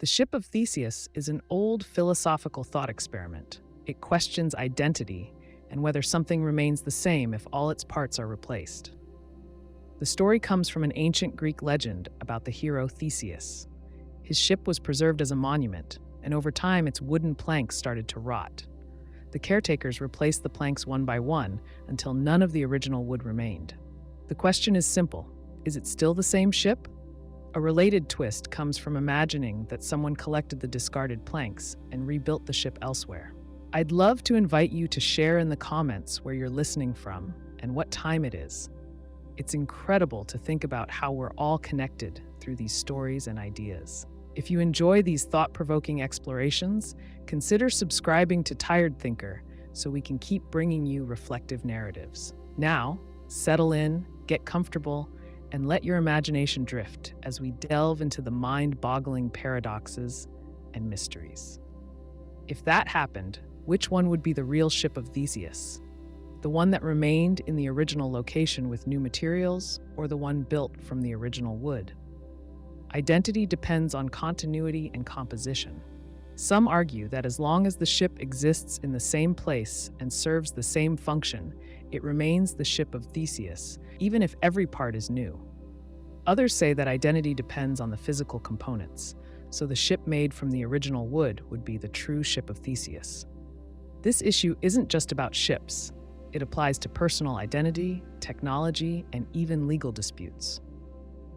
The ship of Theseus is an old philosophical thought experiment. It questions identity and whether something remains the same if all its parts are replaced. The story comes from an ancient Greek legend about the hero Theseus. His ship was preserved as a monument, and over time its wooden planks started to rot. The caretakers replaced the planks one by one until none of the original wood remained. The question is simple: is it still the same ship? A related twist comes from imagining that someone collected the discarded planks and rebuilt the ship elsewhere. I'd love to invite you to share in the comments where you're listening from and what time it is. It's incredible to think about how we're all connected through these stories and ideas. If you enjoy these thought-provoking explorations, consider subscribing to Tired Thinker so we can keep bringing you reflective narratives. Now, settle in, get comfortable, and let your imagination drift as we delve into the mind-boggling paradoxes and mysteries. If that happened, which one would be the real ship of Theseus? The one that remained in the original location with new materials, or the one built from the original wood? Identity depends on continuity and composition. Some argue that as long as the ship exists in the same place and serves the same function, it remains the ship of Theseus, even if every part is new. Others say that identity depends on the physical components, so the ship made from the original wood would be the true ship of Theseus. This issue isn't just about ships. It applies to personal identity, technology, and even legal disputes.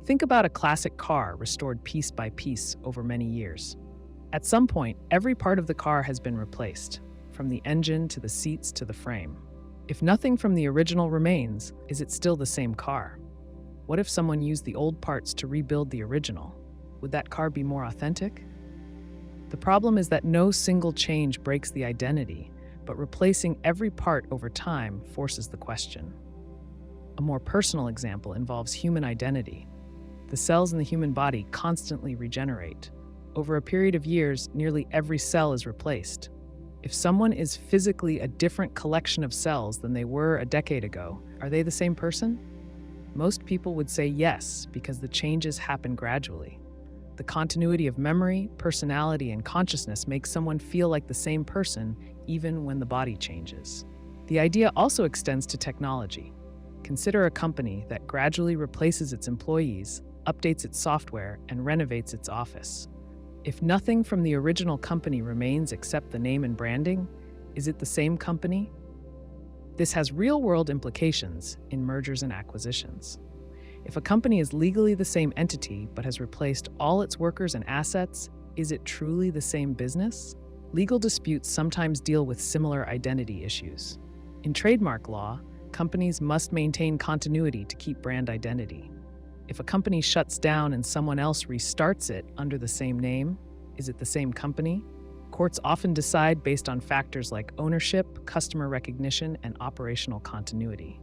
Think about a classic car restored piece by piece over many years. At some point, every part of the car has been replaced, from the engine to the seats to the frame. If nothing from the original remains, is it still the same car? What if someone used the old parts to rebuild the original? Would that car be more authentic? The problem is that no single change breaks the identity, but replacing every part over time forces the question. A more personal example involves human identity. The cells in the human body constantly regenerate. Over a period of years, nearly every cell is replaced. If someone is physically a different collection of cells than they were a decade ago, are they the same person? Most people would say yes, because the changes happen gradually. The continuity of memory, personality, and consciousness makes someone feel like the same person even when the body changes. The idea also extends to technology. Consider a company that gradually replaces its employees, updates its software, and renovates its office. If nothing from the original company remains except the name and branding, is it the same company? This has real-world implications in mergers and acquisitions. If a company is legally the same entity but has replaced all its workers and assets, is it truly the same business? Legal disputes sometimes deal with similar identity issues. In trademark law, companies must maintain continuity to keep brand identity. If a company shuts down and someone else restarts it under the same name, is it the same company? Courts often decide based on factors like ownership, customer recognition, and operational continuity.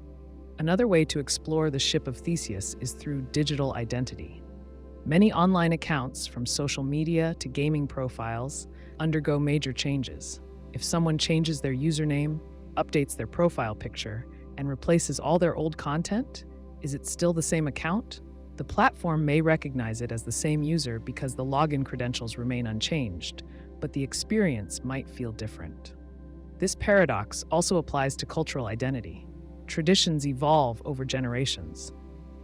Another way to explore the ship of Theseus is through digital identity. Many online accounts, from social media to gaming profiles, undergo major changes. If someone changes their username, updates their profile picture, and replaces all their old content, is it still the same account? The platform may recognize it as the same user because the login credentials remain unchanged, but the experience might feel different. This paradox also applies to cultural identity. Traditions evolve over generations.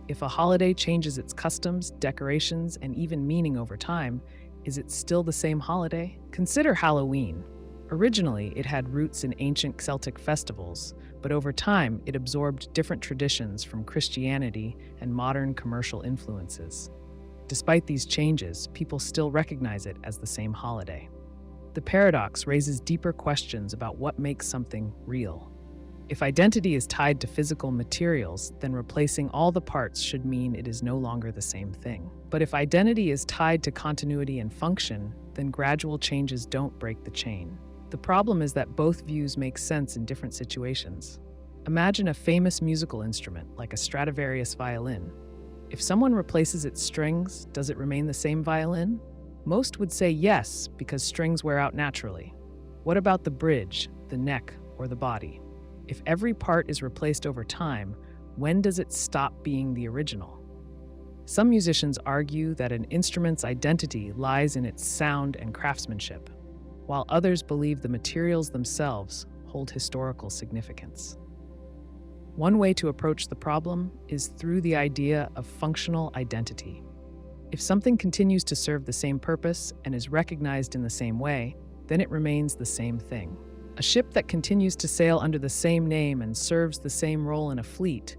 If a holiday changes its customs, decorations, and even meaning over time, is it still the same holiday? Consider Halloween. Originally, it had roots in ancient Celtic festivals, but over time, it absorbed different traditions from Christianity and modern commercial influences. Despite these changes, people still recognize it as the same holiday. The paradox raises deeper questions about what makes something real. If identity is tied to physical materials, then replacing all the parts should mean it is no longer the same thing. But if identity is tied to continuity and function, then gradual changes don't break the chain. The problem is that both views make sense in different situations. Imagine a famous musical instrument, like a Stradivarius violin. If someone replaces its strings, does it remain the same violin? Most would say yes, because strings wear out naturally. What about the bridge, the neck, or the body? If every part is replaced over time, when does it stop being the original? Some musicians argue that an instrument's identity lies in its sound and craftsmanship, while others believe the materials themselves hold historical significance. One way to approach the problem is through the idea of functional identity. If something continues to serve the same purpose and is recognized in the same way, then it remains the same thing. A ship that continues to sail under the same name and serves the same role in a fleet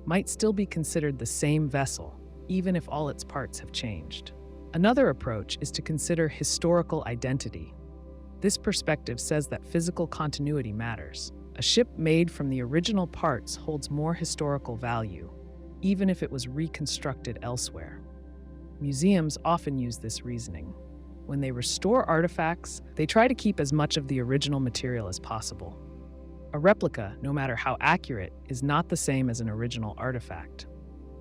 might still be considered the same vessel, even if all its parts have changed. Another approach is to consider historical identity. This perspective says that physical continuity matters. A ship made from the original parts holds more historical value, even if it was reconstructed elsewhere. Museums often use this reasoning. When they restore artifacts, they try to keep as much of the original material as possible. A replica, no matter how accurate, is not the same as an original artifact.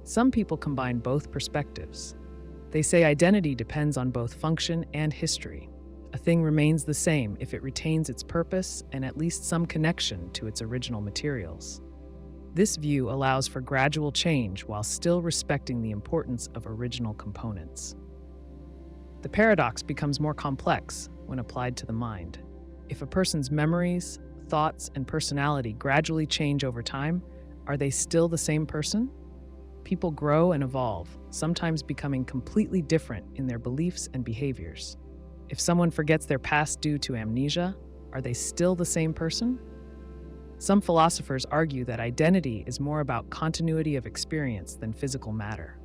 Some people combine both perspectives. They say identity depends on both function and history. A thing remains the same if it retains its purpose and at least some connection to its original materials. This view allows for gradual change while still respecting the importance of original components. The paradox becomes more complex when applied to the mind. If a person's memories, thoughts, and personality gradually change over time, are they still the same person? People grow and evolve, sometimes becoming completely different in their beliefs and behaviors. If someone forgets their past due to amnesia, are they still the same person? Some philosophers argue that identity is more about continuity of experience than physical matter.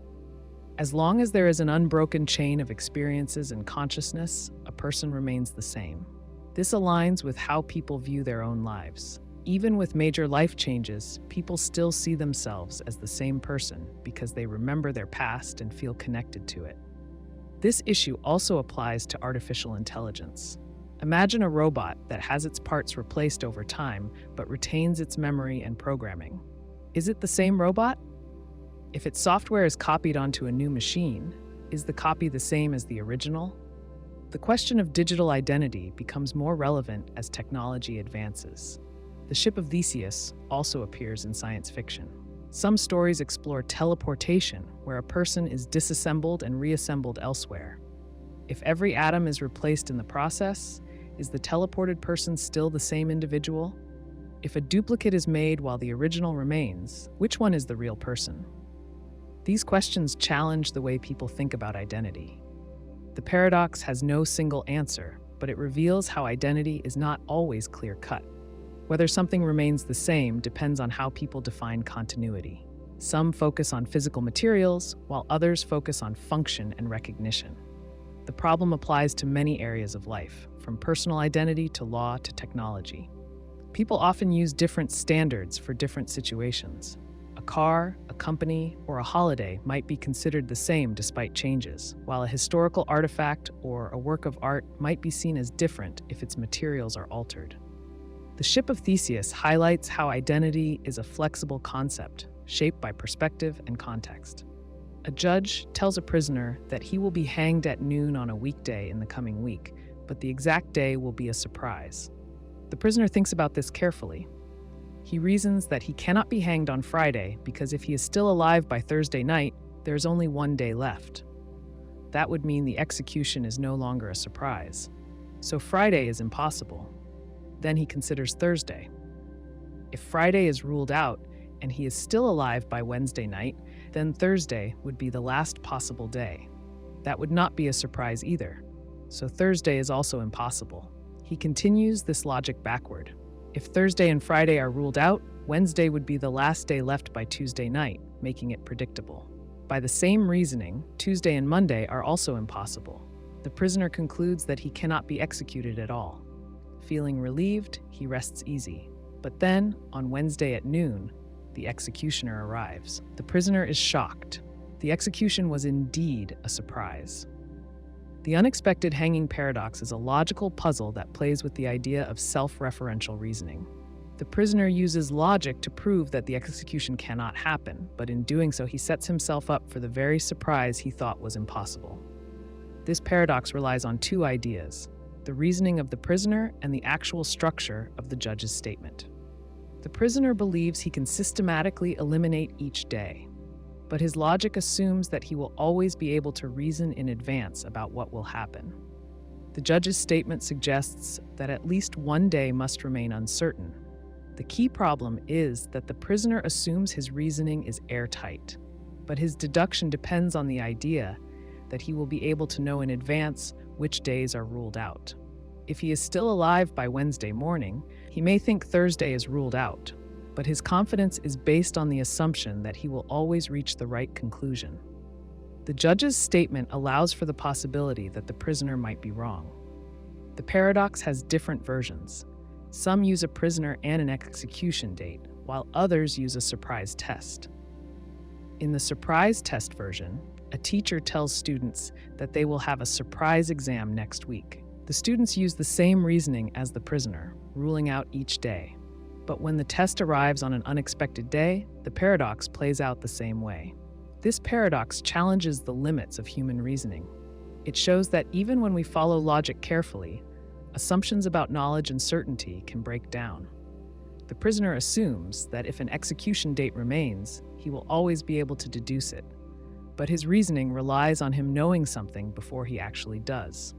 As long as there is an unbroken chain of experiences and consciousness, a person remains the same. This aligns with how people view their own lives. Even with major life changes, people still see themselves as the same person because they remember their past and feel connected to it. This issue also applies to artificial intelligence. Imagine a robot that has its parts replaced over time but retains its memory and programming. Is it the same robot? If its software is copied onto a new machine, is the copy the same as the original? The question of digital identity becomes more relevant as technology advances. The ship of Theseus also appears in science fiction. Some stories explore teleportation, where a person is disassembled and reassembled elsewhere. If every atom is replaced in the process, is the teleported person still the same individual? If a duplicate is made while the original remains, which one is the real person? These questions challenge the way people think about identity. The paradox has no single answer, but it reveals how identity is not always clear-cut. Whether something remains the same depends on how people define continuity. Some focus on physical materials, while others focus on function and recognition. The problem applies to many areas of life, from personal identity to law to technology. People often use different standards for different situations. A car, a company, or a holiday might be considered the same despite changes, while a historical artifact or a work of art might be seen as different if its materials are altered. The ship of Theseus highlights how identity is a flexible concept, shaped by perspective and context. A judge tells a prisoner that he will be hanged at noon on a weekday in the coming week, but the exact day will be a surprise. The prisoner thinks about this carefully. He reasons that he cannot be hanged on Friday because if he is still alive by Thursday night, there is only one day left. That would mean the execution is no longer a surprise. So Friday is impossible. Then he considers Thursday. If Friday is ruled out and he is still alive by Wednesday night, then Thursday would be the last possible day. That would not be a surprise either. So Thursday is also impossible. He continues this logic backward. If Thursday and Friday are ruled out, Wednesday would be the last day left by Tuesday night, making it predictable. By the same reasoning, Tuesday and Monday are also impossible. The prisoner concludes that he cannot be executed at all. Feeling relieved, he rests easy. But then, on Wednesday at noon, the executioner arrives. The prisoner is shocked. The execution was indeed a surprise. The unexpected hanging paradox is a logical puzzle that plays with the idea of self-referential reasoning. The prisoner uses logic to prove that the execution cannot happen, but in doing so he sets himself up for the very surprise he thought was impossible. This paradox relies on two ideas: the reasoning of the prisoner and the actual structure of the judge's statement. The prisoner believes he can systematically eliminate each day. but his logic assumes that he will always be able to reason in advance about what will happen. The judge's statement suggests that at least one day must remain uncertain. The key problem is that the prisoner assumes his reasoning is airtight, but his deduction depends on the idea that he will be able to know in advance which days are ruled out. If he is still alive by Wednesday morning, he may think Thursday is ruled out, but his confidence is based on the assumption that he will always reach the right conclusion. The judge's statement allows for the possibility that the prisoner might be wrong. The paradox has different versions. Some use a prisoner and an execution date, while others use a surprise test. In the surprise test version, a teacher tells students that they will have a surprise exam next week. The students use the same reasoning as the prisoner, ruling out each day. But when the test arrives on an unexpected day, the paradox plays out the same way. This paradox challenges the limits of human reasoning. It shows that even when we follow logic carefully, assumptions about knowledge and certainty can break down. The prisoner assumes that if an execution date remains, he will always be able to deduce it. But his reasoning relies on him knowing something before he actually does.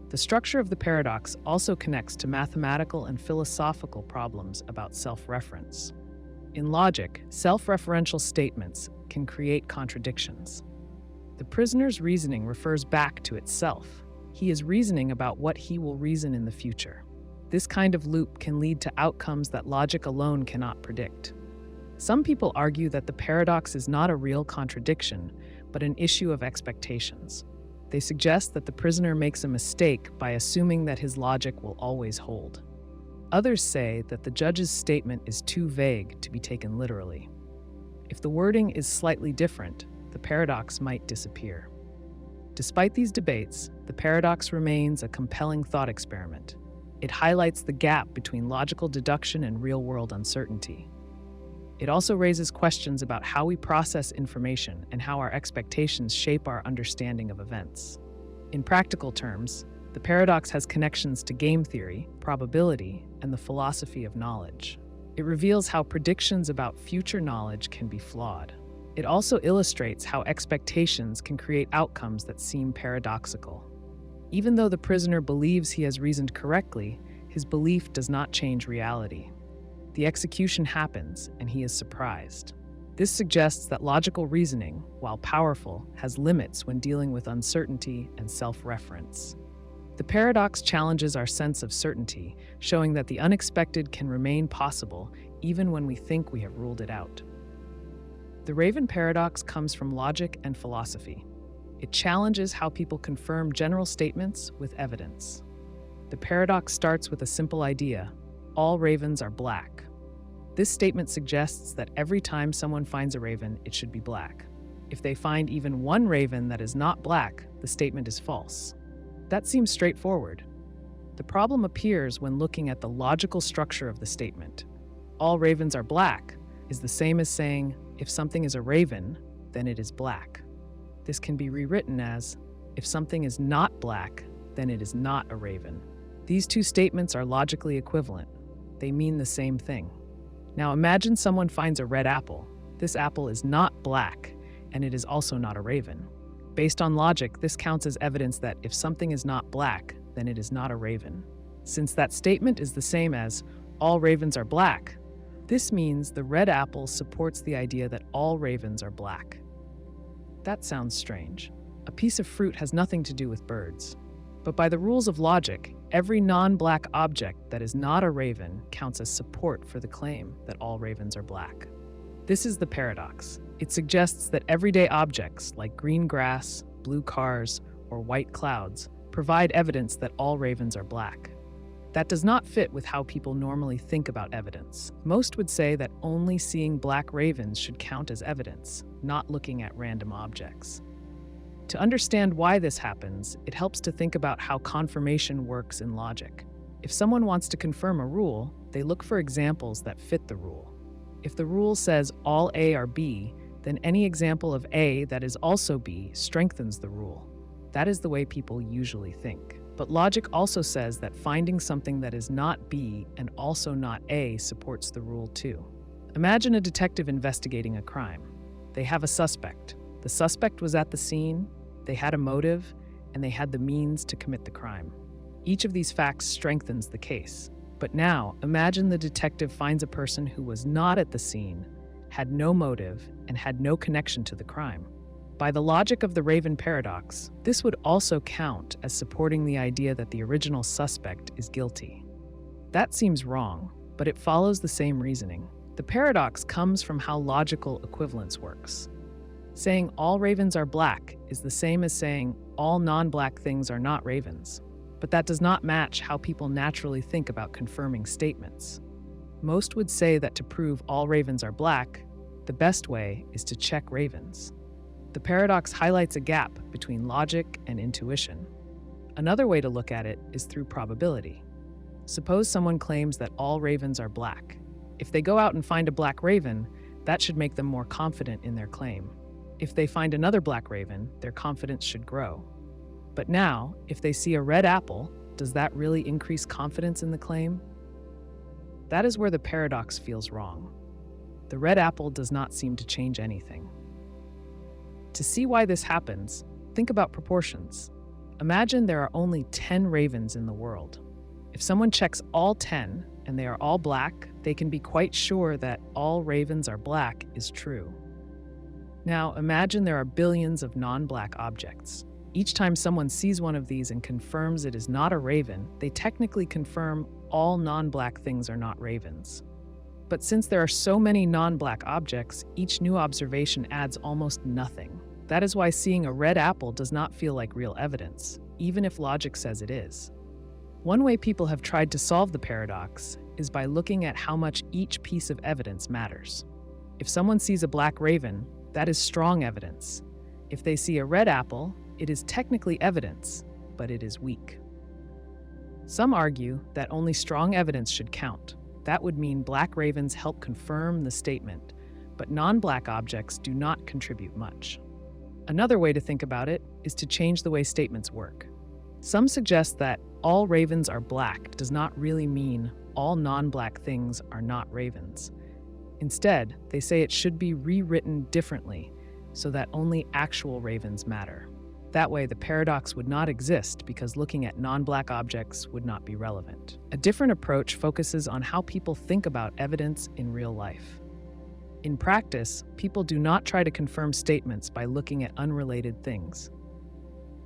The structure of the paradox also connects to mathematical and philosophical problems about self-reference. In logic, self-referential statements can create contradictions. The prisoner's reasoning refers back to itself. He is reasoning about what he will reason in the future. This kind of loop can lead to outcomes that logic alone cannot predict. Some people argue that the paradox is not a real contradiction, but an issue of expectations. They suggest that the prisoner makes a mistake by assuming that his logic will always hold. Others say that the judge's statement is too vague to be taken literally. If the wording is slightly different, the paradox might disappear. Despite these debates, the paradox remains a compelling thought experiment. It highlights the gap between logical deduction and real-world uncertainty. It also raises questions about how we process information and how our expectations shape our understanding of events. In practical terms, the paradox has connections to game theory, probability, and the philosophy of knowledge. It reveals how predictions about future knowledge can be flawed. It also illustrates how expectations can create outcomes that seem paradoxical. Even though the prisoner believes he has reasoned correctly, his belief does not change reality. The execution happens, and he is surprised. This suggests that logical reasoning, while powerful, has limits when dealing with uncertainty and self-reference. The paradox challenges our sense of certainty, showing that the unexpected can remain possible even when we think we have ruled it out. The Raven Paradox comes from logic and philosophy. It challenges how people confirm general statements with evidence. The paradox starts with a simple idea: all ravens are black. This statement suggests that every time someone finds a raven, it should be black. If they find even one raven that is not black, the statement is false. That seems straightforward. The problem appears when looking at the logical structure of the statement. All ravens are black is the same as saying, if something is a raven, then it is black. This can be rewritten as, if something is not black, then it is not a raven. These two statements are logically equivalent. They mean the same thing. Now imagine someone finds a red apple. This apple is not black, and it is also not a raven. Based on logic, this counts as evidence that if something is not black, then it is not a raven. Since that statement is the same as, all ravens are black, this means the red apple supports the idea that all ravens are black. That sounds strange. A piece of fruit has nothing to do with birds. But by the rules of logic, every non-black object that is not a raven counts as support for the claim that all ravens are black. This is the paradox. It suggests that everyday objects like green grass, blue cars, or white clouds provide evidence that all ravens are black. That does not fit with how people normally think about evidence. Most would say that only seeing black ravens should count as evidence, not looking at random objects. To understand why this happens, it helps to think about how confirmation works in logic. If someone wants to confirm a rule, they look for examples that fit the rule. If the rule says all A are B, then any example of A that is also B strengthens the rule. That is the way people usually think. But logic also says that finding something that is not B and also not A supports the rule too. Imagine a detective investigating a crime. They have a suspect. The suspect was at the scene, they had a motive, and they had the means to commit the crime. Each of these facts strengthens the case. But now, imagine the detective finds a person who was not at the scene, had no motive, and had no connection to the crime. By the logic of the Raven Paradox, this would also count as supporting the idea that the original suspect is guilty. That seems wrong, but it follows the same reasoning. The paradox comes from how logical equivalence works. Saying all ravens are black is the same as saying all non-black things are not ravens. But that does not match how people naturally think about confirming statements. Most would say that to prove all ravens are black, the best way is to check ravens. The paradox highlights a gap between logic and intuition. Another way to look at it is through probability. Suppose someone claims that all ravens are black. If they go out and find a black raven, that should make them more confident in their claim. If they find another black raven, their confidence should grow. But now, if they see a red apple, does that really increase confidence in the claim? That is where the paradox feels wrong. The red apple does not seem to change anything. To see why this happens, think about proportions. Imagine there are only 10 ravens in the world. If someone checks all 10 and they are all black, they can be quite sure that all ravens are black is true. Now imagine there are billions of non-black objects. Each time someone sees one of these and confirms it is not a raven, they technically confirm all non-black things are not ravens. But since there are so many non-black objects, each new observation adds almost nothing. That is why seeing a red apple does not feel like real evidence, even if logic says it is. One way people have tried to solve the paradox is by looking at how much each piece of evidence matters. If someone sees a black raven, that is strong evidence. If they see a red apple, it is technically evidence, but it is weak. Some argue that only strong evidence should count. That would mean black ravens help confirm the statement, but non-black objects do not contribute much. Another way to think about it is to change the way statements work. Some suggest that all ravens are black does not really mean all non-black things are not ravens. Instead, they say it should be rewritten differently so that only actual ravens matter. That way, the paradox would not exist because looking at non-black objects would not be relevant. A different approach focuses on how people think about evidence in real life. In practice, people do not try to confirm statements by looking at unrelated things.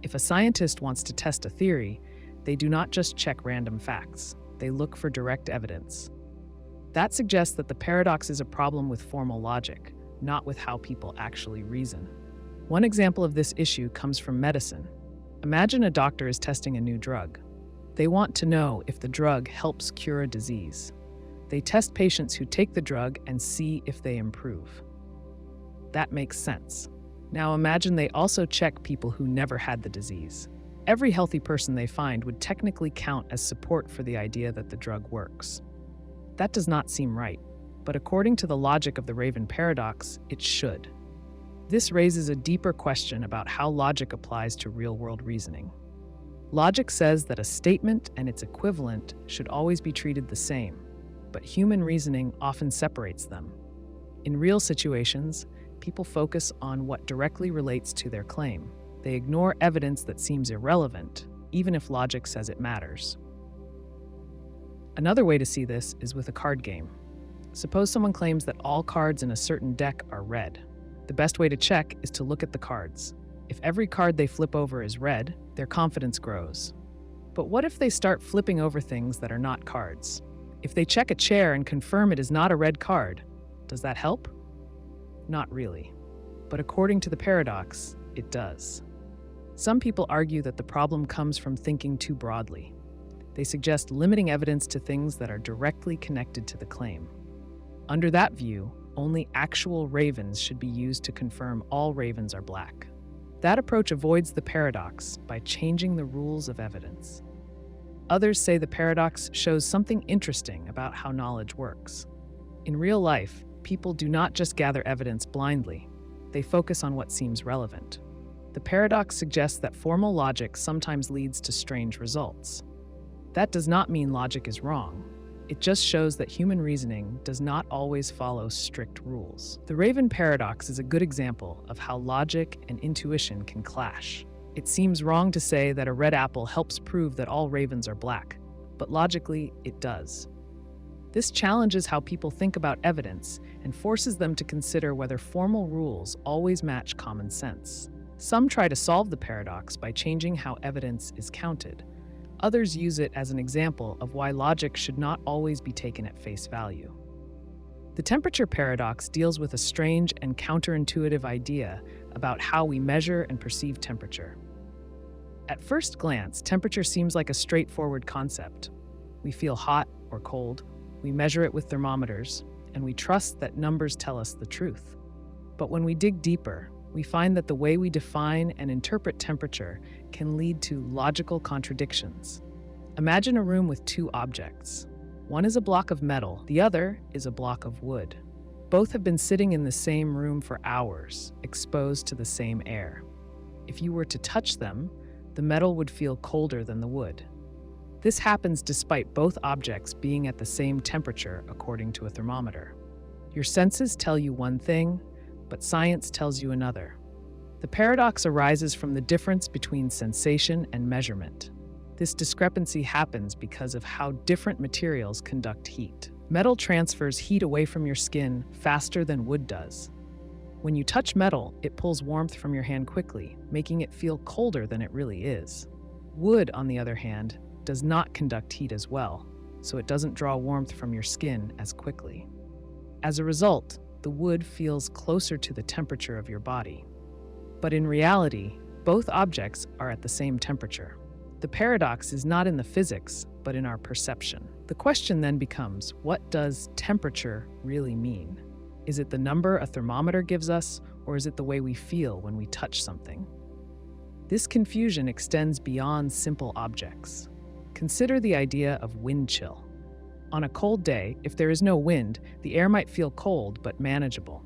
If a scientist wants to test a theory, they do not just check random facts. They look for direct evidence. That suggests that the paradox is a problem with formal logic, not with how people actually reason. One example of this issue comes from medicine. Imagine a doctor is testing a new drug. They want to know if the drug helps cure a disease. They test patients who take the drug and see if they improve. That makes sense. Now imagine they also check people who never had the disease. Every healthy person they find would technically count as support for the idea that the drug works. That does not seem right, but according to the logic of the Raven Paradox, it should. This raises a deeper question about how logic applies to real-world reasoning. Logic says that a statement and its equivalent should always be treated the same, but human reasoning often separates them. In real situations, people focus on what directly relates to their claim. They ignore evidence that seems irrelevant, even if logic says it matters. Another way to see this is with a card game. Suppose someone claims that all cards in a certain deck are red. The best way to check is to look at the cards. If every card they flip over is red, their confidence grows. But what if they start flipping over things that are not cards? If they check a chair and confirm it is not a red card, does that help? Not really. But according to the paradox, it does. Some people argue that the problem comes from thinking too broadly. They suggest limiting evidence to things that are directly connected to the claim. Under that view, only actual ravens should be used to confirm all ravens are black. That approach avoids the paradox by changing the rules of evidence. Others say the paradox shows something interesting about how knowledge works. In real life, people do not just gather evidence blindly. They focus on what seems relevant. The paradox suggests that formal logic sometimes leads to strange results. That does not mean logic is wrong. It just shows that human reasoning does not always follow strict rules. The Raven Paradox is a good example of how logic and intuition can clash. It seems wrong to say that a red apple helps prove that all ravens are black, but logically, it does. This challenges how people think about evidence and forces them to consider whether formal rules always match common sense. Some try to solve the paradox by changing how evidence is counted. Others use it as an example of why logic should not always be taken at face value. The temperature paradox deals with a strange and counterintuitive idea about how we measure and perceive temperature. At first glance, temperature seems like a straightforward concept. We feel hot or cold, we measure it with thermometers, and we trust that numbers tell us the truth. But when we dig deeper, we find that the way we define and interpret temperature can lead to logical contradictions. Imagine a room with two objects. One is a block of metal, the other is a block of wood. Both have been sitting in the same room for hours, exposed to the same air. If you were to touch them, the metal would feel colder than the wood. This happens despite both objects being at the same temperature according to a thermometer. Your senses tell you one thing, but science tells you another. The paradox arises from the difference between sensation and measurement. This discrepancy happens because of how different materials conduct heat. Metal transfers heat away from your skin faster than wood does. When you touch metal, it pulls warmth from your hand quickly, making it feel colder than it really is. Wood, on the other hand, does not conduct heat as well, so it doesn't draw warmth from your skin as quickly. As a result, the wood feels closer to the temperature of your body. But in reality, both objects are at the same temperature. The paradox is not in the physics, but in our perception. The question then becomes, what does temperature really mean? Is it the number a thermometer gives us, or is it the way we feel when we touch something? This confusion extends beyond simple objects. Consider the idea of wind chill. On a cold day, if there is no wind, the air might feel cold but manageable.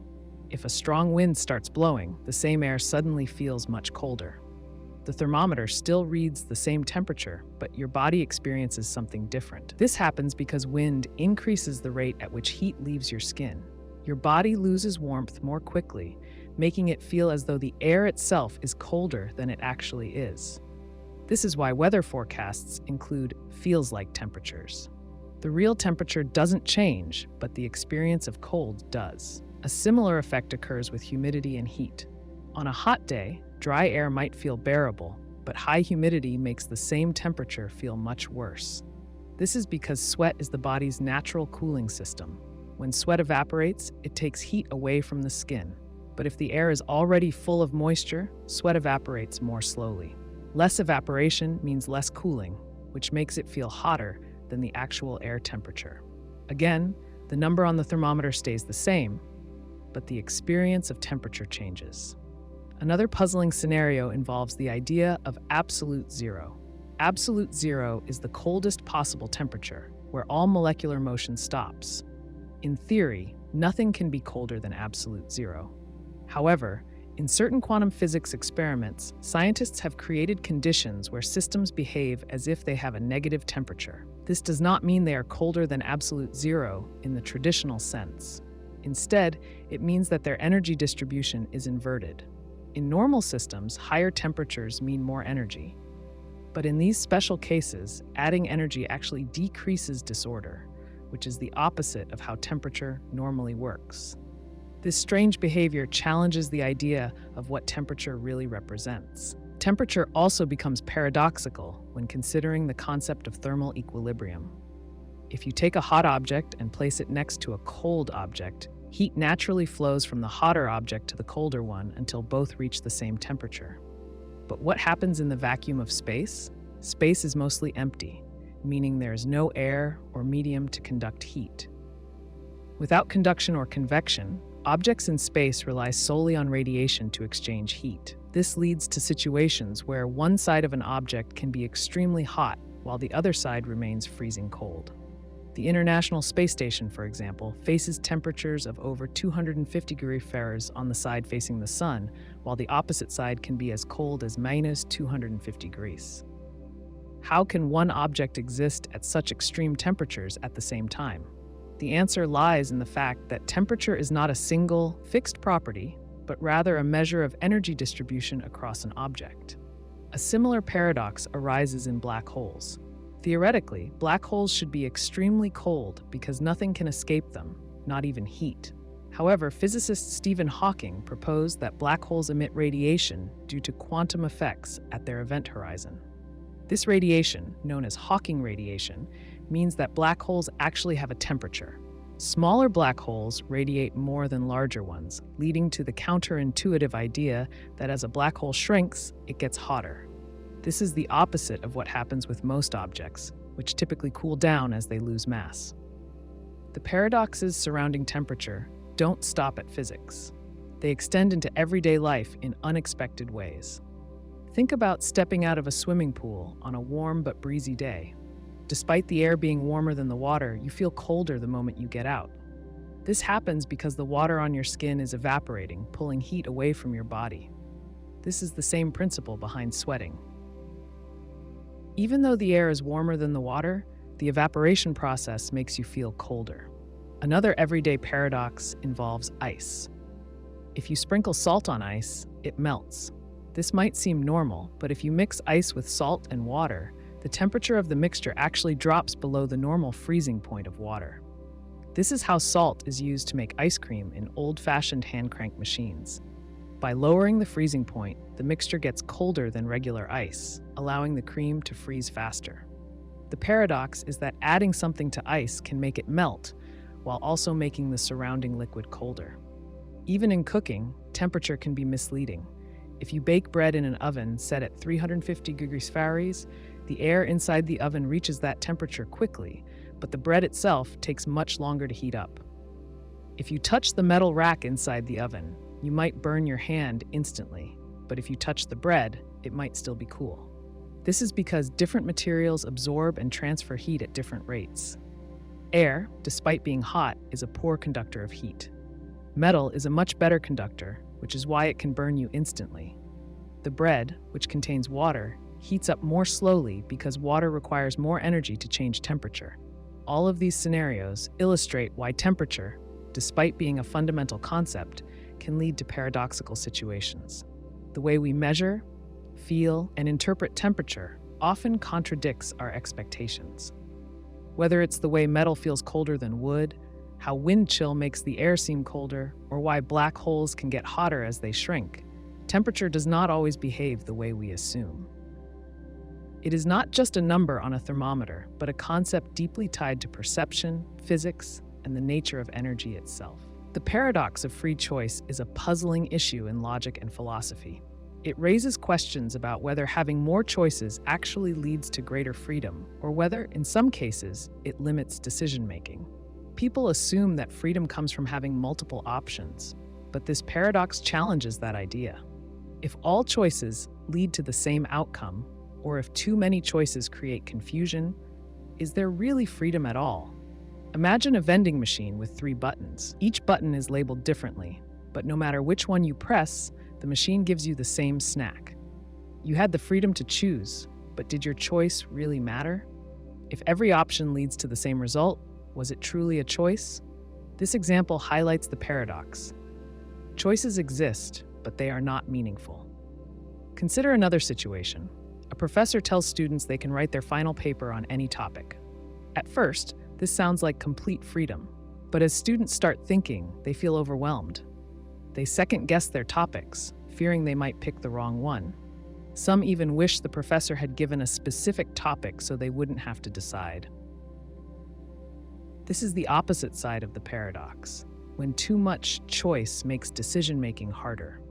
If a strong wind starts blowing, the same air suddenly feels much colder. The thermometer still reads the same temperature, but your body experiences something different. This happens because wind increases the rate at which heat leaves your skin. Your body loses warmth more quickly, making it feel as though the air itself is colder than it actually is. This is why weather forecasts include feels-like temperatures. The real temperature doesn't change, but the experience of cold does. A similar effect occurs with humidity and heat. On a hot day, dry air might feel bearable, but high humidity makes the same temperature feel much worse. This is because sweat is the body's natural cooling system. When sweat evaporates, it takes heat away from the skin. But if the air is already full of moisture, sweat evaporates more slowly. Less evaporation means less cooling, which makes it feel hotter than the actual air temperature. Again, the number on the thermometer stays the same, but the experience of temperature changes. Another puzzling scenario involves the idea of absolute zero. Absolute zero is the coldest possible temperature, where all molecular motion stops. In theory, nothing can be colder than absolute zero. However, in certain quantum physics experiments, scientists have created conditions where systems behave as if they have a negative temperature. This does not mean they are colder than absolute zero in the traditional sense. Instead, it means that their energy distribution is inverted. In normal systems, higher temperatures mean more energy. But in these special cases, adding energy actually decreases disorder, which is the opposite of how temperature normally works. This strange behavior challenges the idea of what temperature really represents. Temperature also becomes paradoxical when considering the concept of thermal equilibrium. If you take a hot object and place it next to a cold object, heat naturally flows from the hotter object to the colder one until both reach the same temperature. But what happens in the vacuum of space? Space is mostly empty, meaning there is no air or medium to conduct heat. Without conduction or convection, objects in space rely solely on radiation to exchange heat. This leads to situations where one side of an object can be extremely hot while the other side remains freezing cold. The International Space Station, for example, faces temperatures of over 250 degrees Fahrenheit on the side facing the sun, while the opposite side can be as cold as -250 degrees. How can one object exist at such extreme temperatures at the same time? The answer lies in the fact that temperature is not a single, fixed property, but rather a measure of energy distribution across an object. A similar paradox arises in black holes. Theoretically, black holes should be extremely cold because nothing can escape them, not even heat. However, physicist Stephen Hawking proposed that black holes emit radiation due to quantum effects at their event horizon. This radiation, known as Hawking radiation, means that black holes actually have a temperature. Smaller black holes radiate more than larger ones, leading to the counterintuitive idea that as a black hole shrinks, it gets hotter. This is the opposite of what happens with most objects, which typically cool down as they lose mass. The paradoxes surrounding temperature don't stop at physics. They extend into everyday life in unexpected ways. Think about stepping out of a swimming pool on a warm but breezy day. Despite the air being warmer than the water, you feel colder the moment you get out. This happens because the water on your skin is evaporating, pulling heat away from your body. This is the same principle behind sweating. Even though the air is warmer than the water, the evaporation process makes you feel colder. Another everyday paradox involves ice. If you sprinkle salt on ice, it melts. This might seem normal, but if you mix ice with salt and water, the temperature of the mixture actually drops below the normal freezing point of water. This is how salt is used to make ice cream in old-fashioned hand-crank machines. By lowering the freezing point, the mixture gets colder than regular ice, allowing the cream to freeze faster. The paradox is that adding something to ice can make it melt, while also making the surrounding liquid colder. Even in cooking, temperature can be misleading. If you bake bread in an oven set at 350 degrees Fahrenheit, the air inside the oven reaches that temperature quickly, but the bread itself takes much longer to heat up. If you touch the metal rack inside the oven, you might burn your hand instantly, but if you touch the bread, it might still be cool. This is because different materials absorb and transfer heat at different rates. Air, despite being hot, is a poor conductor of heat. Metal is a much better conductor, which is why it can burn you instantly. The bread, which contains water, heats up more slowly because water requires more energy to change temperature. All of these scenarios illustrate why temperature, despite being a fundamental concept, can lead to paradoxical situations. The way we measure, feel, and interpret temperature often contradicts our expectations. Whether it's the way metal feels colder than wood, how wind chill makes the air seem colder, or why black holes can get hotter as they shrink, temperature does not always behave the way we assume. It is not just a number on a thermometer, but a concept deeply tied to perception, physics, and the nature of energy itself. The paradox of free choice is a puzzling issue in logic and philosophy. It raises questions about whether having more choices actually leads to greater freedom, or whether, in some cases, it limits decision-making. People assume that freedom comes from having multiple options, but this paradox challenges that idea. If all choices lead to the same outcome, or if too many choices create confusion, is there really freedom at all? Imagine a vending machine with 3 buttons. Each button is labeled differently, but no matter which one you press, the machine gives you the same snack. You had the freedom to choose, but did your choice really matter? If every option leads to the same result, was it truly a choice? This example highlights the paradox. Choices exist, but they are not meaningful. Consider another situation. A professor tells students they can write their final paper on any topic. At first, this sounds like complete freedom, but as students start thinking, they feel overwhelmed. They second-guess their topics, fearing they might pick the wrong one. Some even wish the professor had given a specific topic so they wouldn't have to decide. This is the opposite side of the paradox, when too much choice makes decision-making harder.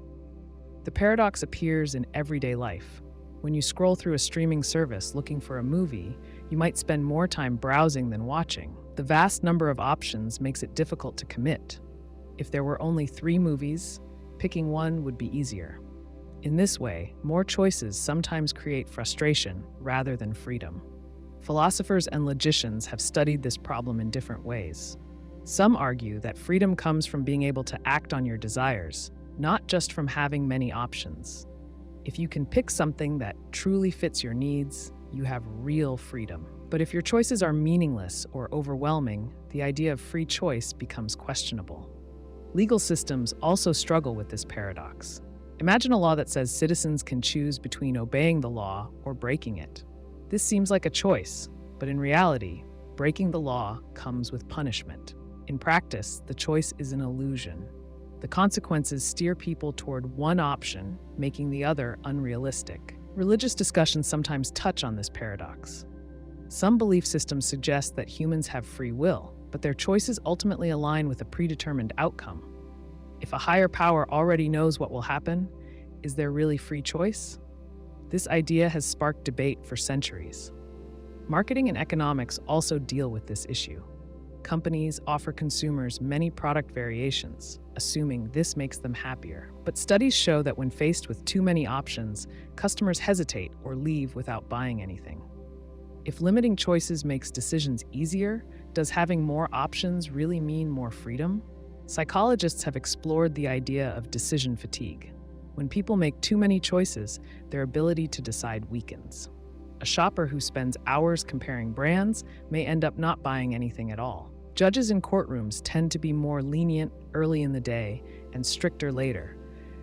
The paradox appears in everyday life. When you scroll through a streaming service looking for a movie, you might spend more time browsing than watching. The vast number of options makes it difficult to commit. If there were only 3 movies, picking one would be easier. In this way, more choices sometimes create frustration rather than freedom. Philosophers and logicians have studied this problem in different ways. Some argue that freedom comes from being able to act on your desires, not just from having many options. If you can pick something that truly fits your needs, you have real freedom. But if your choices are meaningless or overwhelming, the idea of free choice becomes questionable. Legal systems also struggle with this paradox. Imagine a law that says citizens can choose between obeying the law or breaking it. This seems like a choice, but in reality, breaking the law comes with punishment. In practice, the choice is an illusion. The consequences steer people toward one option, making the other unrealistic. Religious discussions sometimes touch on this paradox. Some belief systems suggest that humans have free will, but their choices ultimately align with a predetermined outcome. If a higher power already knows what will happen, is there really free choice? This idea has sparked debate for centuries. Marketing and economics also deal with this issue. Companies offer consumers many product variations, assuming this makes them happier. But studies show that when faced with too many options, customers hesitate or leave without buying anything. If limiting choices makes decisions easier, does having more options really mean more freedom? Psychologists have explored the idea of decision fatigue. When people make too many choices, their ability to decide weakens. A shopper who spends hours comparing brands may end up not buying anything at all. Judges in courtrooms tend to be more lenient early in the day and stricter later,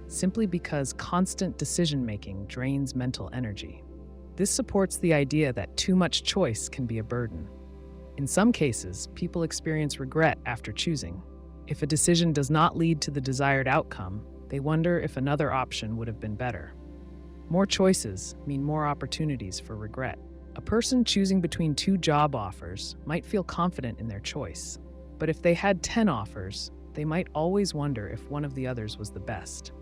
simply because constant decision-making drains mental energy. This supports the idea that too much choice can be a burden. In some cases, people experience regret after choosing. If a decision does not lead to the desired outcome, they wonder if another option would have been better. More choices mean more opportunities for regret. A person choosing between 2 job offers might feel confident in their choice, but if they had 10 offers, they might always wonder if one of the others was the best.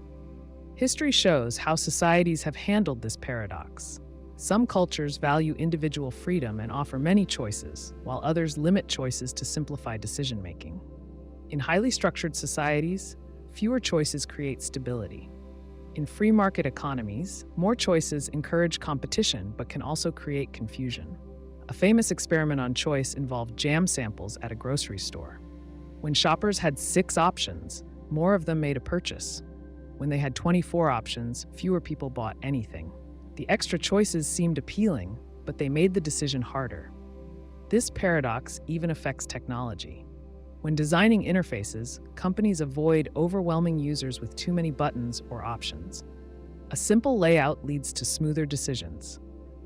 History shows how societies have handled this paradox. Some cultures value individual freedom and offer many choices, while others limit choices to simplify decision-making. In highly structured societies, fewer choices create stability. In free market economies, more choices encourage competition but can also create confusion. A famous experiment on choice involved jam samples at a grocery store. When shoppers had 6 options, more of them made a purchase. When they had 24 options, fewer people bought anything. The extra choices seemed appealing, but they made the decision harder. This paradox even affects technology. When designing interfaces, companies avoid overwhelming users with too many buttons or options. A simple layout leads to smoother decisions.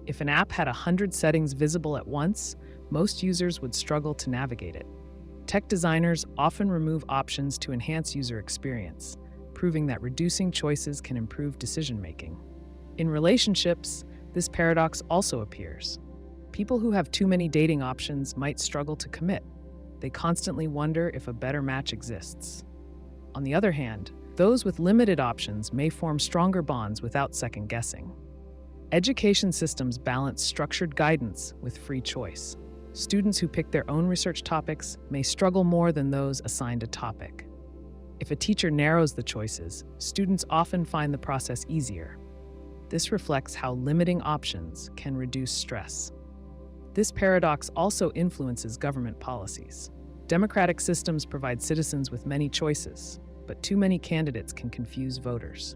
If an app had 100 settings visible at once, most users would struggle to navigate it. Tech designers often remove options to enhance user experience, proving that reducing choices can improve decision-making. In relationships, this paradox also appears. People who have too many dating options might struggle to commit. They constantly wonder if a better match exists. On the other hand, those with limited options may form stronger bonds without second-guessing. Education systems balance structured guidance with free choice. Students who pick their own research topics may struggle more than those assigned a topic. If a teacher narrows the choices, students often find the process easier. This reflects how limiting options can reduce stress. This paradox also influences government policies. Democratic systems provide citizens with many choices, but too many candidates can confuse voters.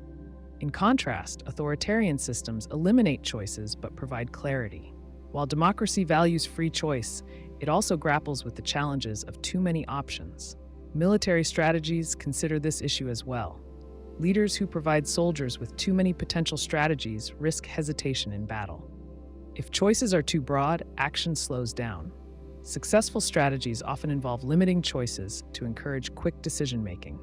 In contrast, authoritarian systems eliminate choices but provide clarity. While democracy values free choice, it also grapples with the challenges of too many options. Military strategies consider this issue as well. Leaders who provide soldiers with too many potential strategies risk hesitation in battle. If choices are too broad, action slows down. Successful strategies often involve limiting choices to encourage quick decision-making.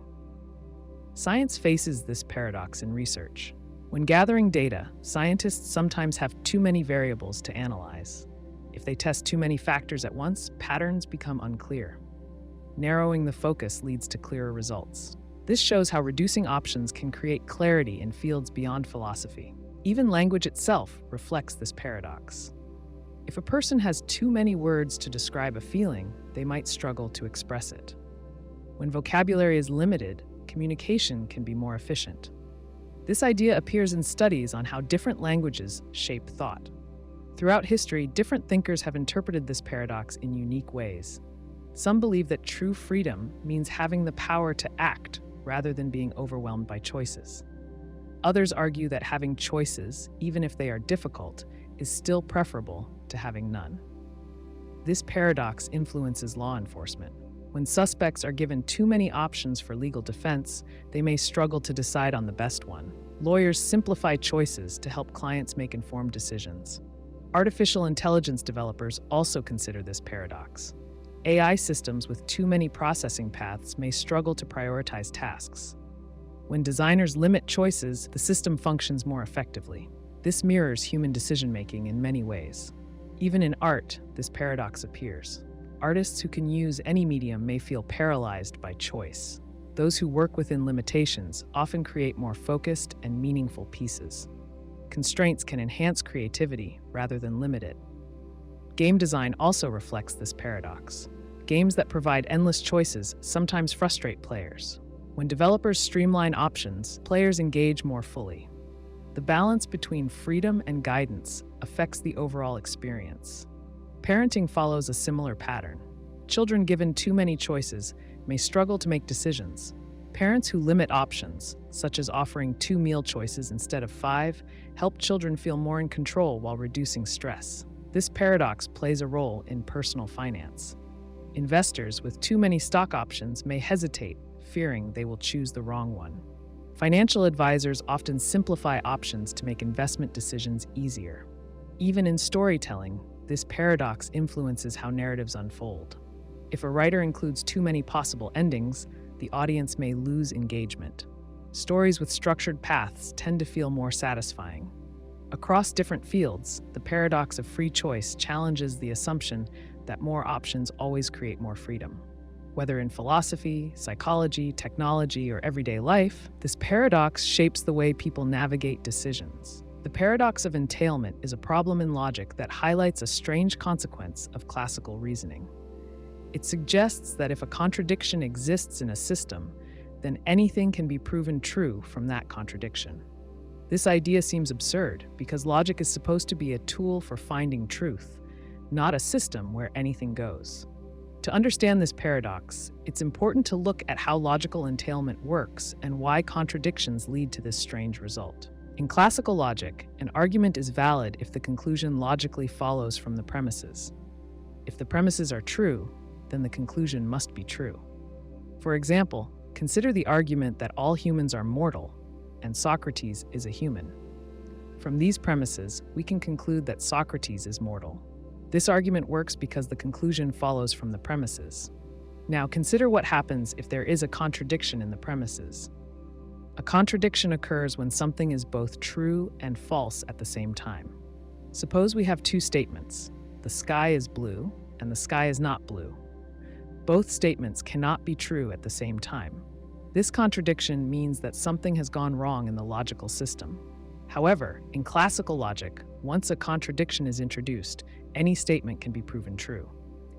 Science faces this paradox in research. When gathering data, scientists sometimes have too many variables to analyze. If they test too many factors at once, patterns become unclear. Narrowing the focus leads to clearer results. This shows how reducing options can create clarity in fields beyond philosophy. Even language itself reflects this paradox. If a person has too many words to describe a feeling, they might struggle to express it. When vocabulary is limited, communication can be more efficient. This idea appears in studies on how different languages shape thought. Throughout history, different thinkers have interpreted this paradox in unique ways. Some believe that true freedom means having the power to act rather than being overwhelmed by choices. Others argue that having choices, even if they are difficult, is still preferable to having none. This paradox influences law enforcement. When suspects are given too many options for legal defense, they may struggle to decide on the best one. Lawyers simplify choices to help clients make informed decisions. Artificial intelligence developers also consider this paradox. AI systems with too many processing paths may struggle to prioritize tasks. When designers limit choices, the system functions more effectively. This mirrors human decision-making in many ways. Even in art, this paradox appears. Artists who can use any medium may feel paralyzed by choice. Those who work within limitations often create more focused and meaningful pieces. Constraints can enhance creativity rather than limit it. Game design also reflects this paradox. Games that provide endless choices sometimes frustrate players. When developers streamline options, players engage more fully. The balance between freedom and guidance affects the overall experience. Parenting follows a similar pattern. Children given too many choices may struggle to make decisions. Parents who limit options, such as offering 2 meal choices instead of 5, help children feel more in control while reducing stress. This paradox plays a role in personal finance. Investors with too many stock options may hesitate, fearing they will choose the wrong one. Financial advisors often simplify options to make investment decisions easier. Even in storytelling, this paradox influences how narratives unfold. If a writer includes too many possible endings, the audience may lose engagement. Stories with structured paths tend to feel more satisfying. Across different fields, the paradox of free choice challenges the assumption that more options always create more freedom. Whether in philosophy, psychology, technology, or everyday life, this paradox shapes the way people navigate decisions. The paradox of entailment is a problem in logic that highlights a strange consequence of classical reasoning. It suggests that if a contradiction exists in a system, then anything can be proven true from that contradiction. This idea seems absurd because logic is supposed to be a tool for finding truth, not a system where anything goes. To understand this paradox, it's important to look at how logical entailment works and why contradictions lead to this strange result. In classical logic, an argument is valid if the conclusion logically follows from the premises. If the premises are true, then the conclusion must be true. For example, consider the argument that all humans are mortal and Socrates is a human. From these premises, we can conclude that Socrates is mortal. This argument works because the conclusion follows from the premises. Now consider what happens if there is a contradiction in the premises. A contradiction occurs when something is both true and false at the same time. Suppose we have 2 statements. The sky is blue and the sky is not blue. Both statements cannot be true at the same time. This contradiction means that something has gone wrong in the logical system. However, in classical logic, once a contradiction is introduced, any statement can be proven true.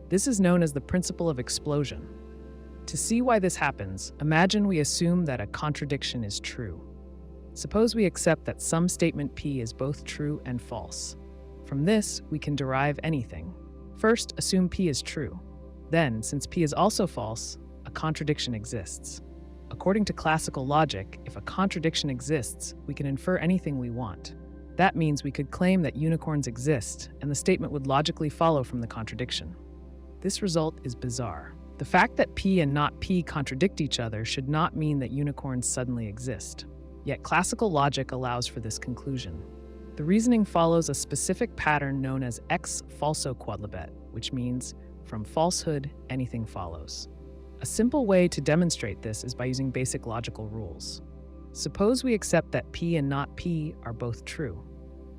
This is known as the principle of explosion. To see why this happens, imagine we assume that a contradiction is true. Suppose we accept that some statement P is both true and false. From this, we can derive anything. First, assume P is true. Then, since P is also false, a contradiction exists. According to classical logic, if a contradiction exists, we can infer anything we want. That means we could claim that unicorns exist, and the statement would logically follow from the contradiction. This result is bizarre. The fact that P and not P contradict each other should not mean that unicorns suddenly exist. Yet classical logic allows for this conclusion. The reasoning follows a specific pattern known as ex falso quodlibet, which means, from falsehood, anything follows. A simple way to demonstrate this is by using basic logical rules. Suppose we accept that P and not P are both true.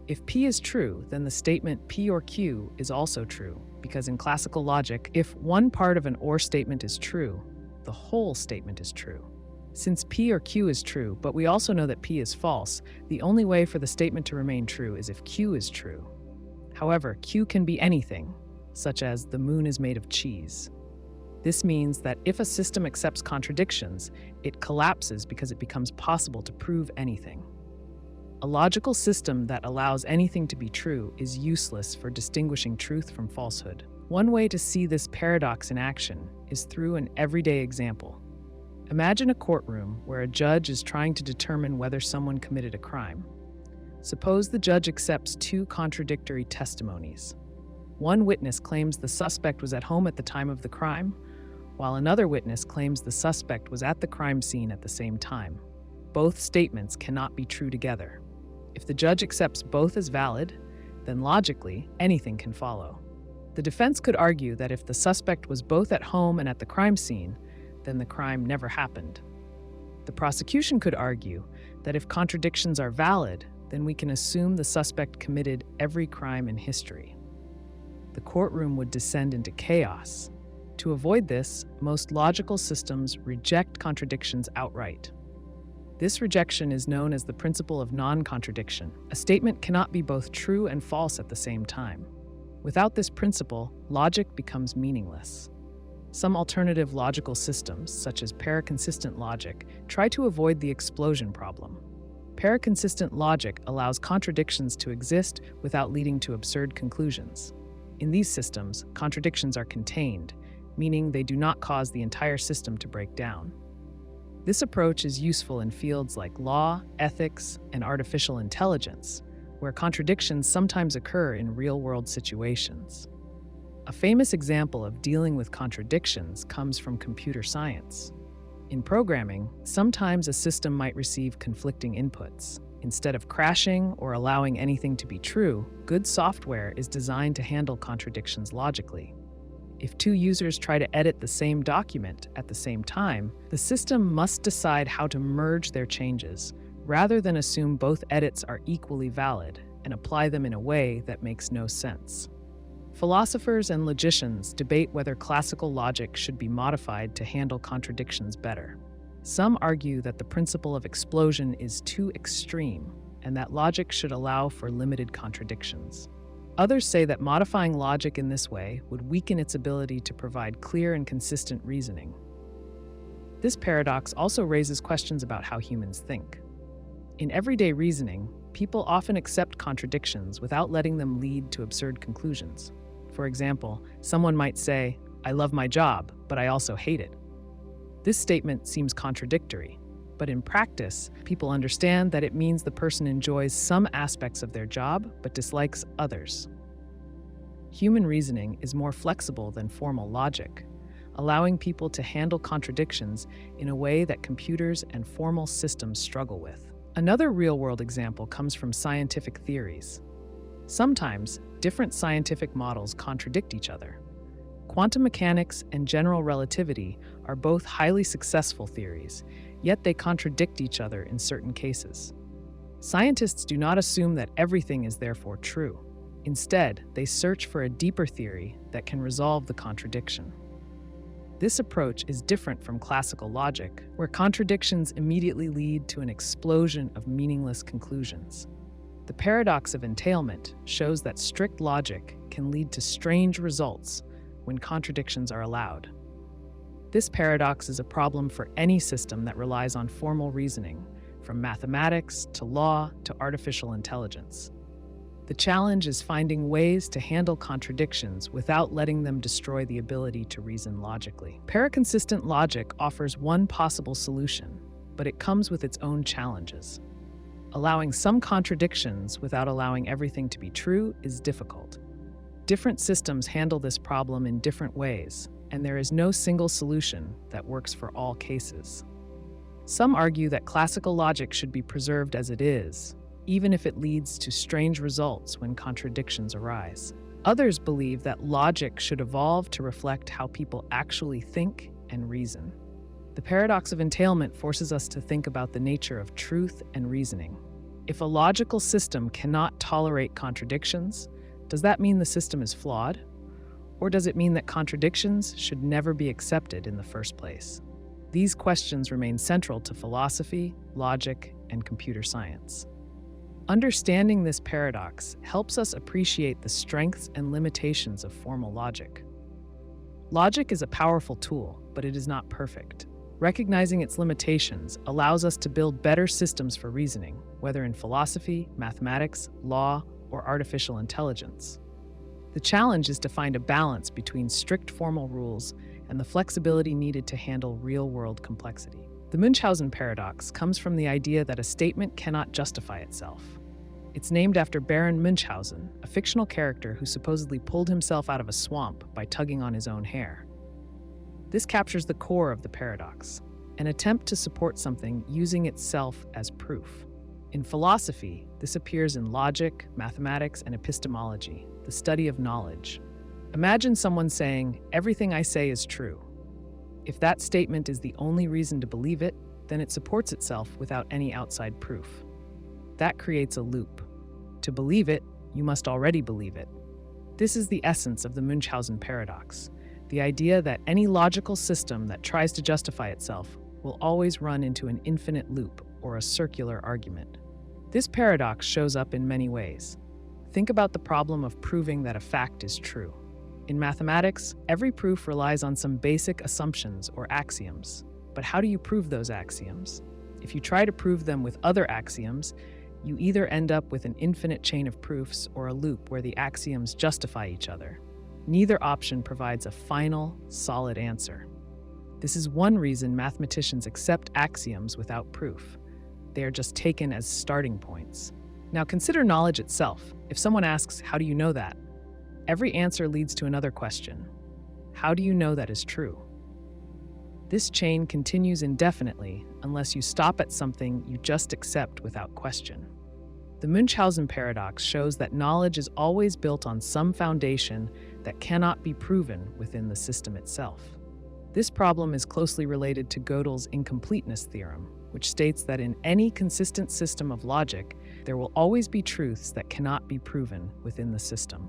If P is true, then the statement P or Q is also true, because in classical logic, if one part of an or statement is true, the whole statement is true. Since P or Q is true, but we also know that P is false, the only way for the statement to remain true is if Q is true. However, Q can be anything, such as the moon is made of cheese. This means that if a system accepts contradictions, it collapses because it becomes possible to prove anything. A logical system that allows anything to be true is useless for distinguishing truth from falsehood. One way to see this paradox in action is through an everyday example. Imagine a courtroom where a judge is trying to determine whether someone committed a crime. Suppose the judge accepts two contradictory testimonies. One witness claims the suspect was at home at the time of the crime, while another witness claims the suspect was at the crime scene at the same time. Both statements cannot be true together. If the judge accepts both as valid, then logically, anything can follow. The defense could argue that if the suspect was both at home and at the crime scene, then the crime never happened. The prosecution could argue that if contradictions are valid, then we can assume the suspect committed every crime in history. The courtroom would descend into chaos. To avoid this, most logical systems reject contradictions outright. This rejection is known as the principle of non-contradiction. A statement cannot be both true and false at the same time. Without this principle, logic becomes meaningless. Some alternative logical systems, such as paraconsistent logic, try to avoid the explosion problem. Paraconsistent logic allows contradictions to exist without leading to absurd conclusions. In these systems, contradictions are contained, meaning they do not cause the entire system to break down. This approach is useful in fields like law, ethics, and artificial intelligence, where contradictions sometimes occur in real-world situations. A famous example of dealing with contradictions comes from computer science. In programming, sometimes a system might receive conflicting inputs. Instead of crashing or allowing anything to be true, good software is designed to handle contradictions logically. If two users try to edit the same document at the same time, the system must decide how to merge their changes, rather than assume both edits are equally valid and apply them in a way that makes no sense. Philosophers and logicians debate whether classical logic should be modified to handle contradictions better. Some argue that the principle of explosion is too extreme and that logic should allow for limited contradictions. Others say that modifying logic in this way would weaken its ability to provide clear and consistent reasoning. This paradox also raises questions about how humans think. In everyday reasoning, people often accept contradictions without letting them lead to absurd conclusions. For example, someone might say, "I love my job, but I also hate it." This statement seems contradictory, but in practice, people understand that it means the person enjoys some aspects of their job but dislikes others. Human reasoning is more flexible than formal logic, allowing people to handle contradictions in a way that computers and formal systems struggle with. Another real-world example comes from scientific theories. Sometimes, different scientific models contradict each other. Quantum mechanics and general relativity are both highly successful theories, yet they contradict each other in certain cases. Scientists do not assume that everything is therefore true. Instead, they search for a deeper theory that can resolve the contradiction. This approach is different from classical logic, where contradictions immediately lead to an explosion of meaningless conclusions. The paradox of entailment shows that strict logic can lead to strange results when contradictions are allowed. This paradox is a problem for any system that relies on formal reasoning, from mathematics to law to artificial intelligence. The challenge is finding ways to handle contradictions without letting them destroy the ability to reason logically. Paraconsistent logic offers one possible solution, but it comes with its own challenges. Allowing some contradictions without allowing everything to be true is difficult. Different systems handle this problem in different ways, and there is no single solution that works for all cases. Some argue that classical logic should be preserved as it is, even if it leads to strange results when contradictions arise. Others believe that logic should evolve to reflect how people actually think and reason. The paradox of entailment forces us to think about the nature of truth and reasoning. If a logical system cannot tolerate contradictions, does that mean the system is flawed? Or does it mean that contradictions should never be accepted in the first place? These questions remain central to philosophy, logic, and computer science. Understanding this paradox helps us appreciate the strengths and limitations of formal logic. Logic is a powerful tool, but it is not perfect. Recognizing its limitations allows us to build better systems for reasoning, whether in philosophy, mathematics, law, or artificial intelligence. The challenge is to find a balance between strict formal rules and the flexibility needed to handle real-world complexity. The Munchausen Paradox comes from the idea that a statement cannot justify itself. It's named after Baron Munchausen, a fictional character who supposedly pulled himself out of a swamp by tugging on his own hair. This captures the core of the paradox, an attempt to support something using itself as proof. In philosophy, this appears in logic, mathematics, and epistemology, the study of knowledge. Imagine someone saying, "Everything I say is true." If that statement is the only reason to believe it, then it supports itself without any outside proof. That creates a loop. To believe it, you must already believe it. This is the essence of the Munchausen Paradox, the idea that any logical system that tries to justify itself will always run into an infinite loop or a circular argument. This paradox shows up in many ways. Think about the problem of proving that a fact is true. In mathematics, every proof relies on some basic assumptions or axioms. But how do you prove those axioms? If you try to prove them with other axioms, you either end up with an infinite chain of proofs or a loop where the axioms justify each other. Neither option provides a final, solid answer. This is one reason mathematicians accept axioms without proof. They are just taken as starting points. Now consider knowledge itself. If someone asks, "How do you know that?" every answer leads to another question. How do you know that is true? This chain continues indefinitely unless you stop at something you just accept without question. The Munchausen Paradox shows that knowledge is always built on some foundation that cannot be proven within the system itself. This problem is closely related to Gödel's incompleteness theorem, which states that in any consistent system of logic, there will always be truths that cannot be proven within the system.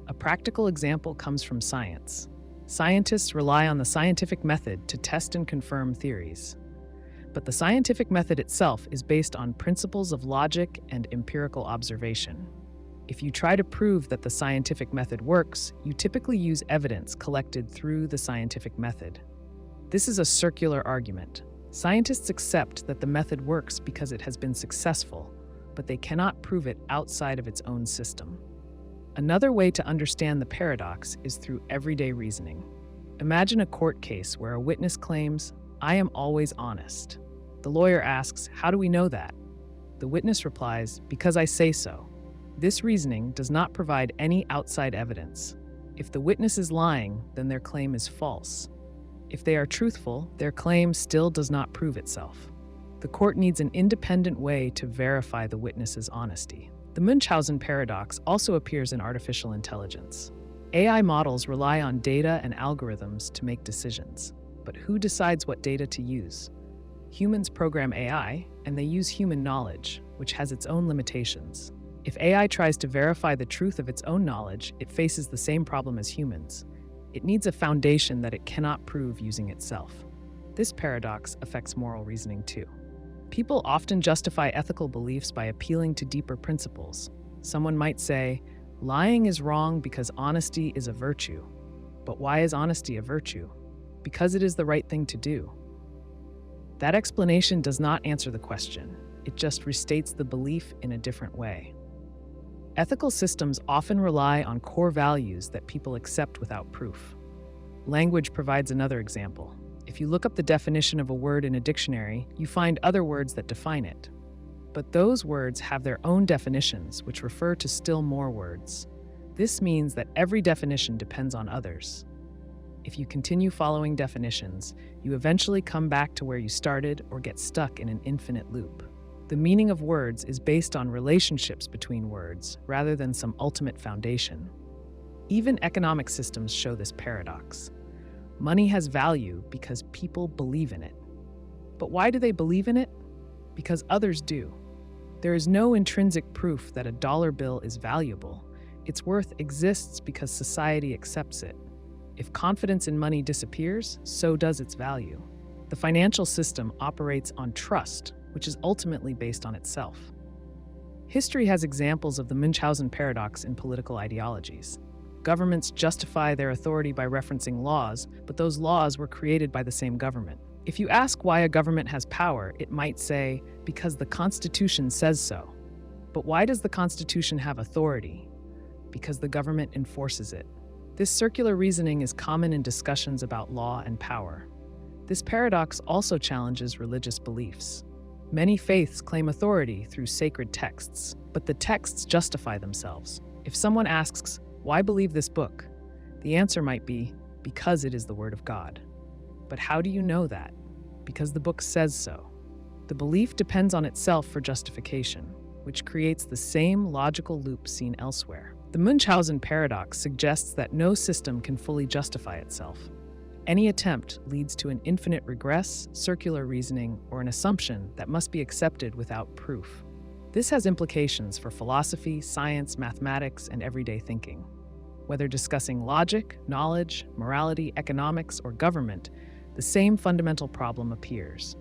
A practical example comes from science. Scientists rely on the scientific method to test and confirm theories. But the scientific method itself is based on principles of logic and empirical observation. If you try to prove that the scientific method works, you typically use evidence collected through the scientific method. This is a circular argument. Scientists accept that the method works because it has been successful, but they cannot prove it outside of its own system. Another way to understand the paradox is through everyday reasoning. Imagine a court case where a witness claims, "I am always honest." The lawyer asks, "How do we know that?" The witness replies, "Because I say so." This reasoning does not provide any outside evidence. If the witness is lying, then their claim is false. If they are truthful, their claim still does not prove itself. The court needs an independent way to verify the witness's honesty. The Munchausen Paradox also appears in artificial intelligence. AI models rely on data and algorithms to make decisions. But who decides what data to use? Humans program AI, and they use human knowledge, which has its own limitations. If AI tries to verify the truth of its own knowledge, it faces the same problem as humans. It needs a foundation that it cannot prove using itself. This paradox affects moral reasoning too. People often justify ethical beliefs by appealing to deeper principles. Someone might say, "Lying is wrong because honesty is a virtue." But why is honesty a virtue? Because it is the right thing to do. That explanation does not answer the question. It just restates the belief in a different way. Ethical systems often rely on core values that people accept without proof. Language provides another example. If you look up the definition of a word in a dictionary, you find other words that define it. But those words have their own definitions, which refer to still more words. This means that every definition depends on others. If you continue following definitions, you eventually come back to where you started or get stuck in an infinite loop. The meaning of words is based on relationships between words rather than some ultimate foundation. Even economic systems show this paradox. Money has value because people believe in it. But why do they believe in it? Because others do. There is no intrinsic proof that a dollar bill is valuable. Its worth exists because society accepts it. If confidence in money disappears, so does its value. The financial system operates on trust, which is ultimately based on itself. History has examples of the Munchausen Paradox in political ideologies. Governments justify their authority by referencing laws, but those laws were created by the same government. If you ask why a government has power, it might say, "Because the Constitution says so." But why does the Constitution have authority? Because the government enforces it. This circular reasoning is common in discussions about law and power. This paradox also challenges religious beliefs. Many faiths claim authority through sacred texts, but the texts justify themselves. If someone asks, "Why believe this book?" the answer might be, "Because it is the Word of God." But how do you know that? Because the book says so. The belief depends on itself for justification, which creates the same logical loop seen elsewhere. The Munchausen Paradox suggests that no system can fully justify itself. Any attempt leads to an infinite regress, circular reasoning, or an assumption that must be accepted without proof. This has implications for philosophy, science, mathematics, and everyday thinking. Whether discussing logic, knowledge, morality, economics, or government, the same fundamental problem appears.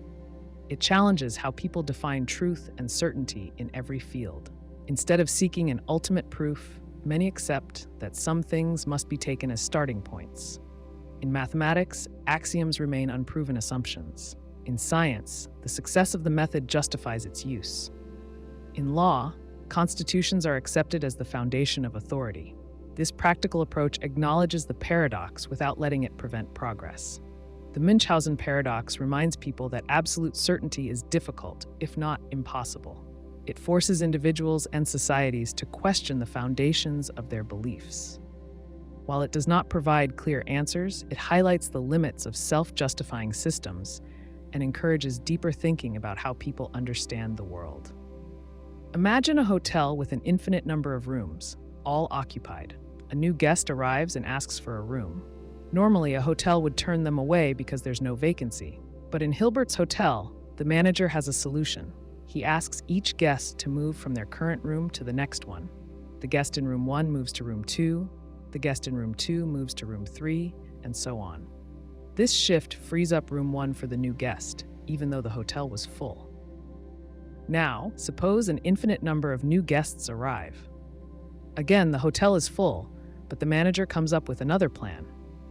It challenges how people define truth and certainty in every field. Instead of seeking an ultimate proof, many accept that some things must be taken as starting points. In mathematics, axioms remain unproven assumptions. In science, the success of the method justifies its use. In law, constitutions are accepted as the foundation of authority. This practical approach acknowledges the paradox without letting it prevent progress. The Munchausen Paradox reminds people that absolute certainty is difficult, if not impossible. It forces individuals and societies to question the foundations of their beliefs. While it does not provide clear answers, it highlights the limits of self-justifying systems and encourages deeper thinking about how people understand the world. Imagine a hotel with an infinite number of rooms, all occupied. A new guest arrives and asks for a room. Normally, a hotel would turn them away because there's no vacancy. But in Hilbert's hotel, the manager has a solution. He asks each guest to move from their current room to the next one. The guest in room 1 moves to room 2, the guest in room 2 moves to room 3, and so on. This shift frees up room 1 for the new guest, even though the hotel was full. Now, suppose an infinite number of new guests arrive. Again, the hotel is full, but the manager comes up with another plan.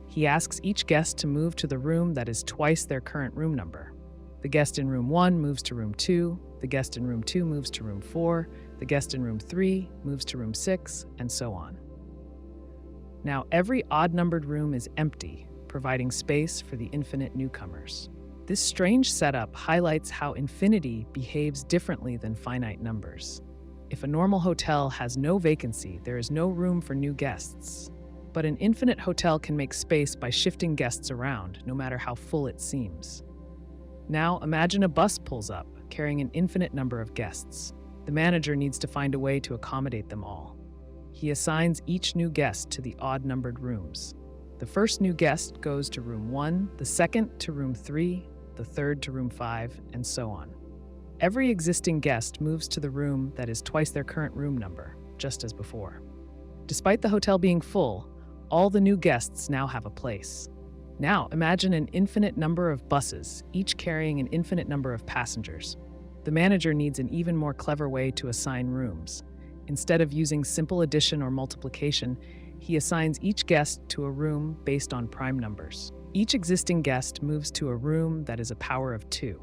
He asks each guest to move to the room that is twice their current room number. The guest in room 1 moves to room 2, the guest in room 2 moves to room 4, the guest in room 3 moves to room 6, and so on. Now every odd-numbered room is empty, providing space for the infinite newcomers. This strange setup highlights how infinity behaves differently than finite numbers. If a normal hotel has no vacancy, there is no room for new guests. But an infinite hotel can make space by shifting guests around, no matter how full it seems. Now imagine a bus pulls up, carrying an infinite number of guests. The manager needs to find a way to accommodate them all. He assigns each new guest to the odd-numbered rooms. The first new guest goes to room 1, the second to room 3, the third to room 5, and so on. Every existing guest moves to the room that is twice their current room number, just as before. Despite the hotel being full, all the new guests now have a place. Now imagine an infinite number of buses, each carrying an infinite number of passengers. The manager needs an even more clever way to assign rooms. Instead of using simple addition or multiplication, he assigns each guest to a room based on prime numbers. Each existing guest moves to a room that is a power of 2.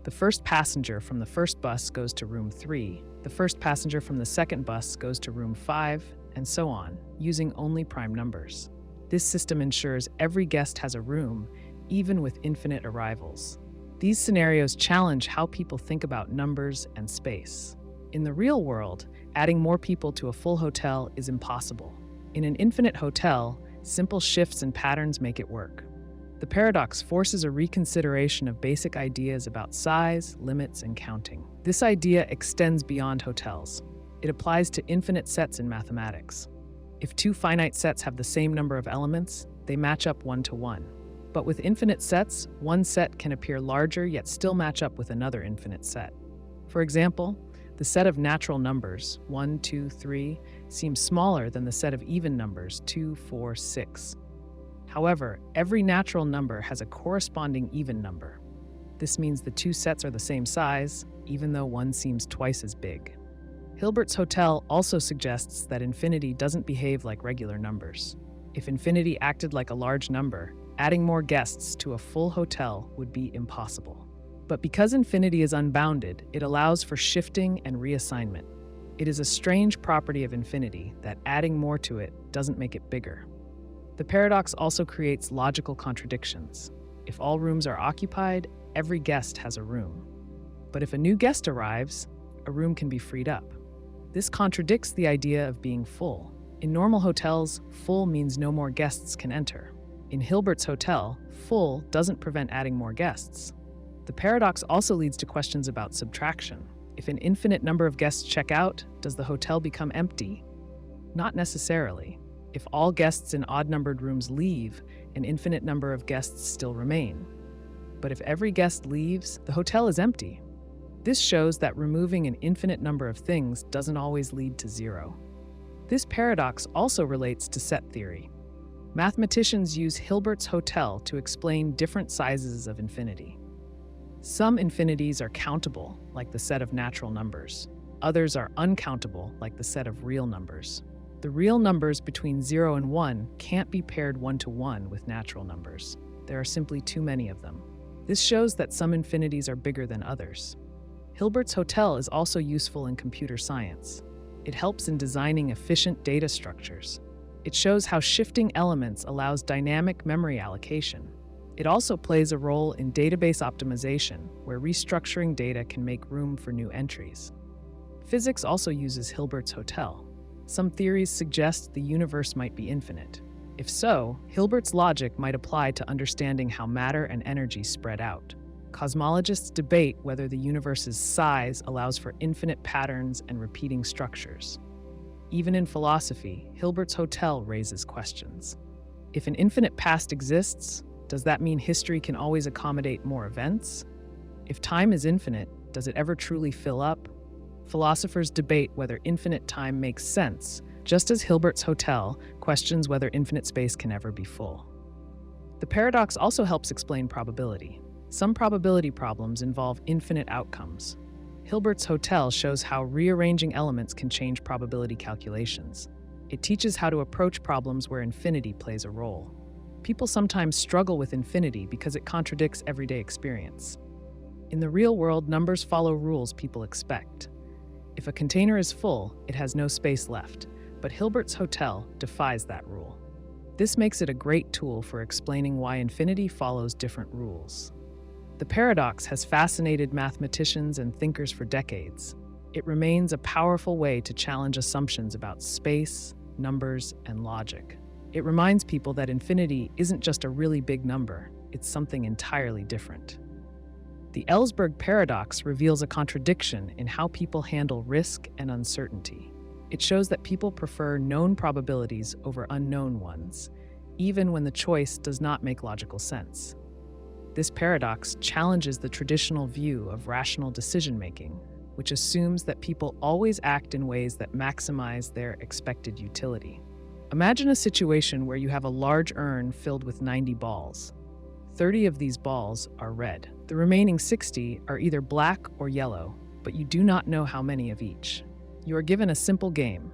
The first passenger from the first bus goes to room 3, the first passenger from the second bus goes to room 5, and so on, using only prime numbers. This system ensures every guest has a room, even with infinite arrivals. These scenarios challenge how people think about numbers and space. In the real world, adding more people to a full hotel is impossible. In an infinite hotel, simple shifts and patterns make it work. The paradox forces a reconsideration of basic ideas about size, limits, and counting. This idea extends beyond hotels. It applies to infinite sets in mathematics. If two finite sets have the same number of elements, they match up 1 to 1. But with infinite sets, one set can appear larger yet still match up with another infinite set. For example, the set of natural numbers, 1, 2, 3, seems smaller than the set of even numbers, 2, 4, 6. However, every natural number has a corresponding even number. This means the two sets are the same size, even though one seems twice as big. Hilbert's hotel also suggests that infinity doesn't behave like regular numbers. If infinity acted like a large number, adding more guests to a full hotel would be impossible. But because infinity is unbounded, it allows for shifting and reassignment. It is a strange property of infinity that adding more to it doesn't make it bigger. The paradox also creates logical contradictions. If all rooms are occupied, every guest has a room. But if a new guest arrives, a room can be freed up. This contradicts the idea of being full. In normal hotels, full means no more guests can enter. In Hilbert's hotel, full doesn't prevent adding more guests. The paradox also leads to questions about subtraction. If an infinite number of guests check out, does the hotel become empty? Not necessarily. If all guests in odd-numbered rooms leave, an infinite number of guests still remain. But if every guest leaves, the hotel is empty. This shows that removing an infinite number of things doesn't always lead to zero. This paradox also relates to set theory. Mathematicians use Hilbert's hotel to explain different sizes of infinity. Some infinities are countable, like the set of natural numbers. Others are uncountable, like the set of real numbers. The real numbers between 0 and 1 can't be paired 1-to-1 with natural numbers. There are simply too many of them. This shows that some infinities are bigger than others. Hilbert's hotel is also useful in computer science. It helps in designing efficient data structures. It shows how shifting elements allows dynamic memory allocation. It also plays a role in database optimization, where restructuring data can make room for new entries. Physics also uses Hilbert's hotel. Some theories suggest the universe might be infinite. If so, Hilbert's logic might apply to understanding how matter and energy spread out. Cosmologists debate whether the universe's size allows for infinite patterns and repeating structures. Even in philosophy, Hilbert's hotel raises questions. If an infinite past exists, does that mean history can always accommodate more events? If time is infinite, does it ever truly fill up? Philosophers debate whether infinite time makes sense, just as Hilbert's hotel questions whether infinite space can ever be full. The paradox also helps explain probability. Some probability problems involve infinite outcomes. Hilbert's hotel shows how rearranging elements can change probability calculations. It teaches how to approach problems where infinity plays a role. People sometimes struggle with infinity because it contradicts everyday experience. In the real world, numbers follow rules people expect. If a container is full, it has no space left, but Hilbert's hotel defies that rule. This makes it a great tool for explaining why infinity follows different rules. The paradox has fascinated mathematicians and thinkers for decades. It remains a powerful way to challenge assumptions about space, numbers, and logic. It reminds people that infinity isn't just a really big number, it's something entirely different. The Ellsberg Paradox reveals a contradiction in how people handle risk and uncertainty. It shows that people prefer known probabilities over unknown ones, even when the choice does not make logical sense. This paradox challenges the traditional view of rational decision-making, which assumes that people always act in ways that maximize their expected utility. Imagine a situation where you have a large urn filled with 90 balls. 30 of these balls are red. The remaining 60 are either black or yellow, but you do not know how many of each. You are given a simple game.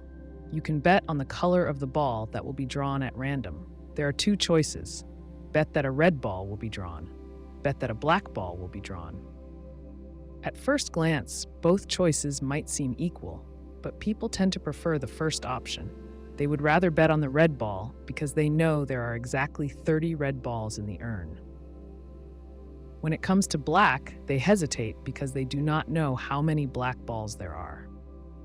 You can bet on the color of the ball that will be drawn at random. There are two choices. Bet that a red ball will be drawn. Bet that a black ball will be drawn. At first glance, both choices might seem equal, but people tend to prefer the first option. They would rather bet on the red ball because they know there are exactly 30 red balls in the urn. When it comes to black, they hesitate because they do not know how many black balls there are.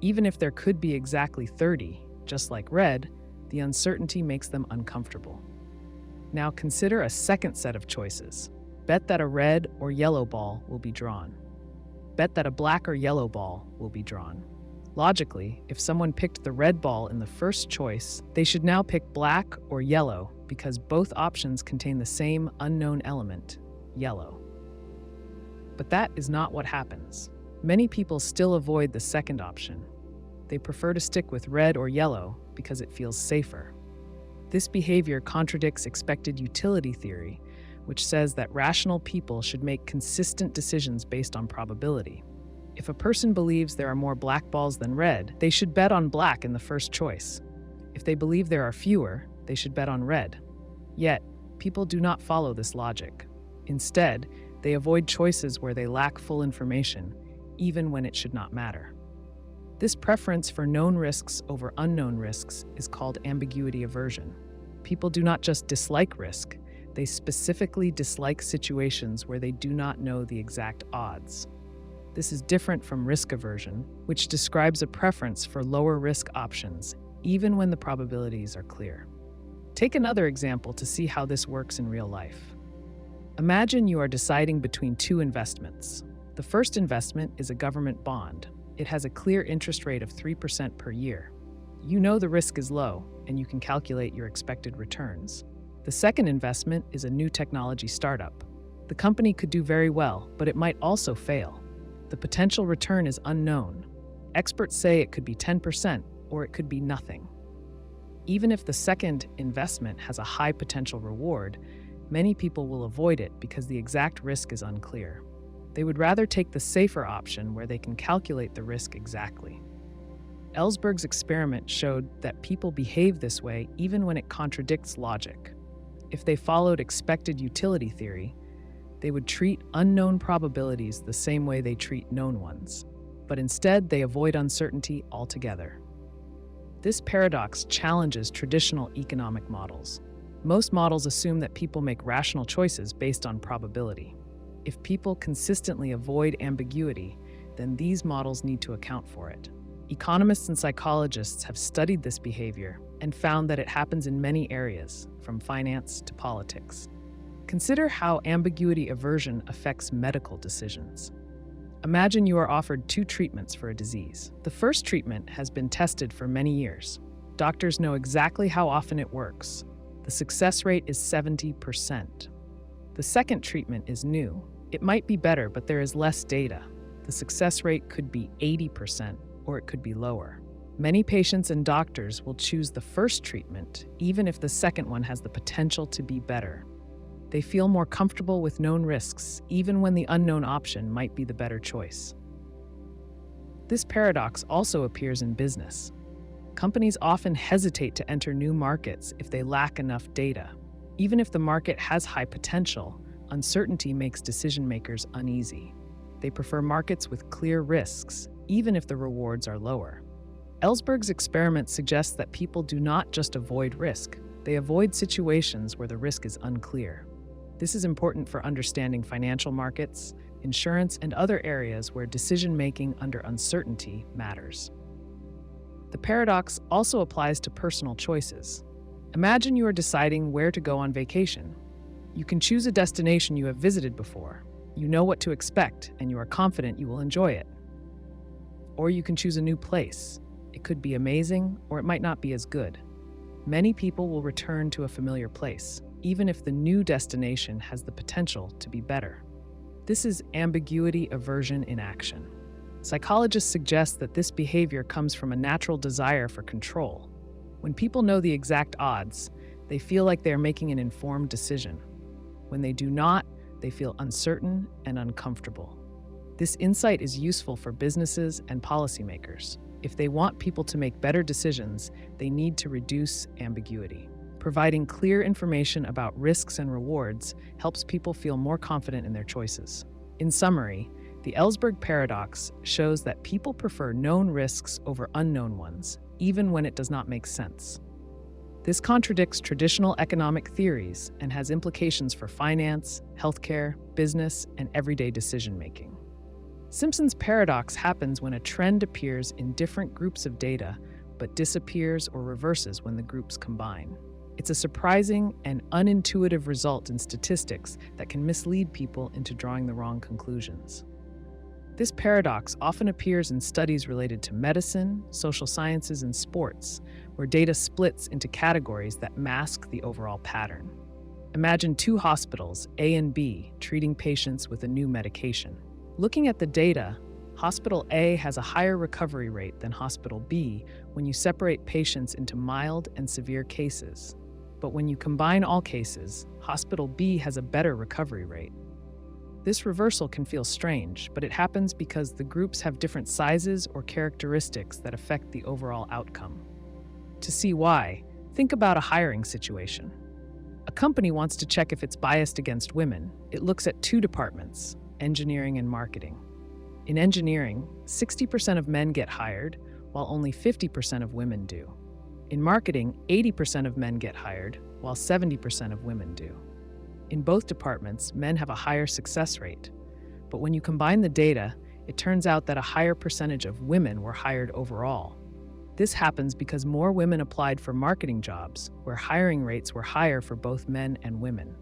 Even if there could be exactly 30, just like red, the uncertainty makes them uncomfortable. Now consider a second set of choices. Bet that a red or yellow ball will be drawn. Bet that a black or yellow ball will be drawn. Logically, if someone picked the red ball in the first choice, they should now pick black or yellow because both options contain the same unknown element, yellow. But that is not what happens. Many people still avoid the second option. They prefer to stick with red or yellow because it feels safer. This behavior contradicts expected utility theory, which says that rational people should make consistent decisions based on probability. If a person believes there are more black balls than red, they should bet on black in the first choice. If they believe there are fewer, they should bet on red. Yet, people do not follow this logic. Instead, they avoid choices where they lack full information, even when it should not matter. This preference for known risks over unknown risks is called ambiguity aversion. People do not just dislike risk, they specifically dislike situations where they do not know the exact odds. This is different from risk aversion, which describes a preference for lower risk options, even when the probabilities are clear. Take another example to see how this works in real life. Imagine you are deciding between two investments. The first investment is a government bond. It has a clear interest rate of 3% per year. You know the risk is low, and you can calculate your expected returns. The second investment is a new technology startup. The company could do very well, but it might also fail. The potential return is unknown. Experts say it could be 10% or it could be nothing. Even if the second investment has a high potential reward, many people will avoid it because the exact risk is unclear. They would rather take the safer option where they can calculate the risk exactly. Ellsberg's experiment showed that people behave this way even when it contradicts logic. If they followed expected utility theory, they would treat unknown probabilities the same way they treat known ones. But instead, they avoid uncertainty altogether. This paradox challenges traditional economic models. Most models assume that people make rational choices based on probability. If people consistently avoid ambiguity, then these models need to account for it. Economists and psychologists have studied this behavior and found that it happens in many areas, from finance to politics. Consider how ambiguity aversion affects medical decisions. Imagine you are offered two treatments for a disease. The first treatment has been tested for many years. Doctors know exactly how often it works. The success rate is 70%. The second treatment is new. It might be better, but there is less data. The success rate could be 80%, or it could be lower. Many patients and doctors will choose the first treatment, even if the second one has the potential to be better. They feel more comfortable with known risks, even when the unknown option might be the better choice. This paradox also appears in business. Companies often hesitate to enter new markets if they lack enough data. Even if the market has high potential, uncertainty makes decision makers uneasy. They prefer markets with clear risks, even if the rewards are lower. Ellsberg's experiment suggests that people do not just avoid risk, they avoid situations where the risk is unclear. This is important for understanding financial markets, insurance, and other areas where decision-making under uncertainty matters. The paradox also applies to personal choices. Imagine you are deciding where to go on vacation. You can choose a destination you have visited before. You know what to expect, and you are confident you will enjoy it. Or you can choose a new place. It could be amazing, or it might not be as good. Many people will return to a familiar place, even if the new destination has the potential to be better. This is ambiguity aversion in action. Psychologists suggest that this behavior comes from a natural desire for control. When people know the exact odds, they feel like they are making an informed decision. When they do not, they feel uncertain and uncomfortable. This insight is useful for businesses and policymakers. If they want people to make better decisions, they need to reduce ambiguity. Providing clear information about risks and rewards helps people feel more confident in their choices. In summary, the Ellsberg Paradox shows that people prefer known risks over unknown ones, even when it does not make sense. This contradicts traditional economic theories and has implications for finance, healthcare, business, and everyday decision-making. Simpson's paradox happens when a trend appears in different groups of data, but disappears or reverses when the groups combine. It's a surprising and unintuitive result in statistics that can mislead people into drawing the wrong conclusions. This paradox often appears in studies related to medicine, social sciences, and sports, where data splits into categories that mask the overall pattern. Imagine two hospitals, A and B, treating patients with a new medication. Looking at the data, Hospital A has a higher recovery rate than Hospital B when you separate patients into mild and severe cases. But when you combine all cases, Hospital B has a better recovery rate. This reversal can feel strange, but it happens because the groups have different sizes or characteristics that affect the overall outcome. To see why, think about a hiring situation. A company wants to check if it's biased against women. It looks at two departments, engineering and marketing. In engineering, 60% of men get hired, while only 50% of women do. In marketing, 80% of men get hired, while 70% of women do. In both departments, men have a higher success rate. But when you combine the data, it turns out that a higher percentage of women were hired overall. This happens because more women applied for marketing jobs, where hiring rates were higher for both men and women.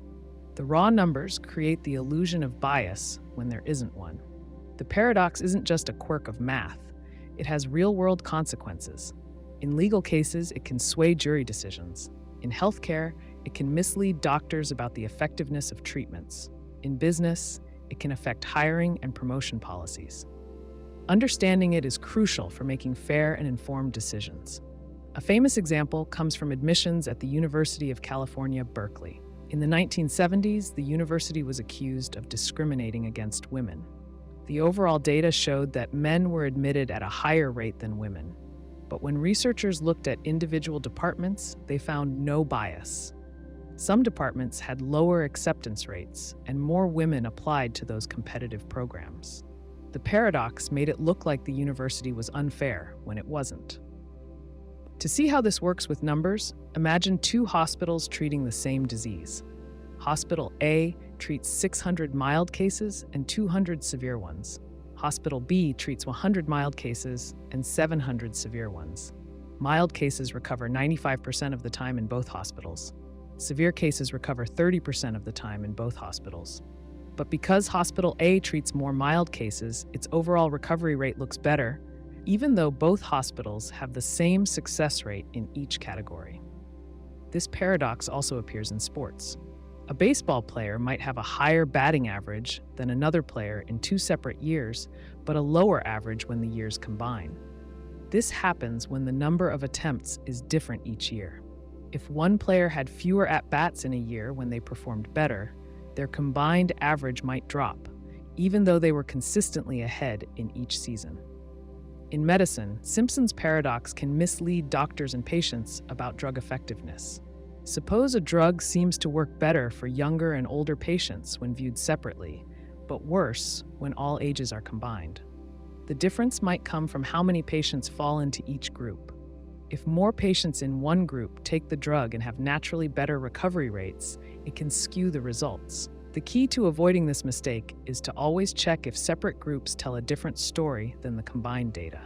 The raw numbers create the illusion of bias when there isn't one. The paradox isn't just a quirk of math. It has real-world consequences. In legal cases, it can sway jury decisions. In healthcare, it can mislead doctors about the effectiveness of treatments. In business, it can affect hiring and promotion policies. Understanding it is crucial for making fair and informed decisions. A famous example comes from admissions at the University of California, Berkeley. In the 1970s, the university was accused of discriminating against women. The overall data showed that men were admitted at a higher rate than women. But when researchers looked at individual departments, they found no bias. Some departments had lower acceptance rates, and more women applied to those competitive programs. The paradox made it look like the university was unfair when it wasn't. To see how this works with numbers, imagine two hospitals treating the same disease. Hospital A treats 600 mild cases and 200 severe ones. Hospital B treats 100 mild cases and 700 severe ones. Mild cases recover 95% of the time in both hospitals. Severe cases recover 30% of the time in both hospitals. But because Hospital A treats more mild cases, its overall recovery rate looks better, even though both hospitals have the same success rate in each category. This paradox also appears in sports. A baseball player might have a higher batting average than another player in 2 separate years, but a lower average when the years combine. This happens when the number of attempts is different each year. If one player had fewer at-bats in a year when they performed better, their combined average might drop, even though they were consistently ahead in each season. In medicine, Simpson's paradox can mislead doctors and patients about drug effectiveness. Suppose a drug seems to work better for younger and older patients when viewed separately, but worse when all ages are combined. The difference might come from how many patients fall into each group. If more patients in one group take the drug and have naturally better recovery rates, it can skew the results. The key to avoiding this mistake is to always check if separate groups tell a different story than the combined data.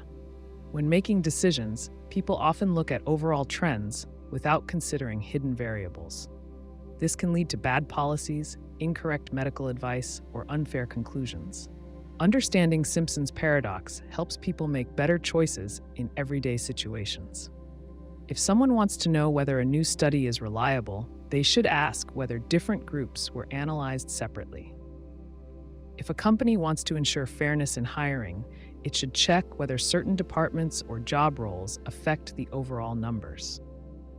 When making decisions, people often look at overall trends without considering hidden variables. This can lead to bad policies, incorrect medical advice, or unfair conclusions. Understanding Simpson's paradox helps people make better choices in everyday situations. If someone wants to know whether a new study is reliable, they should ask whether different groups were analyzed separately. If a company wants to ensure fairness in hiring, it should check whether certain departments or job roles affect the overall numbers.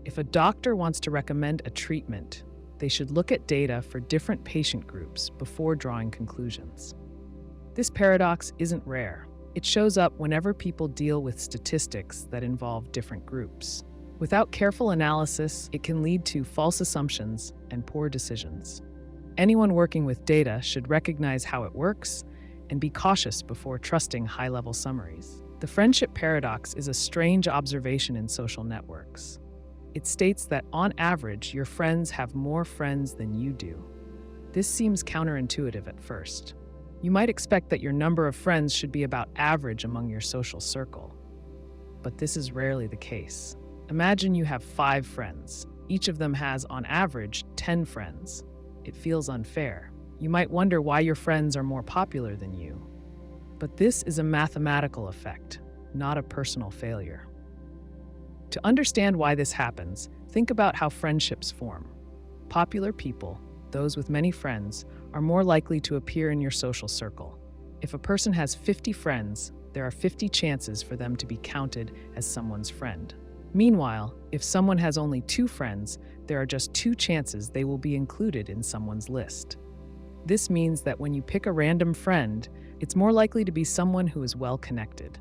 If a doctor wants to recommend a treatment, they should look at data for different patient groups before drawing conclusions. This paradox isn't rare. It shows up whenever people deal with statistics that involve different groups. Without careful analysis, it can lead to false assumptions and poor decisions. Anyone working with data should recognize how it works and be cautious before trusting high-level summaries. The friendship paradox is a strange observation in social networks. It states that, on average, your friends have more friends than you do. This seems counterintuitive at first. You might expect that your number of friends should be about average among your social circle. But this is rarely the case. Imagine you have 5 friends. Each of them has, on average, 10 friends. It feels unfair. You might wonder why your friends are more popular than you. But this is a mathematical effect, not a personal failure. To understand why this happens, think about how friendships form. Popular people, those with many friends, are more likely to appear in your social circle. If a person has 50 friends, there are 50 chances for them to be counted as someone's friend. Meanwhile, if someone has only 2 friends, there are just 2 chances they will be included in someone's list. This means that when you pick a random friend, it's more likely to be someone who is well connected.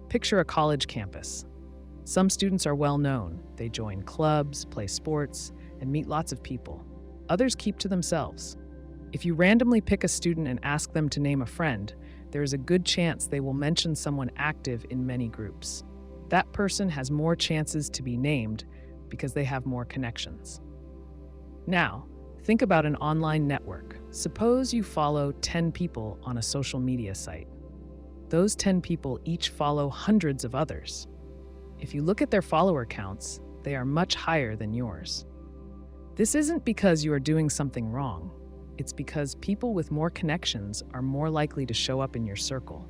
Picture a college campus. Some students are well known. They join clubs, play sports, and meet lots of people. Others keep to themselves. If you randomly pick a student and ask them to name a friend, there is a good chance they will mention someone active in many groups. That person has more chances to be named because they have more connections. Now, think about an online network. Suppose you follow 10 people on a social media site. Those 10 people each follow hundreds of others. If you look at their follower counts, they are much higher than yours. This isn't because you are doing something wrong. It's because people with more connections are more likely to show up in your circle.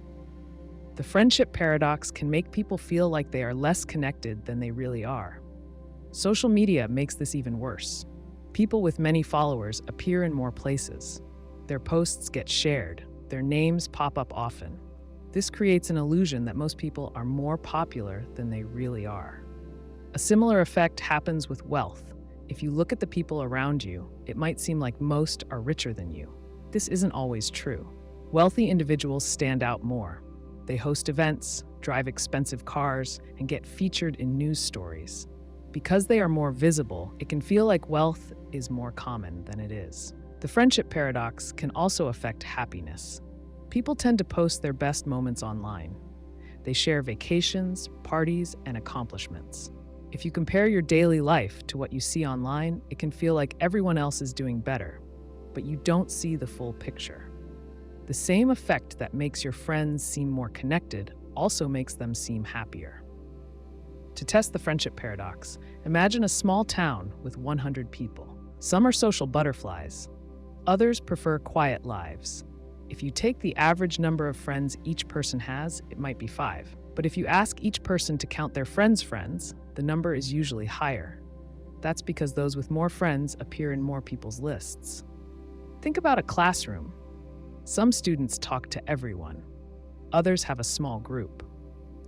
The friendship paradox can make people feel like they are less connected than they really are. Social media makes this even worse. People with many followers appear in more places. Their posts get shared. Their names pop up often. This creates an illusion that most people are more popular than they really are. A similar effect happens with wealth. If you look at the people around you, it might seem like most are richer than you. This isn't always true. Wealthy individuals stand out more. They host events, drive expensive cars, and get featured in news stories. Because they are more visible, it can feel like wealth is more common than it is. The friendship paradox can also affect happiness. People tend to post their best moments online. They share vacations, parties, and accomplishments. If you compare your daily life to what you see online, it can feel like everyone else is doing better, but you don't see the full picture. The same effect that makes your friends seem more connected also makes them seem happier. To test the friendship paradox, imagine a small town with 100 people. Some are social butterflies. Others prefer quiet lives. If you take the average number of friends each person has, it might be 5. But if you ask each person to count their friends' friends, the number is usually higher. That's because those with more friends appear in more people's lists. Think about a classroom. Some students talk to everyone. Others have a small group.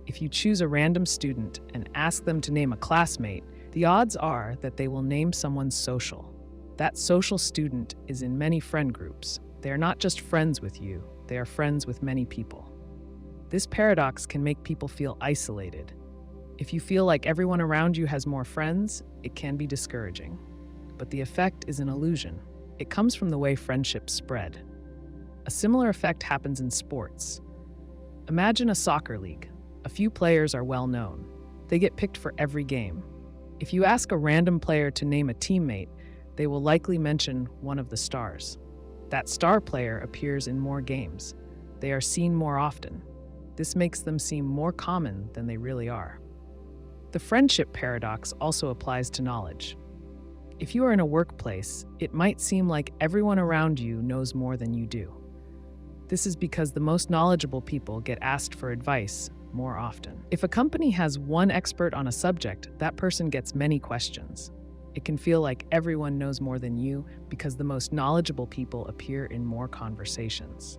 If you choose a random student and ask them to name a classmate, the odds are that they will name someone social. That social student is in many friend groups. They are not just friends with you, they are friends with many people. This paradox can make people feel isolated. If you feel like everyone around you has more friends, it can be discouraging. But the effect is an illusion. It comes from the way friendships spread. A similar effect happens in sports. Imagine a soccer league. A few players are well known. They get picked for every game. If you ask a random player to name a teammate, they will likely mention one of the stars. That star player appears in more games. They are seen more often. This makes them seem more common than they really are. The friendship paradox also applies to knowledge. If you are in a workplace, it might seem like everyone around you knows more than you do. This is because the most knowledgeable people get asked for advice more often. If a company has one expert on a subject, that person gets many questions. It can feel like everyone knows more than you because the most knowledgeable people appear in more conversations.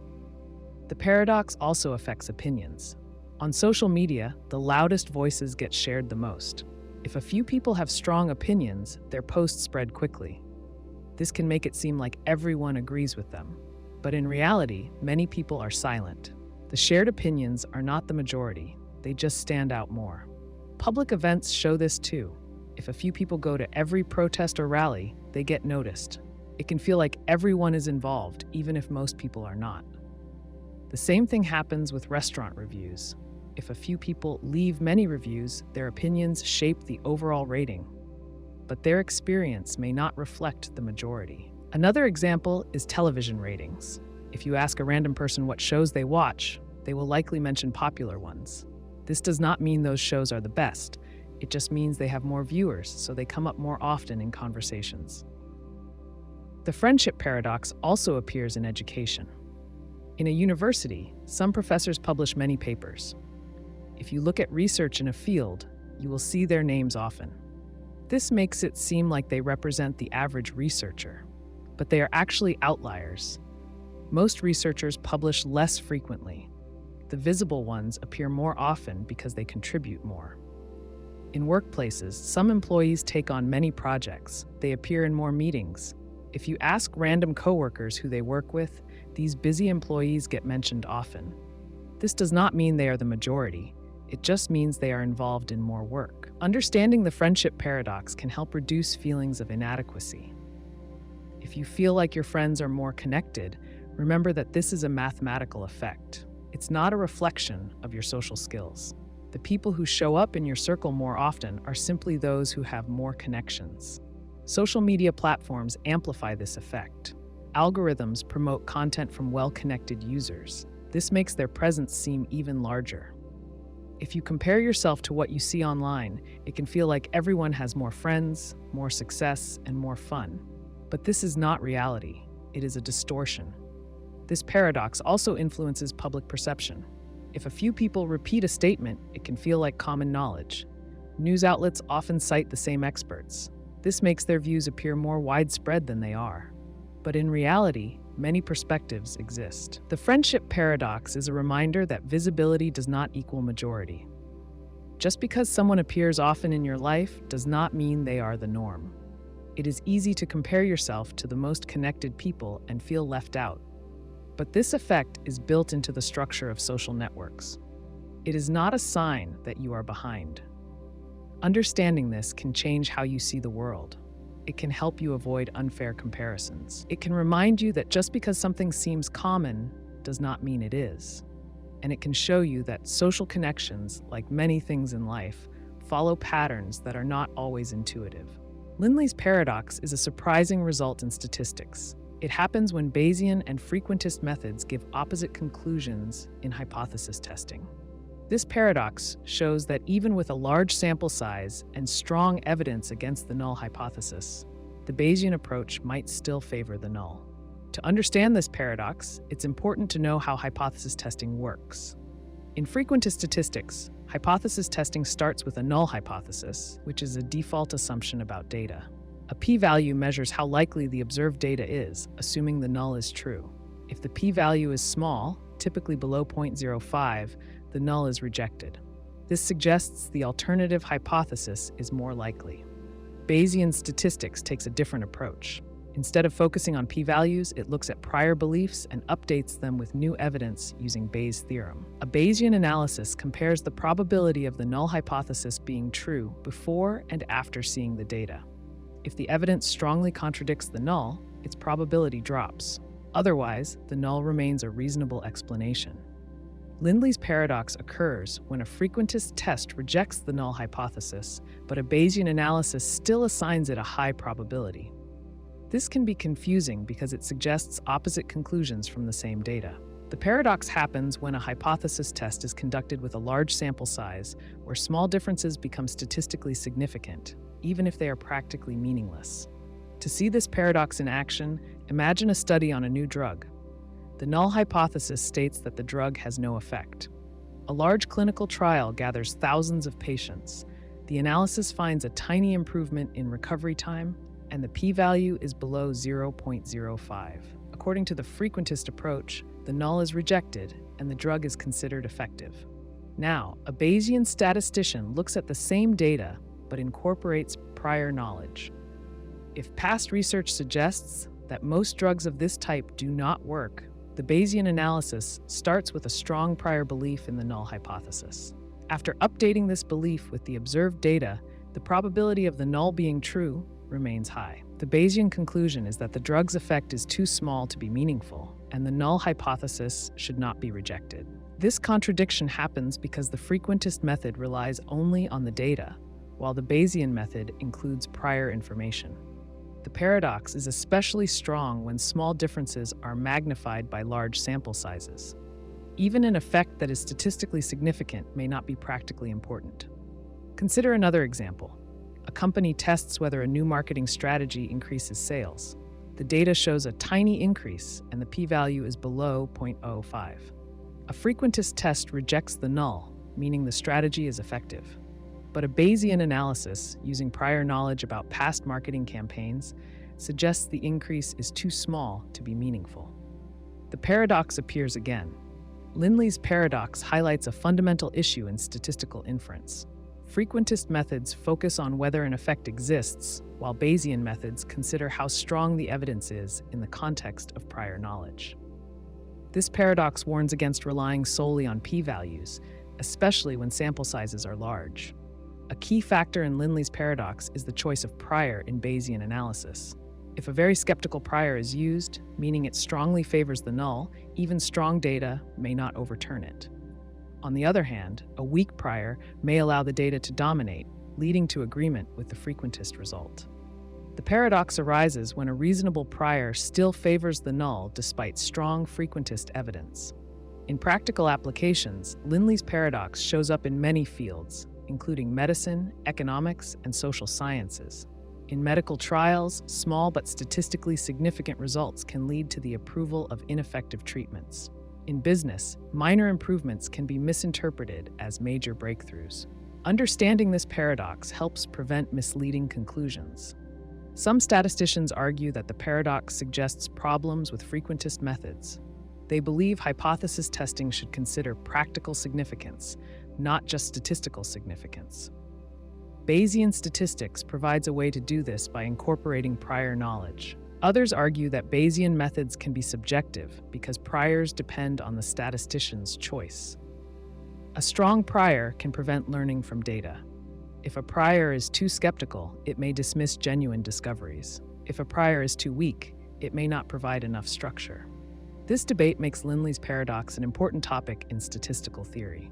The paradox also affects opinions. On social media, the loudest voices get shared the most. If a few people have strong opinions, their posts spread quickly. This can make it seem like everyone agrees with them. But in reality, many people are silent. The shared opinions are not the majority, they just stand out more. Public events show this too. If a few people go to every protest or rally, they get noticed. It can feel like everyone is involved, even if most people are not. The same thing happens with restaurant reviews. If a few people leave many reviews, their opinions shape the overall rating. But their experience may not reflect the majority. Another example is television ratings. If you ask a random person what shows they watch, they will likely mention popular ones. This does not mean those shows are the best. It just means they have more viewers, so they come up more often in conversations. The friendship paradox also appears in education. In a university, some professors publish many papers. If you look at research in a field, you will see their names often. This makes it seem like they represent the average researcher, but they are actually outliers. Most researchers publish less frequently. The visible ones appear more often because they contribute more. In workplaces, some employees take on many projects. They appear in more meetings. If you ask random coworkers who they work with, these busy employees get mentioned often. This does not mean they are the majority. It just means they are involved in more work. Understanding the friendship paradox can help reduce feelings of inadequacy. If you feel like your friends are more connected, remember that this is a mathematical effect. It's not a reflection of your social skills. The people who show up in your circle more often are simply those who have more connections. Social media platforms amplify this effect. Algorithms promote content from well-connected users. This makes their presence seem even larger. If you compare yourself to what you see online, it can feel like everyone has more friends, more success, and more fun. But this is not reality. It is a distortion. This paradox also influences public perception. If a few people repeat a statement, it can feel like common knowledge. News outlets often cite the same experts. This makes their views appear more widespread than they are. But in reality, many perspectives exist. The friendship paradox is a reminder that visibility does not equal majority. Just because someone appears often in your life does not mean they are the norm. It is easy to compare yourself to the most connected people and feel left out. But this effect is built into the structure of social networks. It is not a sign that you are behind. Understanding this can change how you see the world. It can help you avoid unfair comparisons. It can remind you that just because something seems common does not mean it is. And it can show you that social connections, like many things in life, follow patterns that are not always intuitive. Lindley's paradox is a surprising result in statistics. It happens when Bayesian and frequentist methods give opposite conclusions in hypothesis testing. This paradox shows that even with a large sample size and strong evidence against the null hypothesis, the Bayesian approach might still favor the null. To understand this paradox, it's important to know how hypothesis testing works. In frequentist statistics, hypothesis testing starts with a null hypothesis, which is a default assumption about data. A p-value measures how likely the observed data is, assuming the null is true. If the p-value is small, typically below 0.05, the null is rejected. This suggests the alternative hypothesis is more likely. Bayesian statistics takes a different approach. Instead of focusing on p-values, it looks at prior beliefs and updates them with new evidence using Bayes' theorem. A Bayesian analysis compares the probability of the null hypothesis being true before and after seeing the data. If the evidence strongly contradicts the null, its probability drops. Otherwise, the null remains a reasonable explanation. Lindley's paradox occurs when a frequentist test rejects the null hypothesis, but a Bayesian analysis still assigns it a high probability. This can be confusing because it suggests opposite conclusions from the same data. The paradox happens when a hypothesis test is conducted with a large sample size, where small differences become statistically significant, even if they are practically meaningless. To see this paradox in action, imagine a study on a new drug. The null hypothesis states that the drug has no effect. A large clinical trial gathers thousands of patients. The analysis finds a tiny improvement in recovery time, and the p-value is below 0.05. According to the frequentist approach, the null is rejected and the drug is considered effective. Now, a Bayesian statistician looks at the same data but incorporates prior knowledge. If past research suggests that most drugs of this type do not work, the Bayesian analysis starts with a strong prior belief in the null hypothesis. After updating this belief with the observed data, the probability of the null being true remains high. The Bayesian conclusion is that the drug's effect is too small to be meaningful, and the null hypothesis should not be rejected. This contradiction happens because the frequentist method relies only on the data, while the Bayesian method includes prior information. The paradox is especially strong when small differences are magnified by large sample sizes. Even an effect that is statistically significant may not be practically important. Consider another example. A company tests whether a new marketing strategy increases sales. The data shows a tiny increase, and the p-value is below 0.05. A frequentist test rejects the null, meaning the strategy is effective. But a Bayesian analysis, using prior knowledge about past marketing campaigns, suggests the increase is too small to be meaningful. The paradox appears again. Lindley's paradox highlights a fundamental issue in statistical inference. Frequentist methods focus on whether an effect exists, while Bayesian methods consider how strong the evidence is in the context of prior knowledge. This paradox warns against relying solely on p-values, especially when sample sizes are large. A key factor in Lindley's paradox is the choice of prior in Bayesian analysis. If a very skeptical prior is used, meaning it strongly favors the null, even strong data may not overturn it. On the other hand, a weak prior may allow the data to dominate, leading to agreement with the frequentist result. The paradox arises when a reasonable prior still favors the null despite strong frequentist evidence. In practical applications, Lindley's paradox shows up in many fields, including medicine, economics, and social sciences. In medical trials, small but statistically significant results can lead to the approval of ineffective treatments. In business, minor improvements can be misinterpreted as major breakthroughs. Understanding this paradox helps prevent misleading conclusions. Some statisticians argue that the paradox suggests problems with frequentist methods. They believe hypothesis testing should consider practical significance, not just statistical significance. Bayesian statistics provides a way to do this by incorporating prior knowledge. Others argue that Bayesian methods can be subjective because priors depend on the statistician's choice. A strong prior can prevent learning from data. If a prior is too skeptical, it may dismiss genuine discoveries. If a prior is too weak, it may not provide enough structure. This debate makes Lindley's paradox an important topic in statistical theory.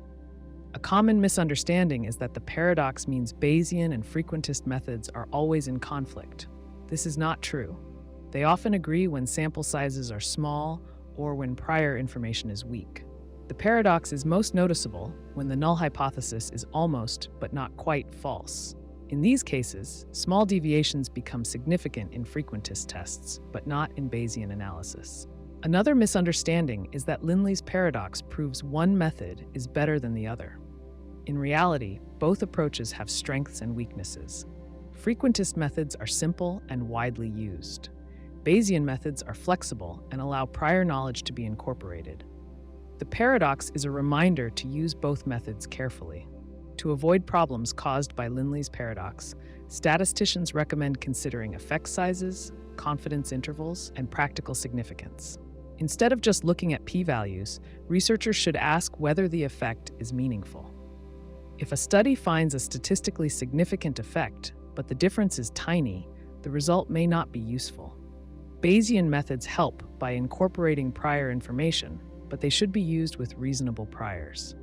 A common misunderstanding is that the paradox means Bayesian and frequentist methods are always in conflict. This is not true. They often agree when sample sizes are small or when prior information is weak. The paradox is most noticeable when the null hypothesis is almost, but not quite, false. In these cases, small deviations become significant in frequentist tests, but not in Bayesian analysis. Another misunderstanding is that Lindley's paradox proves one method is better than the other. In reality, both approaches have strengths and weaknesses. Frequentist methods are simple and widely used. Bayesian methods are flexible and allow prior knowledge to be incorporated. The paradox is a reminder to use both methods carefully. To avoid problems caused by Lindley's paradox, statisticians recommend considering effect sizes, confidence intervals, and practical significance. Instead of just looking at p-values, researchers should ask whether the effect is meaningful. If a study finds a statistically significant effect, but the difference is tiny, the result may not be useful. Bayesian methods help by incorporating prior information, but they should be used with reasonable priors.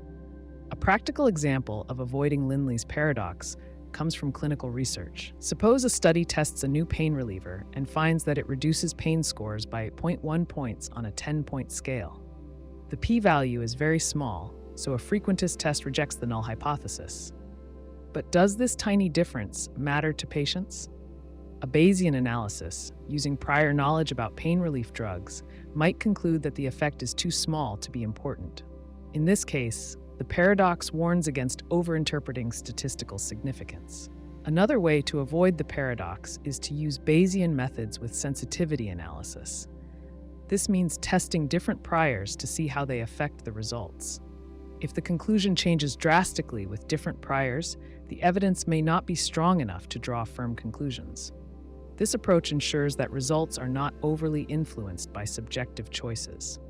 A practical example of avoiding Lindley's paradox comes from clinical research. Suppose a study tests a new pain reliever and finds that it reduces pain scores by 0.1 points on a 10-point scale. The p-value is very small, so a frequentist test rejects the null hypothesis. But does this tiny difference matter to patients? A Bayesian analysis, using prior knowledge about pain relief drugs, might conclude that the effect is too small to be important. In this case, the paradox warns against overinterpreting statistical significance. Another way to avoid the paradox is to use Bayesian methods with sensitivity analysis. This means testing different priors to see how they affect the results. If the conclusion changes drastically with different priors, the evidence may not be strong enough to draw firm conclusions. This approach ensures that results are not overly influenced by subjective choices.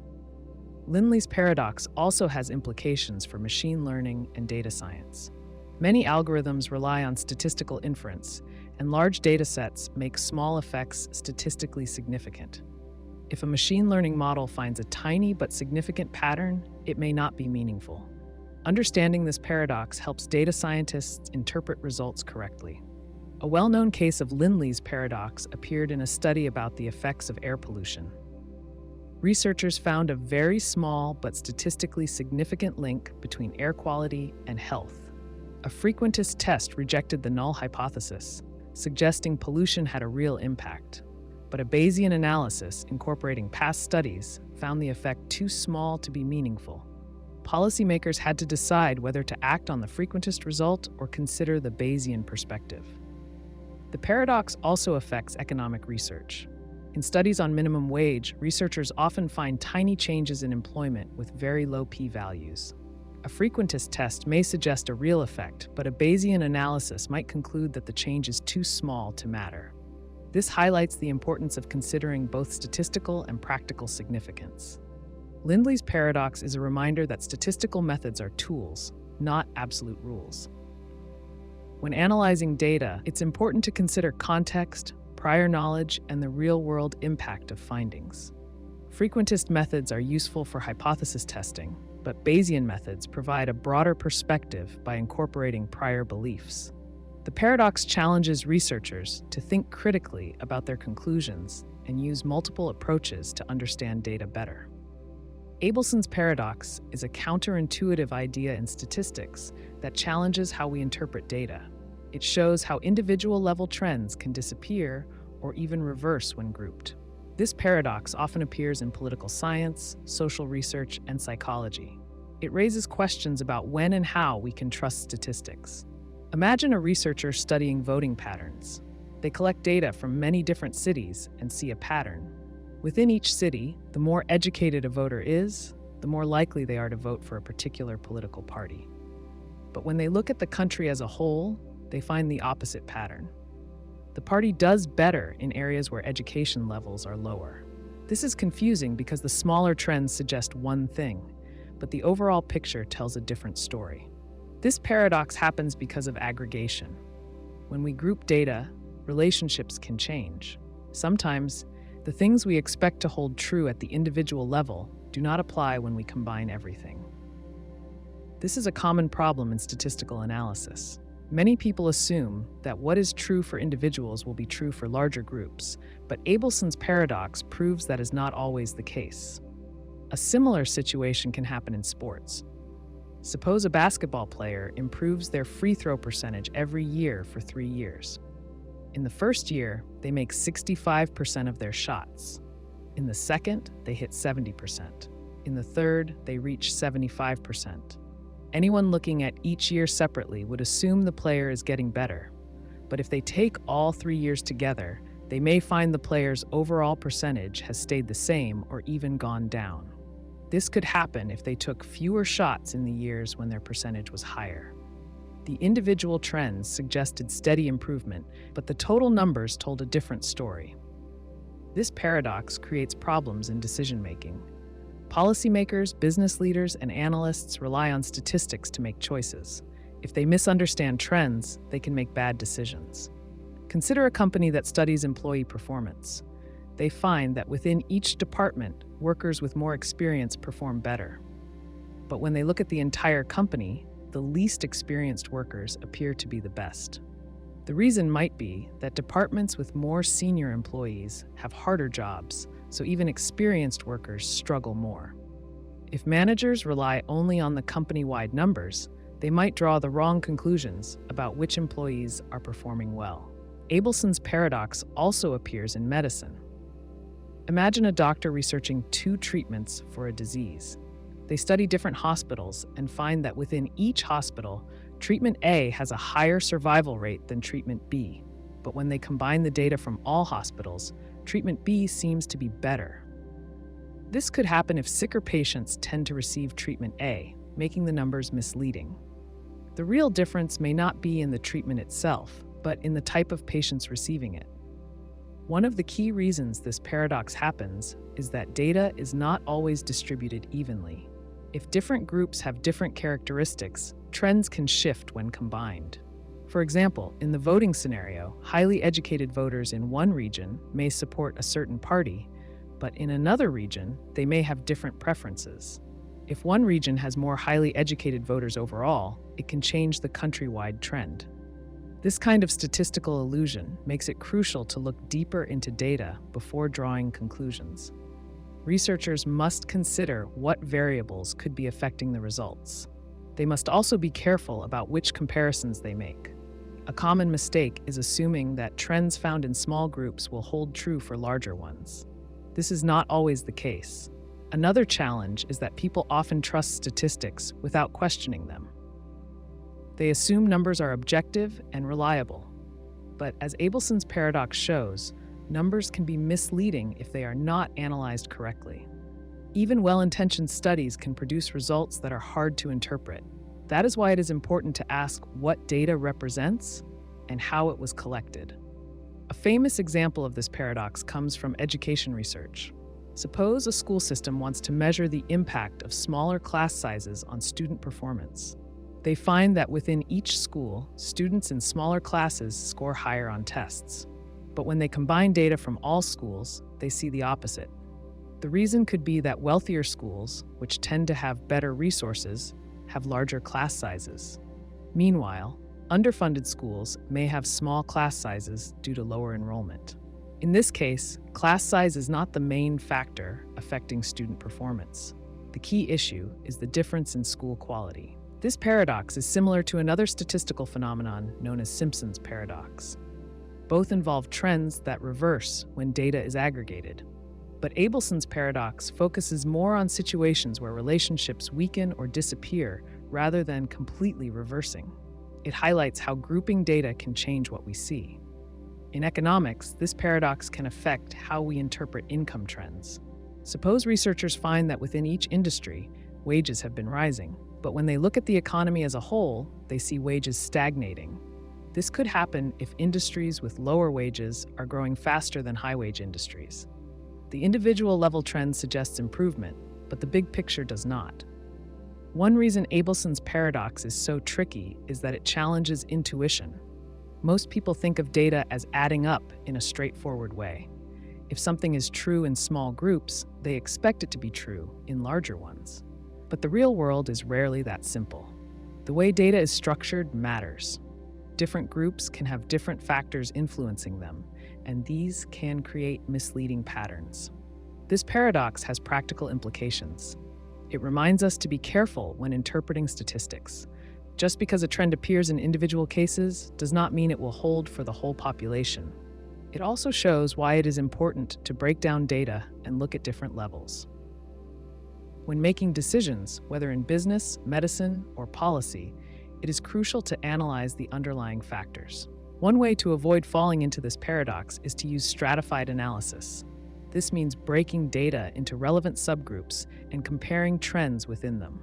Lindley's paradox also has implications for machine learning and data science. Many algorithms rely on statistical inference, and large data sets make small effects statistically significant. If a machine learning model finds a tiny but significant pattern, it may not be meaningful. Understanding this paradox helps data scientists interpret results correctly. A well-known case of Lindley's paradox appeared in a study about the effects of air pollution. Researchers found a very small but statistically significant link between air quality and health. A frequentist test rejected the null hypothesis, suggesting pollution had a real impact. But a Bayesian analysis incorporating past studies found the effect too small to be meaningful. Policymakers had to decide whether to act on the frequentist result or consider the Bayesian perspective. The paradox also affects economic research. In studies on minimum wage, researchers often find tiny changes in employment with very low p-values. A frequentist test may suggest a real effect, but a Bayesian analysis might conclude that the change is too small to matter. This highlights the importance of considering both statistical and practical significance. Lindley's paradox is a reminder that statistical methods are tools, not absolute rules. When analyzing data, it's important to consider context, prior knowledge, and the real-world impact of findings. Frequentist methods are useful for hypothesis testing, but Bayesian methods provide a broader perspective by incorporating prior beliefs. The paradox challenges researchers to think critically about their conclusions and use multiple approaches to understand data better. Abelson's paradox is a counterintuitive idea in statistics that challenges how we interpret data. It shows how individual-level trends can disappear or even reverse when grouped. This paradox often appears in political science, social research, and psychology. It raises questions about when and how we can trust statistics. Imagine a researcher studying voting patterns. They collect data from many different cities and see a pattern. Within each city, the more educated a voter is, the more likely they are to vote for a particular political party. But when they look at the country as a whole, they find the opposite pattern. The party does better in areas where education levels are lower. This is confusing because the smaller trends suggest one thing, but the overall picture tells a different story. This paradox happens because of aggregation. When we group data, relationships can change. Sometimes, the things we expect to hold true at the individual level do not apply when we combine everything. This is a common problem in statistical analysis. Many people assume that what is true for individuals will be true for larger groups, but Abelson's paradox proves that is not always the case. A similar situation can happen in sports. Suppose a basketball player improves their free throw percentage every year for 3 years. In the first year, they make 65% of their shots. In the second, they hit 70%. In the third, they reach 75%. Anyone looking at each year separately would assume the player is getting better. But if they take all 3 years together, they may find the player's overall percentage has stayed the same or even gone down. This could happen if they took fewer shots in the years when their percentage was higher. The individual trends suggested steady improvement, but the total numbers told a different story. This paradox creates problems in decision-making. Policymakers, business leaders, and analysts rely on statistics to make choices. If they misunderstand trends, they can make bad decisions. Consider a company that studies employee performance. They find that within each department, workers with more experience perform better. But when they look at the entire company, the least experienced workers appear to be the best. The reason might be that departments with more senior employees have harder jobs, so even experienced workers struggle more. If managers rely only on the company-wide numbers, they might draw the wrong conclusions about which employees are performing well. Abelson's paradox also appears in medicine. Imagine a doctor researching 2 treatments for a disease. They study different hospitals and find that within each hospital, treatment A has a higher survival rate than treatment B. But when they combine the data from all hospitals, treatment B seems to be better. This could happen if sicker patients tend to receive treatment A, making the numbers misleading. The real difference may not be in the treatment itself, but in the type of patients receiving it. One of the key reasons this paradox happens is that data is not always distributed evenly. If different groups have different characteristics, trends can shift when combined. For example, in the voting scenario, highly educated voters in one region may support a certain party, but in another region, they may have different preferences. If one region has more highly educated voters overall, it can change the countrywide trend. This kind of statistical illusion makes it crucial to look deeper into data before drawing conclusions. Researchers must consider what variables could be affecting the results. They must also be careful about which comparisons they make. A common mistake is assuming that trends found in small groups will hold true for larger ones. This is not always the case. Another challenge is that people often trust statistics without questioning them. They assume numbers are objective and reliable. But as Abelson's paradox shows, numbers can be misleading if they are not analyzed correctly. Even well-intentioned studies can produce results that are hard to interpret. That is why it is important to ask what data represents and how it was collected. A famous example of this paradox comes from education research. Suppose a school system wants to measure the impact of smaller class sizes on student performance. They find that within each school, students in smaller classes score higher on tests. But when they combine data from all schools, they see the opposite. The reason could be that wealthier schools, which tend to have better resources, have larger class sizes. Meanwhile, underfunded schools may have small class sizes due to lower enrollment. In this case, class size is not the main factor affecting student performance. The key issue is the difference in school quality. This paradox is similar to another statistical phenomenon known as Simpson's Paradox. Both involve trends that reverse when data is aggregated. But Abelson's paradox focuses more on situations where relationships weaken or disappear rather than completely reversing. It highlights how grouping data can change what we see. In economics, this paradox can affect how we interpret income trends. Suppose researchers find that within each industry, wages have been rising, but when they look at the economy as a whole, they see wages stagnating. This could happen if industries with lower wages are growing faster than high-wage industries. The individual level trend suggests improvement, but the big picture does not. One reason Abelson's paradox is so tricky is that it challenges intuition. Most people think of data as adding up in a straightforward way. If something is true in small groups, they expect it to be true in larger ones. But the real world is rarely that simple. The way data is structured matters. Different groups can have different factors influencing them, and these can create misleading patterns. This paradox has practical implications. It reminds us to be careful when interpreting statistics. Just because a trend appears in individual cases does not mean it will hold for the whole population. It also shows why it is important to break down data and look at different levels. When making decisions, whether in business, medicine, or policy, it is crucial to analyze the underlying factors. One way to avoid falling into this paradox is to use stratified analysis. This means breaking data into relevant subgroups and comparing trends within them.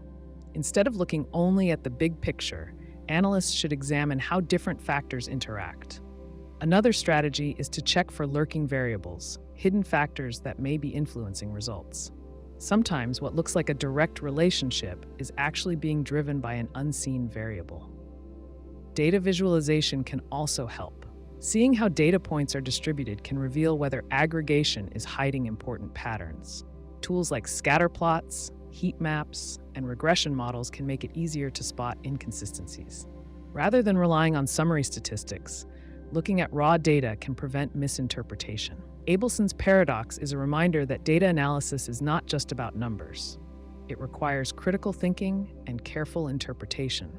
Instead of looking only at the big picture, analysts should examine how different factors interact. Another strategy is to check for lurking variables, hidden factors that may be influencing results. Sometimes what looks like a direct relationship is actually being driven by an unseen variable. Data visualization can also help. Seeing how data points are distributed can reveal whether aggregation is hiding important patterns. Tools like scatter plots, heat maps, and regression models can make it easier to spot inconsistencies. Rather than relying on summary statistics, looking at raw data can prevent misinterpretation. Abelson's paradox is a reminder that data analysis is not just about numbers. It requires critical thinking and careful interpretation.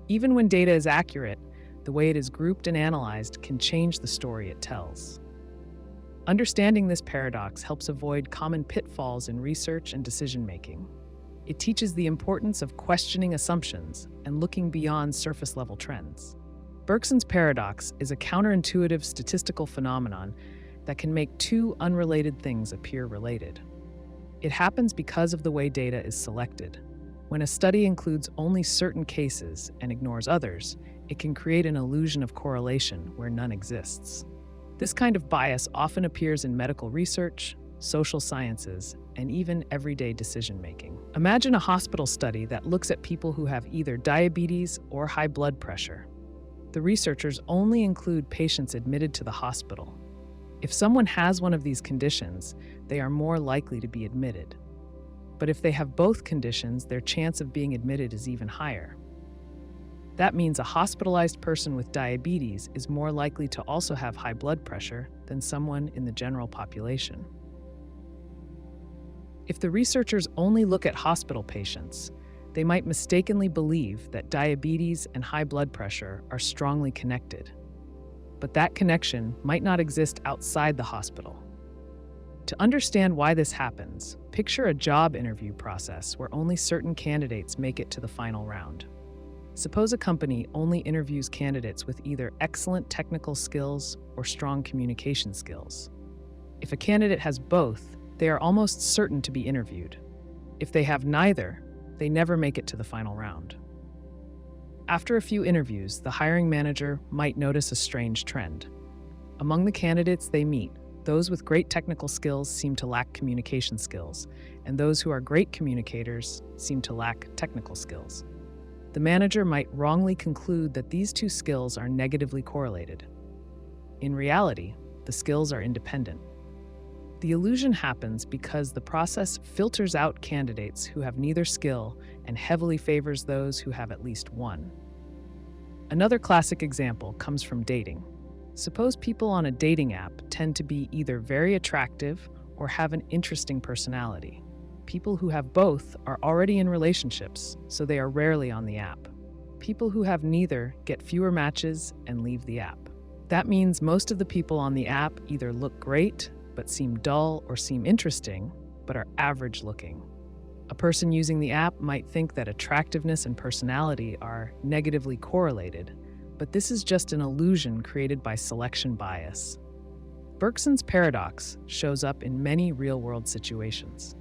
Even when data is accurate, the way it is grouped and analyzed can change the story it tells. Understanding this paradox helps avoid common pitfalls in research and decision-making. It teaches the importance of questioning assumptions and looking beyond surface-level trends. Berkson's paradox is a counterintuitive statistical phenomenon that can make two unrelated things appear related. It happens because of the way data is selected. When a study includes only certain cases and ignores others, it can create an illusion of correlation where none exists. This kind of bias often appears in medical research, social sciences, and even everyday decision-making. Imagine a hospital study that looks at people who have either diabetes or high blood pressure. The researchers only include patients admitted to the hospital. If someone has one of these conditions, they are more likely to be admitted. But if they have both conditions, their chance of being admitted is even higher. That means a hospitalized person with diabetes is more likely to also have high blood pressure than someone in the general population. If the researchers only look at hospital patients, they might mistakenly believe that diabetes and high blood pressure are strongly connected. But that connection might not exist outside the hospital. To understand why this happens, picture a job interview process where only certain candidates make it to the final round. Suppose a company only interviews candidates with either excellent technical skills or strong communication skills. If a candidate has both, they are almost certain to be interviewed. If they have neither, they never make it to the final round. After a few interviews, the hiring manager might notice a strange trend. Among the candidates they meet, those with great technical skills seem to lack communication skills, and those who are great communicators seem to lack technical skills. The manager might wrongly conclude that these two skills are negatively correlated. In reality, the skills are independent. The illusion happens because the process filters out candidates who have neither skill and heavily favors those who have at least one. Another classic example comes from dating. Suppose people on a dating app tend to be either very attractive or have an interesting personality. People who have both are already in relationships, so they are rarely on the app. People who have neither get fewer matches and leave the app. That means most of the people on the app either look great, but seem dull, or seem interesting, but are average looking. A person using the app might think that attractiveness and personality are negatively correlated, but this is just an illusion created by selection bias. Berkson's paradox shows up in many real-world situations.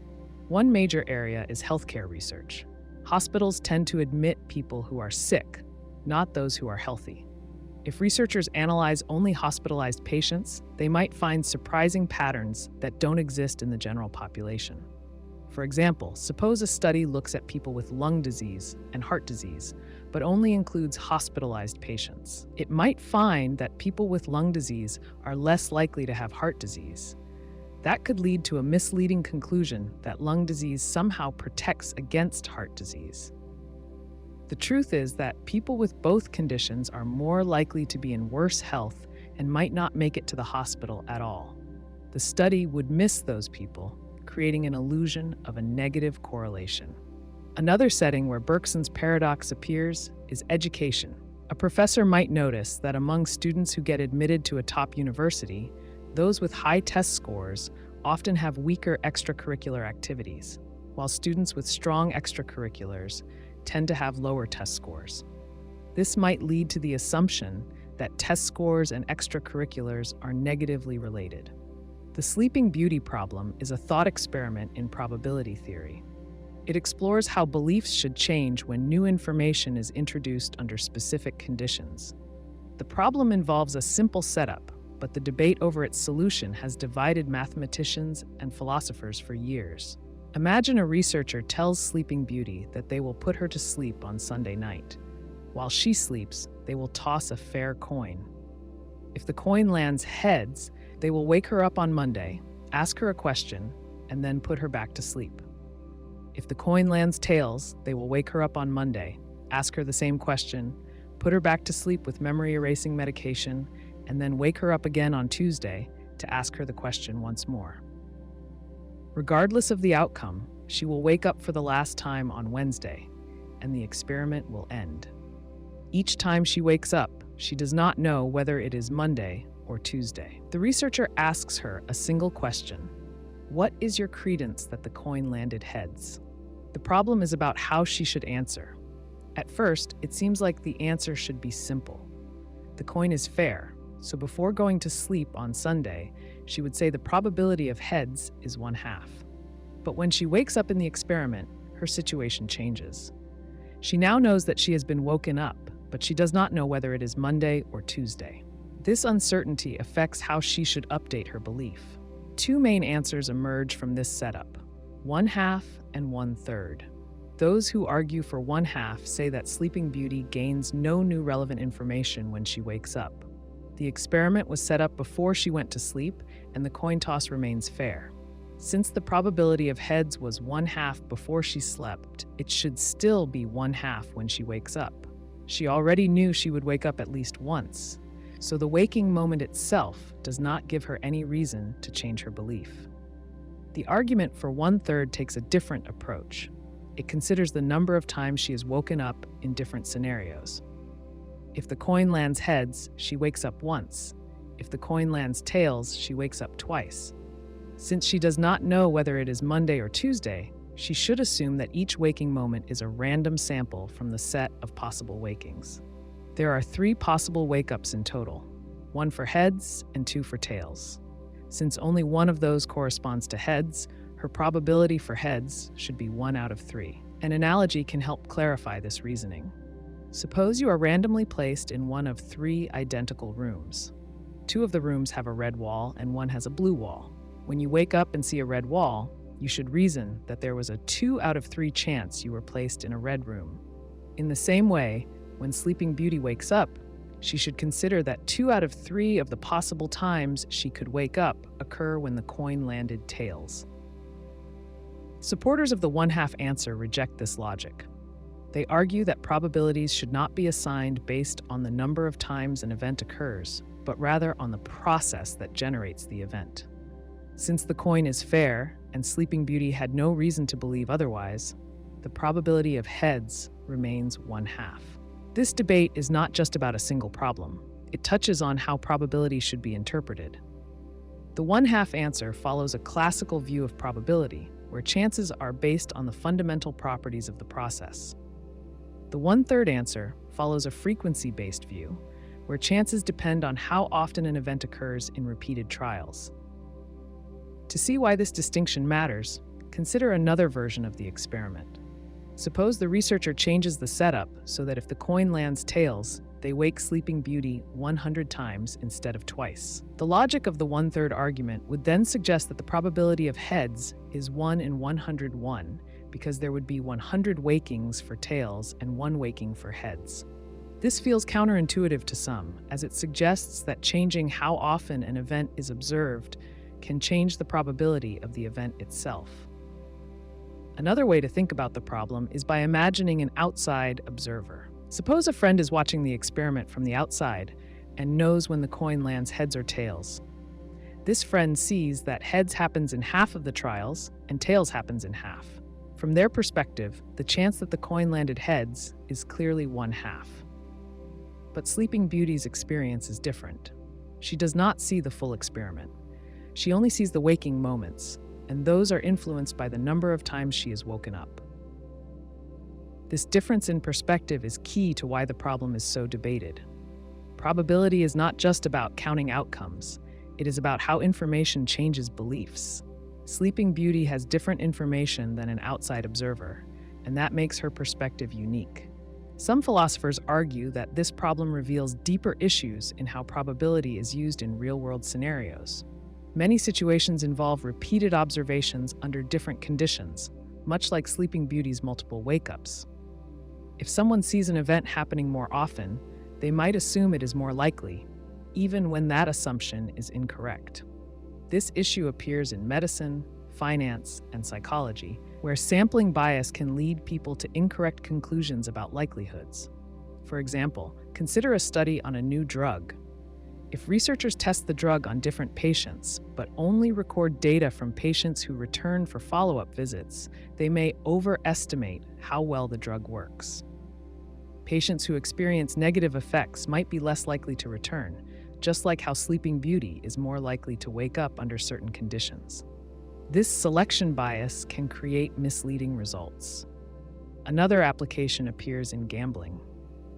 One major area is healthcare research. Hospitals tend to admit people who are sick, not those who are healthy. If researchers analyze only hospitalized patients, they might find surprising patterns that don't exist in the general population. For example, suppose a study looks at people with lung disease and heart disease, but only includes hospitalized patients. It might find that people with lung disease are less likely to have heart disease. That could lead to a misleading conclusion that lung disease somehow protects against heart disease. The truth is that people with both conditions are more likely to be in worse health and might not make it to the hospital at all. The study would miss those people, creating an illusion of a negative correlation. Another setting where Berkson's paradox appears is education. A professor might notice that among students who get admitted to a top university, those with high test scores often have weaker extracurricular activities, while students with strong extracurriculars tend to have lower test scores. This might lead to the assumption that test scores and extracurriculars are negatively related. The Sleeping Beauty problem is a thought experiment in probability theory. It explores how beliefs should change when new information is introduced under specific conditions. The problem involves a simple setup, but the debate over its solution has divided mathematicians and philosophers for years. Imagine a researcher tells Sleeping Beauty that they will put her to sleep on Sunday night. While she sleeps, they will toss a fair coin. If the coin lands heads, they will wake her up on Monday, ask her a question, and then put her back to sleep. If the coin lands tails, they will wake her up on Monday, ask her the same question, put her back to sleep with memory-erasing medication, and then wake her up again on Tuesday to ask her the question once more. Regardless of the outcome, she will wake up for the last time on Wednesday, and the experiment will end. Each time she wakes up, she does not know whether it is Monday or Tuesday. The researcher asks her a single question: what is your credence that the coin landed heads? The problem is about how she should answer. At first, it seems like the answer should be simple. The coin is fair, so before going to sleep on Sunday, she would say the probability of heads is 1/2. But when she wakes up in the experiment, her situation changes. She now knows that she has been woken up, but she does not know whether it is Monday or Tuesday. This uncertainty affects how she should update her belief. Two main answers emerge from this setup: 1/2 and 1/3. Those who argue for 1/2 say that Sleeping Beauty gains no new relevant information when she wakes up. The experiment was set up before she went to sleep, and the coin toss remains fair. Since the probability of heads was 1/2 before she slept, it should still be 1/2 when she wakes up. She already knew she would wake up at least once, so the waking moment itself does not give her any reason to change her belief. The argument for 1/3 takes a different approach. It considers the number of times she is woken up in different scenarios. If the coin lands heads, she wakes up once. If the coin lands tails, she wakes up twice. Since she does not know whether it is Monday or Tuesday, she should assume that each waking moment is a random sample from the set of possible wakings. There are 3 possible wake-ups in total, 1 for heads and 2 for tails. Since only one of those corresponds to heads, her probability for heads should be 1 out of 3. An analogy can help clarify this reasoning. Suppose you are randomly placed in one of 3 identical rooms. 2 of the rooms have a red wall and 1 has a blue wall. When you wake up and see a red wall, you should reason that there was a 2 out of 3 chance you were placed in a red room. In the same way, when Sleeping Beauty wakes up, she should consider that 2 out of 3 of the possible times she could wake up occur when the coin landed tails. Supporters of the 1/2 answer reject this logic. They argue that probabilities should not be assigned based on the number of times an event occurs, but rather on the process that generates the event. Since the coin is fair, and Sleeping Beauty had no reason to believe otherwise, the probability of heads remains 1/2. This debate is not just about a single problem. It touches on how probability should be interpreted. The 1/2 answer follows a classical view of probability, where chances are based on the fundamental properties of the process. The 1/3 answer follows a frequency-based view, where chances depend on how often an event occurs in repeated trials. To see why this distinction matters, consider another version of the experiment. Suppose the researcher changes the setup so that if the coin lands tails, they wake Sleeping Beauty 100 times instead of twice. The logic of the 1/3 argument would then suggest that the probability of heads is 1 in 101, because there would be 100 wakings for tails and 1 waking for heads. This feels counterintuitive to some, as it suggests that changing how often an event is observed can change the probability of the event itself. Another way to think about the problem is by imagining an outside observer. Suppose a friend is watching the experiment from the outside and knows when the coin lands heads or tails. This friend sees that heads happens in half of the trials and tails happens in half. From their perspective, the chance that the coin landed heads is clearly 1/2. But Sleeping Beauty's experience is different. She does not see the full experiment. She only sees the waking moments, and those are influenced by the number of times she is woken up. This difference in perspective is key to why the problem is so debated. Probability is not just about counting outcomes. It is about how information changes beliefs. Sleeping Beauty has different information than an outside observer, and that makes her perspective unique. Some philosophers argue that this problem reveals deeper issues in how probability is used in real-world scenarios. Many situations involve repeated observations under different conditions, much like Sleeping Beauty's multiple wake-ups. If someone sees an event happening more often, they might assume it is more likely, even when that assumption is incorrect. This issue appears in medicine, finance, and psychology, where sampling bias can lead people to incorrect conclusions about likelihoods. For example, consider a study on a new drug. If researchers test the drug on different patients, but only record data from patients who return for follow-up visits, they may overestimate how well the drug works. Patients who experience negative effects might be less likely to return, just like how Sleeping Beauty is more likely to wake up under certain conditions. This selection bias can create misleading results. Another application appears in gambling.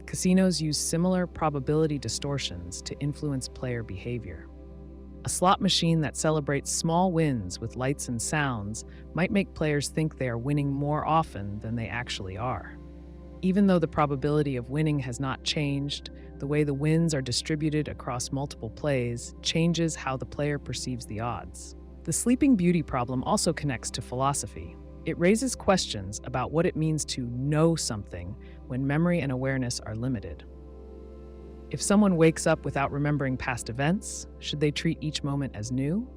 Casinos use similar probability distortions to influence player behavior. A slot machine that celebrates small wins with lights and sounds might make players think they are winning more often than they actually are. Even though the probability of winning has not changed, the way the wins are distributed across multiple plays changes how the player perceives the odds. The Sleeping Beauty problem also connects to philosophy. It raises questions about what it means to know something when memory and awareness are limited. If someone wakes up without remembering past events, should they treat each moment as new?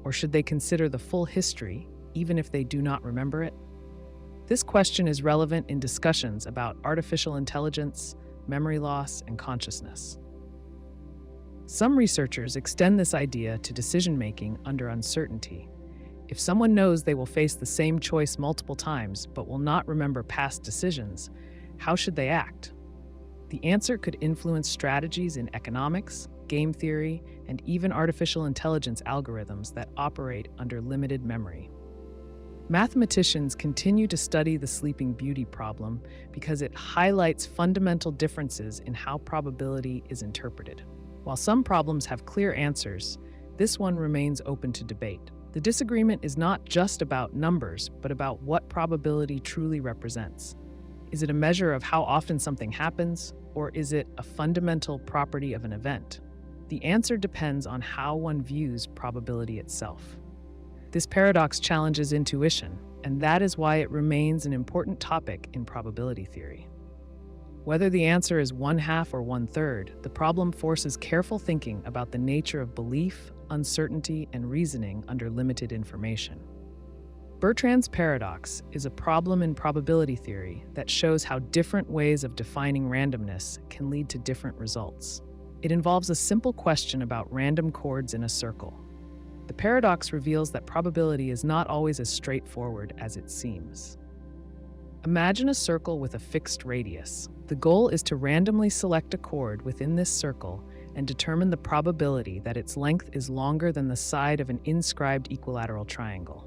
Or should they consider the full history, even if they do not remember it? This question is relevant in discussions about artificial intelligence, memory loss, and consciousness. Some researchers extend this idea to decision-making under uncertainty. If someone knows they will face the same choice multiple times but will not remember past decisions, how should they act? The answer could influence strategies in economics, game theory, and even artificial intelligence algorithms that operate under limited memory. Mathematicians continue to study the Sleeping Beauty problem because it highlights fundamental differences in how probability is interpreted. While some problems have clear answers, this one remains open to debate. The disagreement is not just about numbers, but about what probability truly represents. Is it a measure of how often something happens, or is it a fundamental property of an event? The answer depends on how one views probability itself. This paradox challenges intuition, and that is why it remains an important topic in probability theory. Whether the answer is 1/2 or 1/3, the problem forces careful thinking about the nature of belief, uncertainty, and reasoning under limited information. Bertrand's paradox is a problem in probability theory that shows how different ways of defining randomness can lead to different results. It involves a simple question about random chords in a circle. The paradox reveals that probability is not always as straightforward as it seems. Imagine a circle with a fixed radius. The goal is to randomly select a chord within this circle and determine the probability that its length is longer than the side of an inscribed equilateral triangle.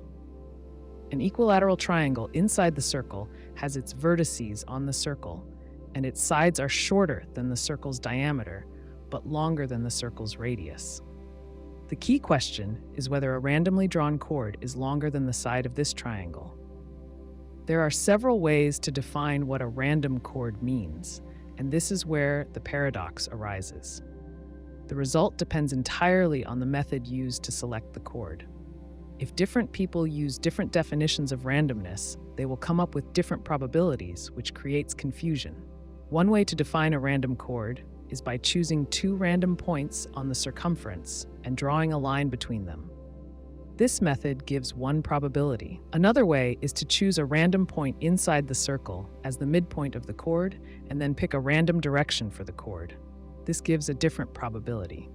An equilateral triangle inside the circle has its vertices on the circle, and its sides are shorter than the circle's diameter, but longer than the circle's radius. The key question is whether a randomly drawn chord is longer than the side of this triangle. There are several ways to define what a random chord means, and this is where the paradox arises. The result depends entirely on the method used to select the chord. If different people use different definitions of randomness, they will come up with different probabilities, which creates confusion. One way to define a random chord is by choosing two random points on the circumference and drawing a line between them. This method gives one probability. Another way is to choose a random point inside the circle as the midpoint of the chord and then pick a random direction for the chord. This gives a different probability.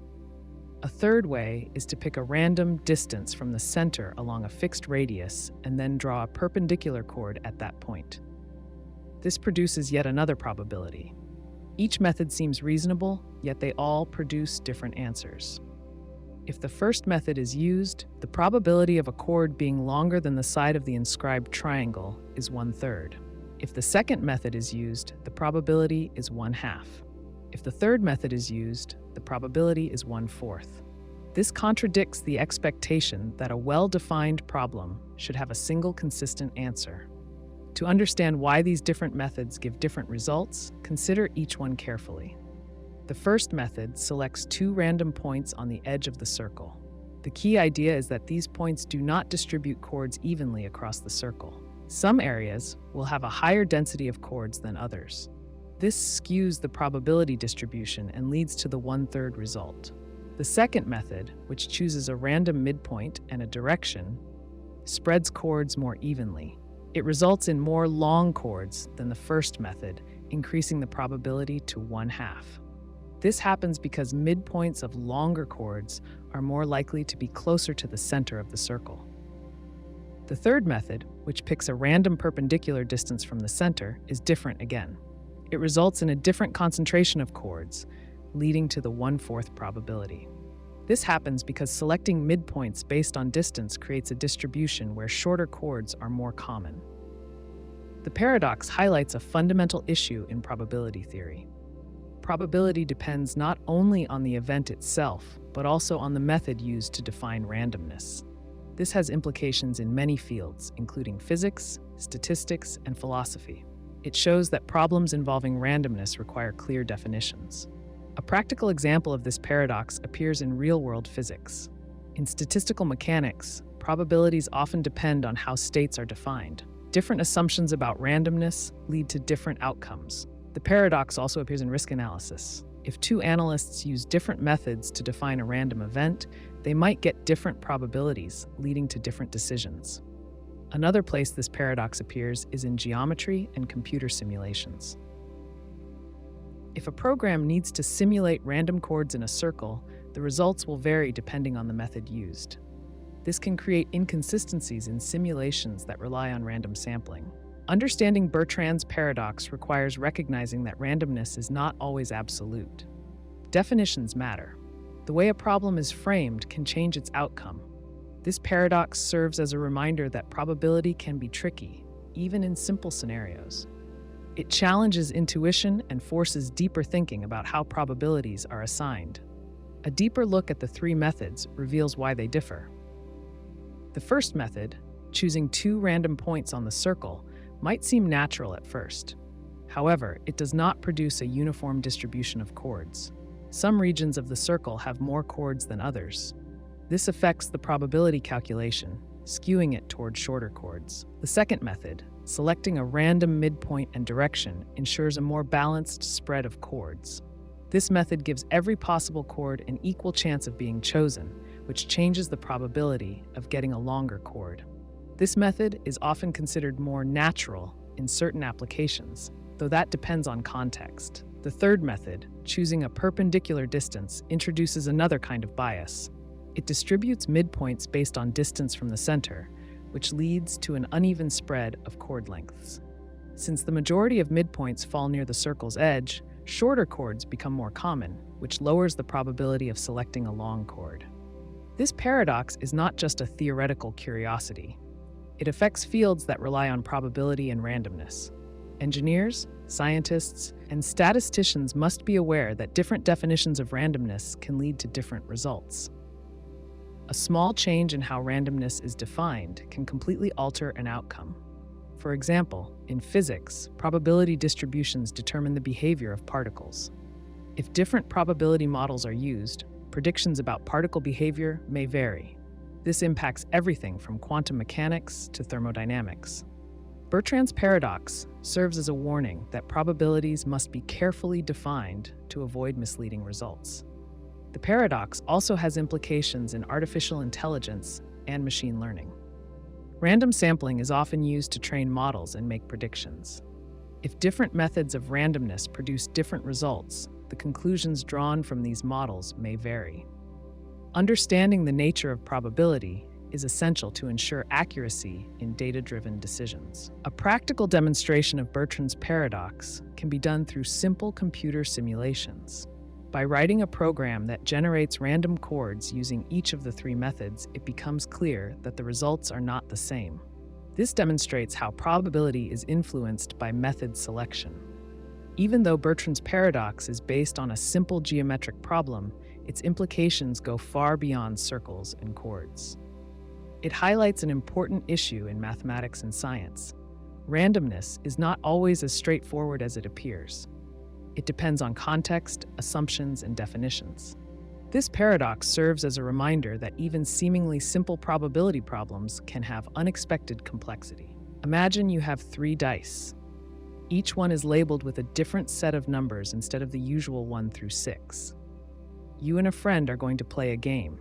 A third way is to pick a random distance from the center along a fixed radius and then draw a perpendicular chord at that point. This produces yet another probability. Each method seems reasonable, yet they all produce different answers. If the first method is used, the probability of a chord being longer than the side of the inscribed triangle is 1/3. If the second method is used, the probability is 1/2. If the third method is used, the probability is 1/4. This contradicts the expectation that a well-defined problem should have a single consistent answer. To understand why these different methods give different results, consider each one carefully. The first method selects two random points on the edge of the circle. The key idea is that these points do not distribute chords evenly across the circle. Some areas will have a higher density of chords than others. This skews the probability distribution and leads to the 1/3 result. The second method, which chooses a random midpoint and a direction, spreads chords more evenly. It results in more long chords than the first method, increasing the probability to 1/2. This happens because midpoints of longer chords are more likely to be closer to the center of the circle. The third method, which picks a random perpendicular distance from the center, is different again. It results in a different concentration of chords, leading to the 1/4 probability. This happens because selecting midpoints based on distance creates a distribution where shorter chords are more common. The paradox highlights a fundamental issue in probability theory. Probability depends not only on the event itself, but also on the method used to define randomness. This has implications in many fields, including physics, statistics, and philosophy. It shows that problems involving randomness require clear definitions. A practical example of this paradox appears in real-world physics. In statistical mechanics, probabilities often depend on how states are defined. Different assumptions about randomness lead to different outcomes. The paradox also appears in risk analysis. If two analysts use different methods to define a random event, they might get different probabilities, leading to different decisions. Another place this paradox appears is in geometry and computer simulations. If a program needs to simulate random chords in a circle, the results will vary depending on the method used. This can create inconsistencies in simulations that rely on random sampling. Understanding Bertrand's paradox requires recognizing that randomness is not always absolute. Definitions matter. The way a problem is framed can change its outcome. This paradox serves as a reminder that probability can be tricky, even in simple scenarios. It challenges intuition and forces deeper thinking about how probabilities are assigned. A deeper look at the three methods reveals why they differ. The first method, choosing two random points on the circle, might seem natural at first. However, it does not produce a uniform distribution of chords. Some regions of the circle have more chords than others. This affects the probability calculation, skewing it toward shorter chords. The second method, selecting a random midpoint and direction, ensures a more balanced spread of chords. This method gives every possible chord an equal chance of being chosen, which changes the probability of getting a longer chord. This method is often considered more natural in certain applications, though that depends on context. The third method, choosing a perpendicular distance, introduces another kind of bias. It distributes midpoints based on distance from the center, which leads to an uneven spread of chord lengths. Since the majority of midpoints fall near the circle's edge, shorter chords become more common, which lowers the probability of selecting a long chord. This paradox is not just a theoretical curiosity. It affects fields that rely on probability and randomness. Engineers, scientists, and statisticians must be aware that different definitions of randomness can lead to different results. A small change in how randomness is defined can completely alter an outcome. For example, in physics, probability distributions determine the behavior of particles. If different probability models are used, predictions about particle behavior may vary. This impacts everything from quantum mechanics to thermodynamics. Bertrand's paradox serves as a warning that probabilities must be carefully defined to avoid misleading results. The paradox also has implications in artificial intelligence and machine learning. Random sampling is often used to train models and make predictions. If different methods of randomness produce different results, the conclusions drawn from these models may vary. Understanding the nature of probability is essential to ensure accuracy in data-driven decisions. A practical demonstration of Bertrand's paradox can be done through simple computer simulations. By writing a program that generates random chords using each of the three methods, it becomes clear that the results are not the same. This demonstrates how probability is influenced by method selection. Even though Bertrand's paradox is based on a simple geometric problem, its implications go far beyond circles and chords. It highlights an important issue in mathematics and science. Randomness is not always as straightforward as it appears. It depends on context, assumptions, and definitions. This paradox serves as a reminder that even seemingly simple probability problems can have unexpected complexity. Imagine you have 3 dice. Each one is labeled with a different set of numbers instead of the usual 1 through 6. You and a friend are going to play a game.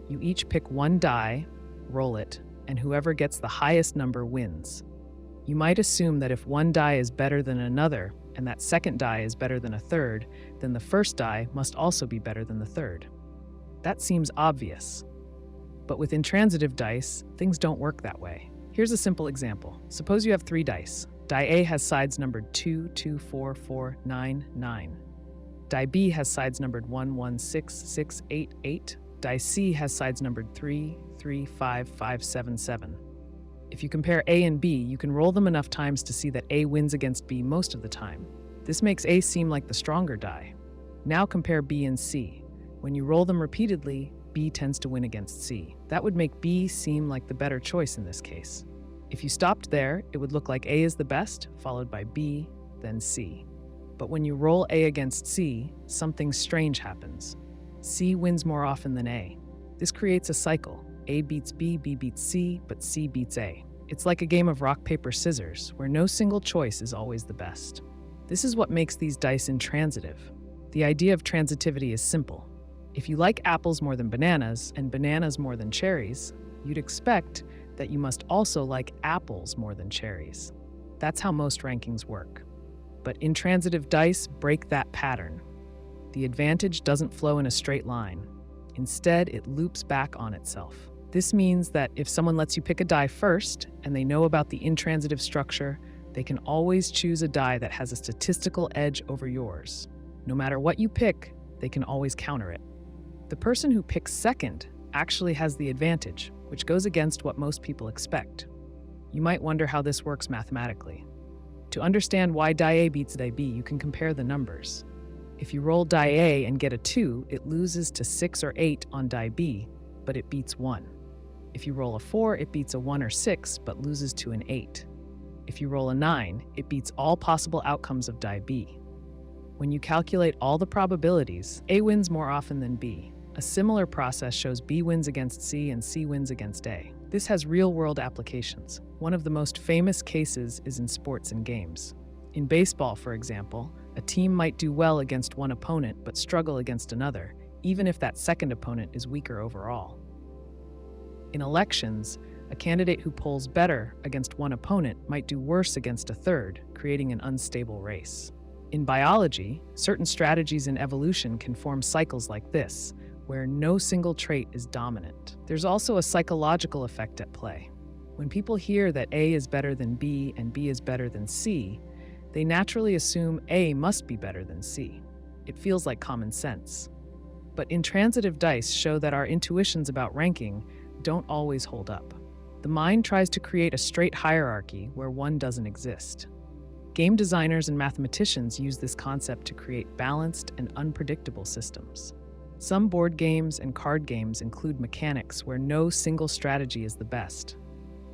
You each pick 1 die, roll it, and whoever gets the highest number wins. You might assume that if 1 die is better than another, and that second die is better than a third, then the first die must also be better than the third. That seems obvious. But with intransitive dice, things don't work that way. Here's a simple example. Suppose you have 3 dice. Die A has sides numbered 2, 2, 4, 4, 9, 9. Die B has sides numbered 1, 1, 6, 6, 8, 8. Die C has sides numbered 3, 3, 5, 5, 7, 7. If you compare A and B, you can roll them enough times to see that A wins against B most of the time. This makes A seem like the stronger die. Now compare B and C. When you roll them repeatedly, B tends to win against C. That would make B seem like the better choice in this case. If you stopped there, it would look like A is the best, followed by B, then C. But when you roll A against C, something strange happens. C wins more often than A. This creates a cycle. A beats B, B beats C, but C beats A. It's like a game of rock, paper, scissors, where no single choice is always the best. This is what makes these dice intransitive. The idea of transitivity is simple. If you like apples more than bananas, and bananas more than cherries, you'd expect that you must also like apples more than cherries. That's how most rankings work. But intransitive dice break that pattern. The advantage doesn't flow in a straight line. Instead, it loops back on itself. This means that if someone lets you pick a die first, and they know about the intransitive structure, they can always choose a die that has a statistical edge over yours. No matter what you pick, they can always counter it. The person who picks second actually has the advantage, which goes against what most people expect. You might wonder how this works mathematically. To understand why die A beats die B, you can compare the numbers. If you roll die A and get a 2, it loses to 6 or 8 on die B, but it beats 1. If you roll a 4, it beats a 1 or 6, but loses to an 8. If you roll a 9, it beats all possible outcomes of die B. When you calculate all the probabilities, A wins more often than B. A similar process shows B wins against C and C wins against A. This has real-world applications. One of the most famous cases is in sports and games. In baseball, for example, a team might do well against one opponent but struggle against another, even if that second opponent is weaker overall. In elections, a candidate who polls better against one opponent might do worse against a third, creating an unstable race. In biology, certain strategies in evolution can form cycles like this, where no single trait is dominant. There's also a psychological effect at play. When people hear that A is better than B and B is better than C, they naturally assume A must be better than C. It feels like common sense. But intransitive dice show that our intuitions about ranking don't always hold up. The mind tries to create a straight hierarchy where one doesn't exist. Game designers and mathematicians use this concept to create balanced and unpredictable systems. Some board games and card games include mechanics where no single strategy is the best.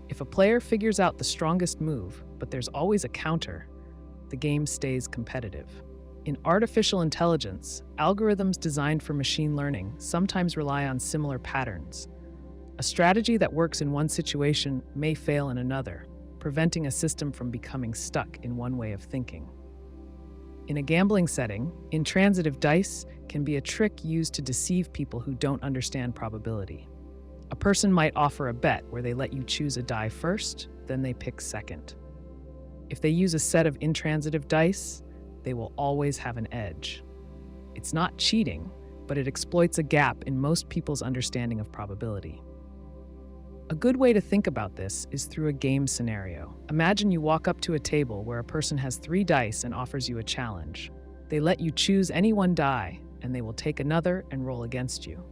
If a player figures out the strongest move, but there's always a counter, the game stays competitive. In artificial intelligence, algorithms designed for machine learning sometimes rely on similar patterns. A strategy that works in one situation may fail in another, preventing a system from becoming stuck in one way of thinking. In a gambling setting, intransitive dice can be a trick used to deceive people who don't understand probability. A person might offer a bet where they let you choose a die first, then they pick second. If they use a set of intransitive dice, they will always have an edge. It's not cheating, but it exploits a gap in most people's understanding of probability. A good way to think about this is through a game scenario. Imagine you walk up to a table where a person has 3 dice and offers you a challenge. They let you choose any one die, and they will take another and roll against you.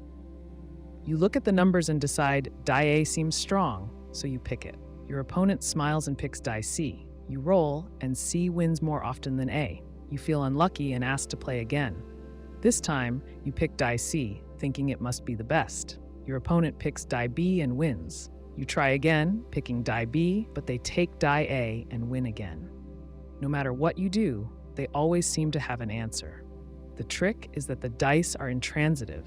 You look at the numbers and decide die A seems strong, so you pick it. Your opponent smiles and picks die C. You roll, and C wins more often than A. You feel unlucky and ask to play again. This time, you pick die C, thinking it must be the best. Your opponent picks die B and wins. You try again, picking die B, but they take die A and win again. No matter what you do, they always seem to have an answer. The trick is that the dice are intransitive.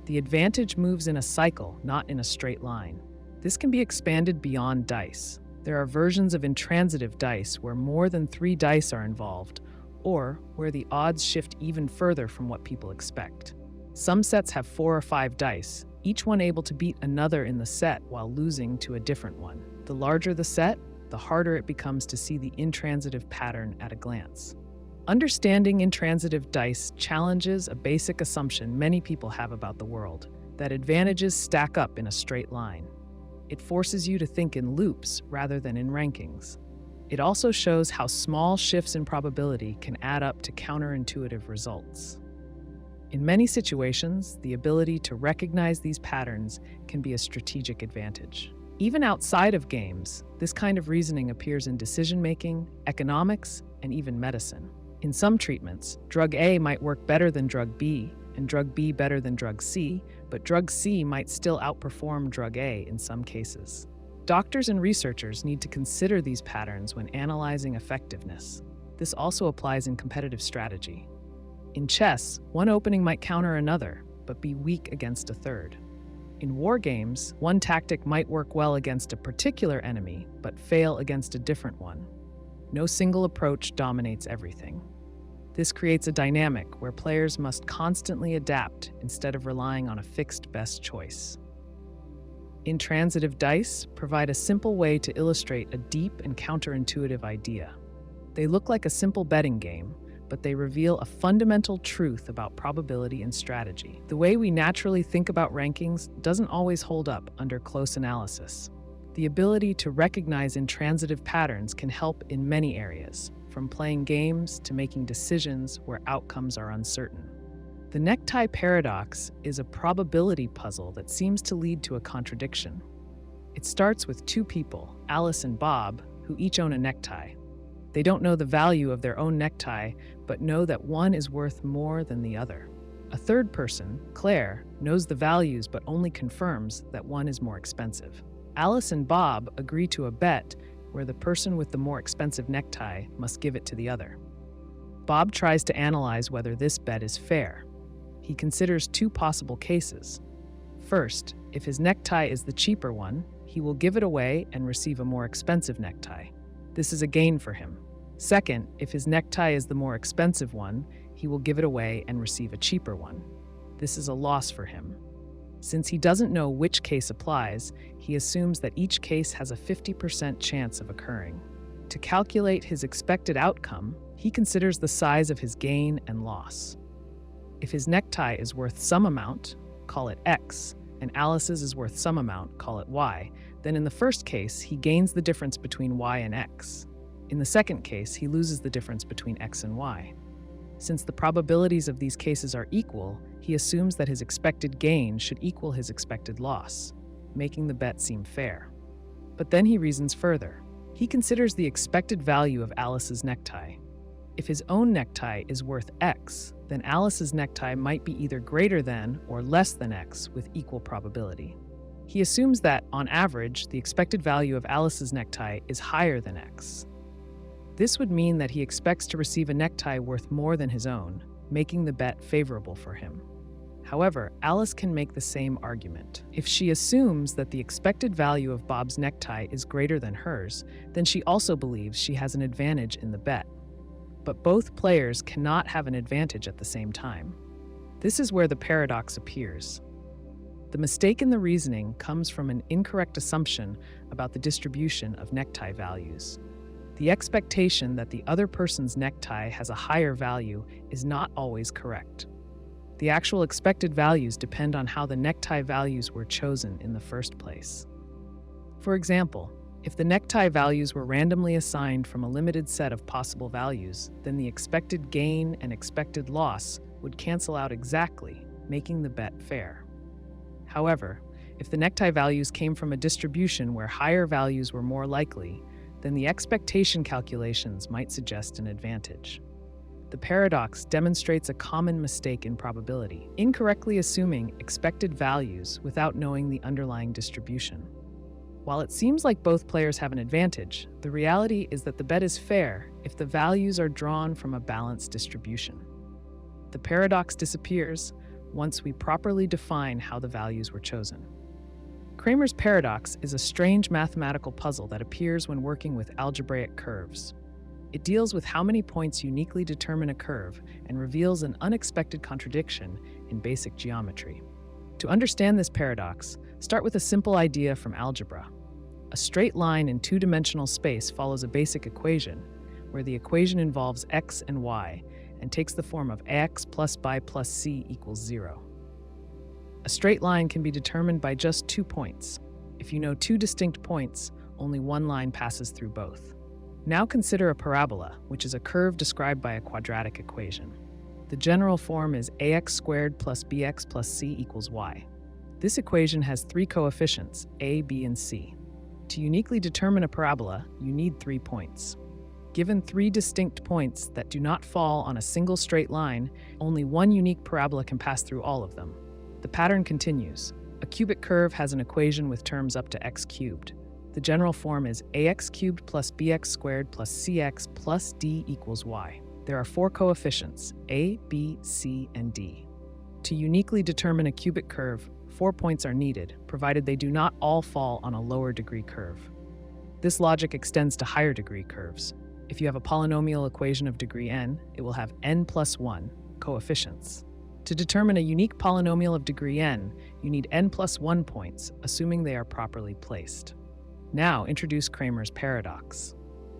The advantage moves in a cycle, not in a straight line. This can be expanded beyond dice. There are versions of intransitive dice where more than 3 dice are involved, or where the odds shift even further from what people expect. Some sets have 4 or 5 dice, each one able to beat another in the set while losing to a different one. The larger the set, the harder it becomes to see the intransitive pattern at a glance. Understanding intransitive dice challenges a basic assumption many people have about the world, that advantages stack up in a straight line. It forces you to think in loops rather than in rankings. It also shows how small shifts in probability can add up to counterintuitive results. In many situations, the ability to recognize these patterns can be a strategic advantage. Even outside of games, this kind of reasoning appears in decision-making, economics, and even medicine. In some treatments, drug A might work better than drug B, and drug B better than drug C, but drug C might still outperform drug A in some cases. Doctors and researchers need to consider these patterns when analyzing effectiveness. This also applies in competitive strategy. In chess, one opening might counter another, but be weak against a third. In war games, one tactic might work well against a particular enemy, but fail against a different one. No single approach dominates everything. This creates a dynamic where players must constantly adapt instead of relying on a fixed best choice. Intransitive dice provide a simple way to illustrate a deep and counterintuitive idea. They look like a simple betting game, but they reveal a fundamental truth about probability and strategy. The way we naturally think about rankings doesn't always hold up under close analysis. The ability to recognize intransitive patterns can help in many areas, from playing games to making decisions where outcomes are uncertain. The Necktie Paradox is a probability puzzle that seems to lead to a contradiction. It starts with 2 people, Alice and Bob, who each own a necktie. They don't know the value of their own necktie, but know that one is worth more than the other. A third person, Claire, knows the values but only confirms that one is more expensive. Alice and Bob agree to a bet where the person with the more expensive necktie must give it to the other. Bob tries to analyze whether this bet is fair. He considers 2 possible cases. First, if his necktie is the cheaper one, he will give it away and receive a more expensive necktie. This is a gain for him. Second, if his necktie is the more expensive one, he will give it away and receive a cheaper one. This is a loss for him. Since he doesn't know which case applies, he assumes that each case has a 50% chance of occurring. To calculate his expected outcome, he considers the size of his gain and loss. If his necktie is worth some amount, call it x, and Alice's is worth some amount, call it y, then in the first case, he gains the difference between y and x. In the second case, he loses the difference between x and y. Since the probabilities of these cases are equal, he assumes that his expected gain should equal his expected loss, making the bet seem fair. But then he reasons further. He considers the expected value of Alice's necktie. If his own necktie is worth x, then Alice's necktie might be either greater than or less than x with equal probability. He assumes that, on average, the expected value of Alice's necktie is higher than x. This would mean that he expects to receive a necktie worth more than his own, making the bet favorable for him. However, Alice can make the same argument. If she assumes that the expected value of Bob's necktie is greater than hers, then she also believes she has an advantage in the bet. But both players cannot have an advantage at the same time. This is where the paradox appears. The mistake in the reasoning comes from an incorrect assumption about the distribution of necktie values. The expectation that the other person's necktie has a higher value is not always correct. The actual expected values depend on how the necktie values were chosen in the first place. For example, if the necktie values were randomly assigned from a limited set of possible values, then the expected gain and expected loss would cancel out exactly, making the bet fair. However, if the necktie values came from a distribution where higher values were more likely, then the expectation calculations might suggest an advantage. The paradox demonstrates a common mistake in probability, incorrectly assuming expected values without knowing the underlying distribution. While it seems like both players have an advantage, the reality is that the bet is fair if the values are drawn from a balanced distribution. The paradox disappears once we properly define how the values were chosen. Cramer's paradox is a strange mathematical puzzle that appears when working with algebraic curves. It deals with how many points uniquely determine a curve and reveals an unexpected contradiction in basic geometry. To understand this paradox, start with a simple idea from algebra. A straight line in two-dimensional space follows a basic equation, where the equation involves x and y and takes the form of ax plus b plus c equals 0. A straight line can be determined by just 2 points. If you know 2 distinct points, only one line passes through both. Now consider a parabola, which is a curve described by a quadratic equation. The general form is ax squared plus bx plus c equals y. This equation has 3 coefficients, a, b, and c. To uniquely determine a parabola, you need 3 points. Given 3 distinct points that do not fall on a single straight line, only one unique parabola can pass through all of them. The pattern continues. A cubic curve has an equation with terms up to x cubed. The general form is ax cubed plus bx squared plus cx plus d equals y. There are 4 coefficients, a, b, c, and d. To uniquely determine a cubic curve, 4 points are needed, provided they do not all fall on a lower degree curve. This logic extends to higher degree curves. If you have a polynomial equation of degree n, it will have n plus 1 coefficients. To determine a unique polynomial of degree n, you need n plus 1 points, assuming they are properly placed. Now introduce Cramer's paradox.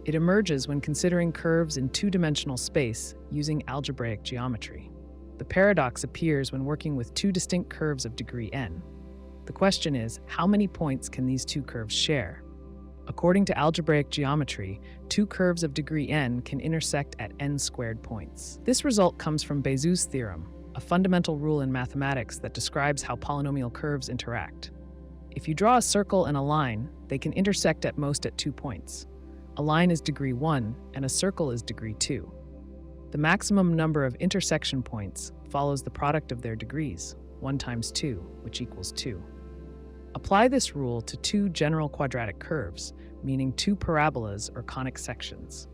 It emerges when considering curves in two-dimensional space using algebraic geometry. The paradox appears when working with 2 distinct curves of degree n. The question is, how many points can these 2 curves share? According to algebraic geometry, 2 curves of degree n can intersect at n squared points. This result comes from Bézout's theorem, a fundamental rule in mathematics that describes how polynomial curves interact. If you draw a circle and a line, they can intersect at most at 2 points. A line is degree 1 and a circle is degree 2. The maximum number of intersection points follows the product of their degrees, 1 times 2, which equals 2. Apply this rule to 2 general quadratic curves, meaning 2 parabolas or conic sections.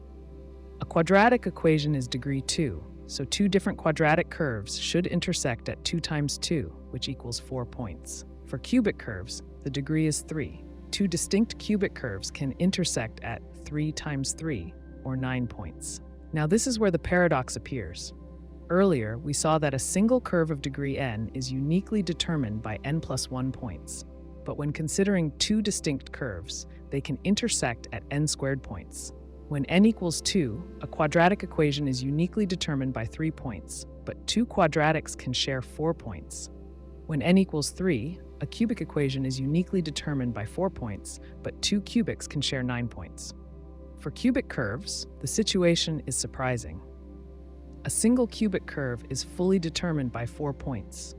A quadratic equation is degree 2, so 2 different quadratic curves should intersect at 2 times 2, which equals 4 points. For cubic curves, the degree is 3. 2 distinct cubic curves can intersect at 3 times 3, or 9 points. Now this is where the paradox appears. Earlier, we saw that a single curve of degree n is uniquely determined by n plus 1 points. But when considering 2 distinct curves, they can intersect at n squared points. When n equals 2, a quadratic equation is uniquely determined by 3 points, but 2 quadratics can share 4 points. When n equals 3, a cubic equation is uniquely determined by 4 points, but 2 cubics can share 9 points. For cubic curves, the situation is surprising. A single cubic curve is fully determined by 4 points.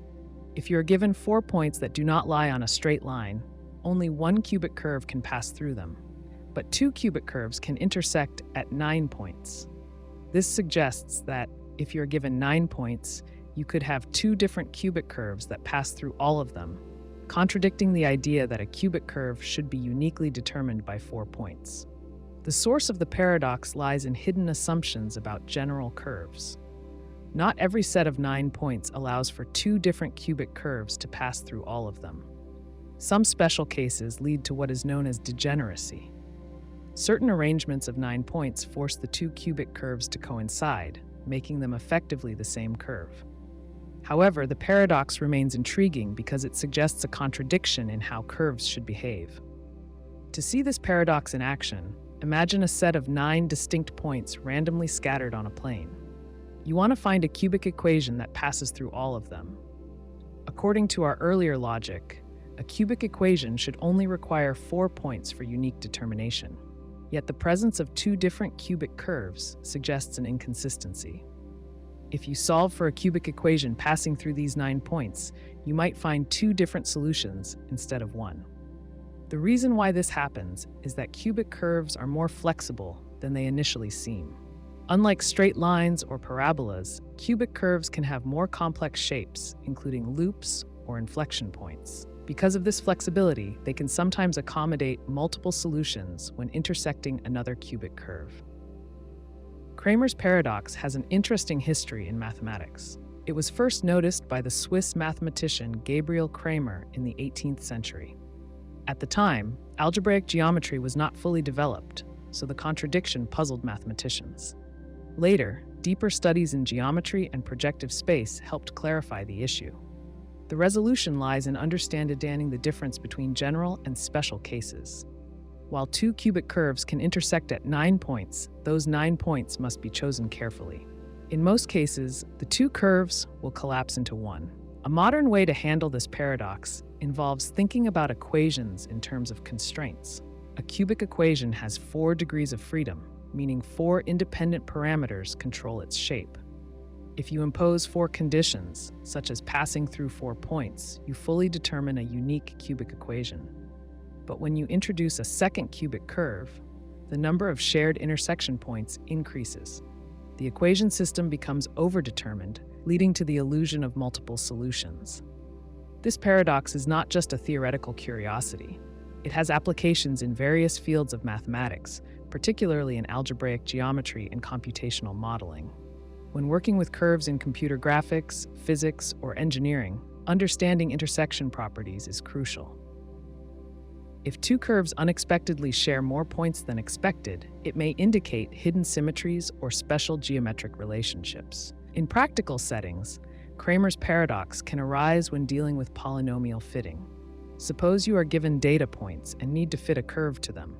If you are given 4 points that do not lie on a straight line, only 1 cubic curve can pass through them, but 2 cubic curves can intersect at 9 points. This suggests that if you are given 9 points, you could have 2 different cubic curves that pass through all of them, contradicting the idea that a cubic curve should be uniquely determined by 4 points. The source of the paradox lies in hidden assumptions about general curves. Not every set of 9 points allows for 2 different cubic curves to pass through all of them. Some special cases lead to what is known as degeneracy. Certain arrangements of 9 points force the 2 cubic curves to coincide, making them effectively the same curve. However, the paradox remains intriguing because it suggests a contradiction in how curves should behave. To see this paradox in action, imagine a set of 9 distinct points randomly scattered on a plane. You want to find a cubic equation that passes through all of them. According to our earlier logic, a cubic equation should only require 4 points for unique determination. Yet the presence of 2 different cubic curves suggests an inconsistency. If you solve for a cubic equation passing through these 9 points, you might find 2 different solutions instead of 1. The reason why this happens is that cubic curves are more flexible than they initially seem. Unlike straight lines or parabolas, cubic curves can have more complex shapes, including loops or inflection points. Because of this flexibility, they can sometimes accommodate multiple solutions when intersecting another cubic curve. Cramer's paradox has an interesting history in mathematics. It was first noticed by the Swiss mathematician Gabriel Cramer in the 18th century. At the time, algebraic geometry was not fully developed, so the contradiction puzzled mathematicians. Later, deeper studies in geometry and projective space helped clarify the issue. The resolution lies in understanding the difference between general and special cases. While 2 cubic curves can intersect at 9 points, those 9 points must be chosen carefully. In most cases, the 2 curves will collapse into 1. A modern way to handle this paradox involves thinking about equations in terms of constraints. A cubic equation has 4 degrees of freedom, meaning 4 independent parameters control its shape. If you impose 4 conditions, such as passing through 4 points, you fully determine a unique cubic equation. But when you introduce a second cubic curve, the number of shared intersection points increases. The equation system becomes overdetermined, leading to the illusion of multiple solutions. This paradox is not just a theoretical curiosity. It has applications in various fields of mathematics, particularly in algebraic geometry and computational modeling. When working with curves in computer graphics, physics, or engineering, understanding intersection properties is crucial. If 2 curves unexpectedly share more points than expected, it may indicate hidden symmetries or special geometric relationships. In practical settings, Cramer's paradox can arise when dealing with polynomial fitting. Suppose you are given data points and need to fit a curve to them.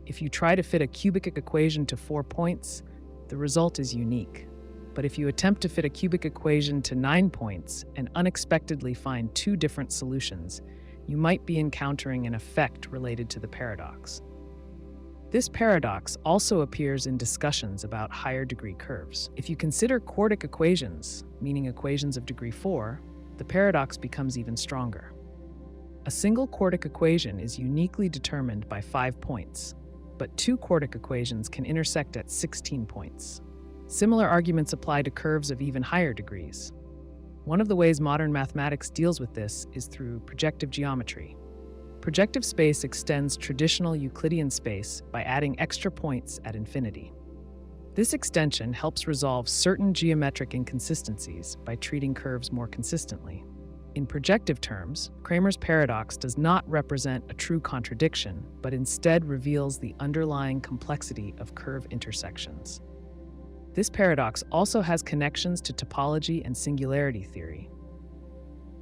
If you try to fit a cubic equation to 4 points, the result is unique. But if you attempt to fit a cubic equation to 9 points and unexpectedly find 2 different solutions, you might be encountering an effect related to the paradox. This paradox also appears in discussions about higher degree curves. If you consider quartic equations, meaning equations of degree 4, the paradox becomes even stronger. A single quartic equation is uniquely determined by 5 points, but 2 quartic equations can intersect at 16 points. Similar arguments apply to curves of even higher degrees. One of the ways modern mathematics deals with this is through projective geometry. Projective space extends traditional Euclidean space by adding extra points at infinity. This extension helps resolve certain geometric inconsistencies by treating curves more consistently. In projective terms, Cramer's paradox does not represent a true contradiction, but instead reveals the underlying complexity of curve intersections. This paradox also has connections to topology and singularity theory.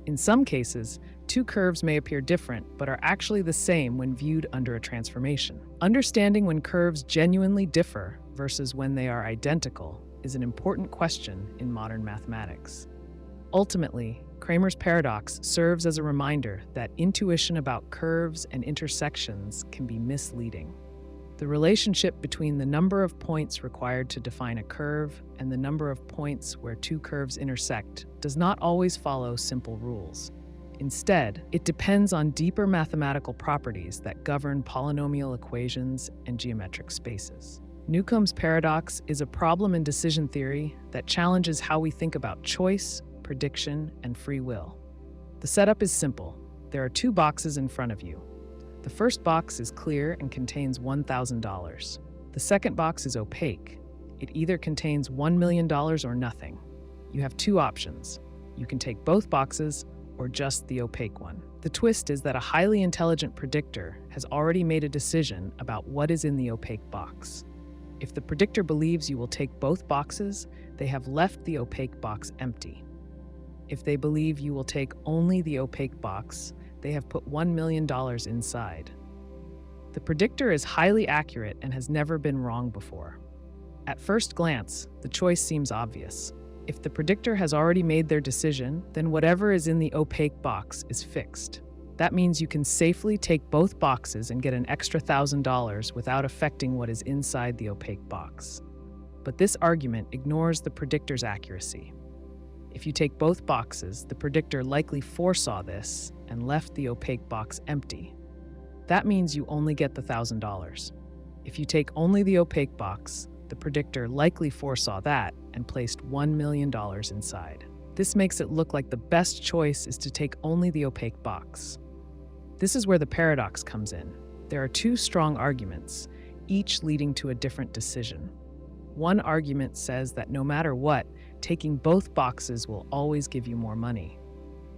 In some cases, 2 curves may appear different, but are actually the same when viewed under a transformation. Understanding when curves genuinely differ versus when they are identical is an important question in modern mathematics. Ultimately, Cramer's paradox serves as a reminder that intuition about curves and intersections can be misleading. The relationship between the number of points required to define a curve and the number of points where two curves intersect does not always follow simple rules. Instead, it depends on deeper mathematical properties that govern polynomial equations and geometric spaces. Newcomb's paradox is a problem in decision theory that challenges how we think about choice, prediction, and free will. The setup is simple. There are two boxes in front of you. The first box is clear and contains $1,000. The second box is opaque. It either contains $1 million or nothing. You have two options. You can take both boxes or just the opaque one. The twist is that a highly intelligent predictor has already made a decision about what is in the opaque box. If the predictor believes you will take both boxes, they have left the opaque box empty. If they believe you will take only the opaque box, they have put $1 million inside. The predictor is highly accurate and has never been wrong before. At first glance, the choice seems obvious. If the predictor has already made their decision, then whatever is in the opaque box is fixed. That means you can safely take both boxes and get an extra $1,000 without affecting what is inside the opaque box. But this argument ignores the predictor's accuracy. If you take both boxes, the predictor likely foresaw this and left the opaque box empty. That means you only get the $1,000. If you take only the opaque box, the predictor likely foresaw that and placed $1 million inside. This makes it look like the best choice is to take only the opaque box. This is where the paradox comes in. There are two strong arguments, each leading to a different decision. One argument says that no matter what, taking both boxes will always give you more money.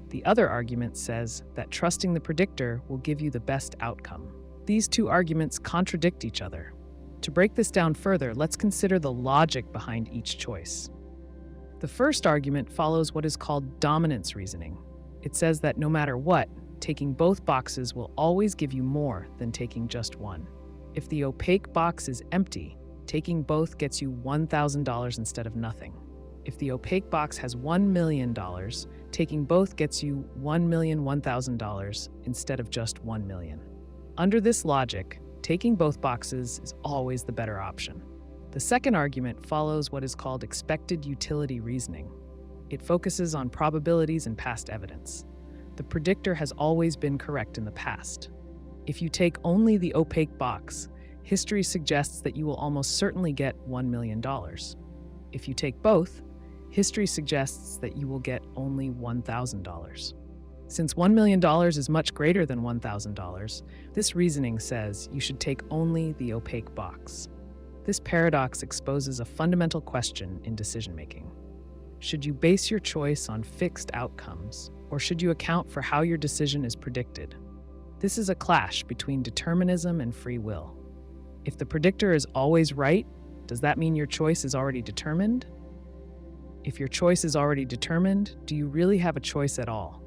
The other argument says that trusting the predictor will give you the best outcome. These two arguments contradict each other. To break this down further, let's consider the logic behind each choice. The first argument follows what is called dominance reasoning. It says that no matter what, taking both boxes will always give you more than taking just one. If the opaque box is empty, taking both gets you $1,000 instead of nothing. If the opaque box has $1 million, taking both gets you $1,001,000 instead of just $1 million. Under this logic, taking both boxes is always the better option. The second argument follows what is called expected utility reasoning. It focuses on probabilities and past evidence. The predictor has always been correct in the past. If you take only the opaque box, history suggests that you will almost certainly get $1 million. If you take both, history suggests that you will get only $1,000. Since $1 million is much greater than $1,000, this reasoning says you should take only the opaque box. This paradox exposes a fundamental question in decision-making. Should you base your choice on fixed outcomes, or should you account for how your decision is predicted? This is a clash between determinism and free will. If the predictor is always right, does that mean your choice is already determined? If your choice is already determined, do you really have a choice at all?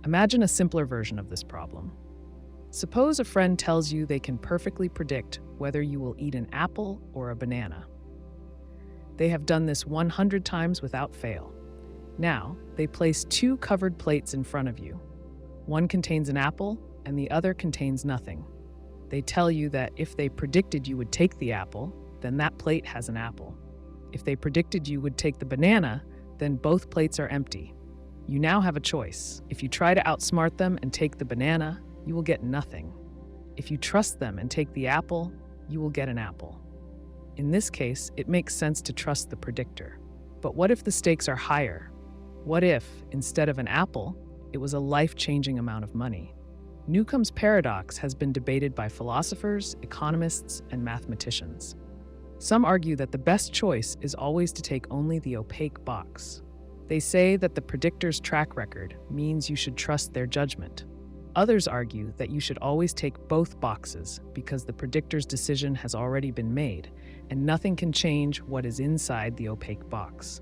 Imagine a simpler version of this problem. Suppose a friend tells you they can perfectly predict whether you will eat an apple or a banana. They have done this 100 times without fail. Now, they place two covered plates in front of you. One contains an apple and the other contains nothing. They tell you that if they predicted you would take the apple, then that plate has an apple. If they predicted you would take the banana, then both plates are empty. You now have a choice. If you try to outsmart them and take the banana, you will get nothing. If you trust them and take the apple, you will get an apple. In this case, it makes sense to trust the predictor. But what if the stakes are higher? What if, instead of an apple, it was a life-changing amount of money? Newcomb's paradox has been debated by philosophers, economists, and mathematicians. Some argue that the best choice is always to take only the opaque box. They say that the predictor's track record means you should trust their judgment. Others argue that you should always take both boxes because the predictor's decision has already been made, and nothing can change what is inside the opaque box.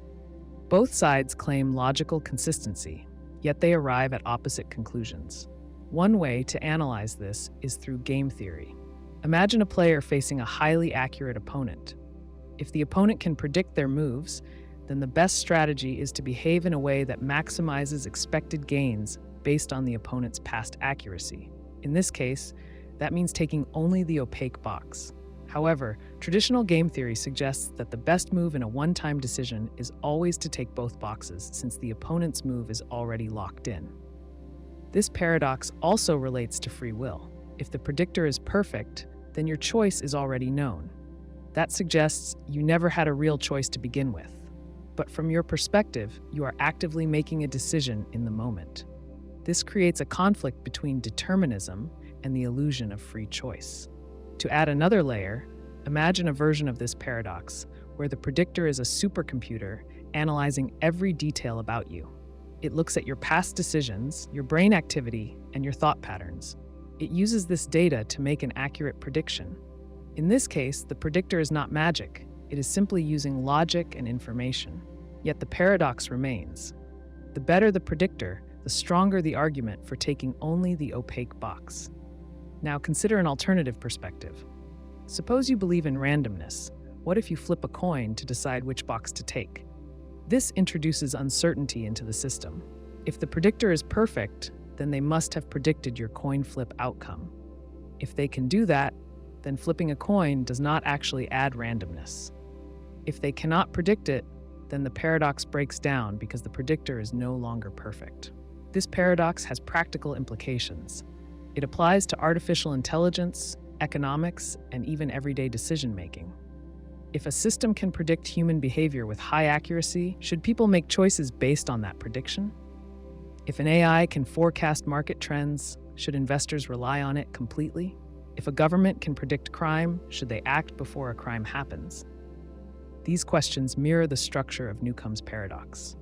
Both sides claim logical consistency, yet they arrive at opposite conclusions. One way to analyze this is through game theory. Imagine a player facing a highly accurate opponent. If the opponent can predict their moves, then the best strategy is to behave in a way that maximizes expected gains based on the opponent's past accuracy. In this case, that means taking only the opaque box. However, traditional game theory suggests that the best move in a one-time decision is always to take both boxes, since the opponent's move is already locked in. This paradox also relates to free will. If the predictor is perfect, then your choice is already known. That suggests you never had a real choice to begin with. But from your perspective, you are actively making a decision in the moment. This creates a conflict between determinism and the illusion of free choice. To add another layer, imagine a version of this paradox where the predictor is a supercomputer analyzing every detail about you. It looks at your past decisions, your brain activity, and your thought patterns. It uses this data to make an accurate prediction. In this case, the predictor is not magic. It is simply using logic and information. Yet the paradox remains. The better the predictor, the stronger the argument for taking only the opaque box. Now consider an alternative perspective. Suppose you believe in randomness. What if you flip a coin to decide which box to take? This introduces uncertainty into the system. If the predictor is perfect, then they must have predicted your coin flip outcome. If they can do that, then flipping a coin does not actually add randomness. If they cannot predict it, then the paradox breaks down because the predictor is no longer perfect. This paradox has practical implications. It applies to artificial intelligence, economics, and even everyday decision-making. If a system can predict human behavior with high accuracy, should people make choices based on that prediction? If an AI can forecast market trends, should investors rely on it completely? If a government can predict crime, should they act before a crime happens? These questions mirror the structure of Newcomb's paradox.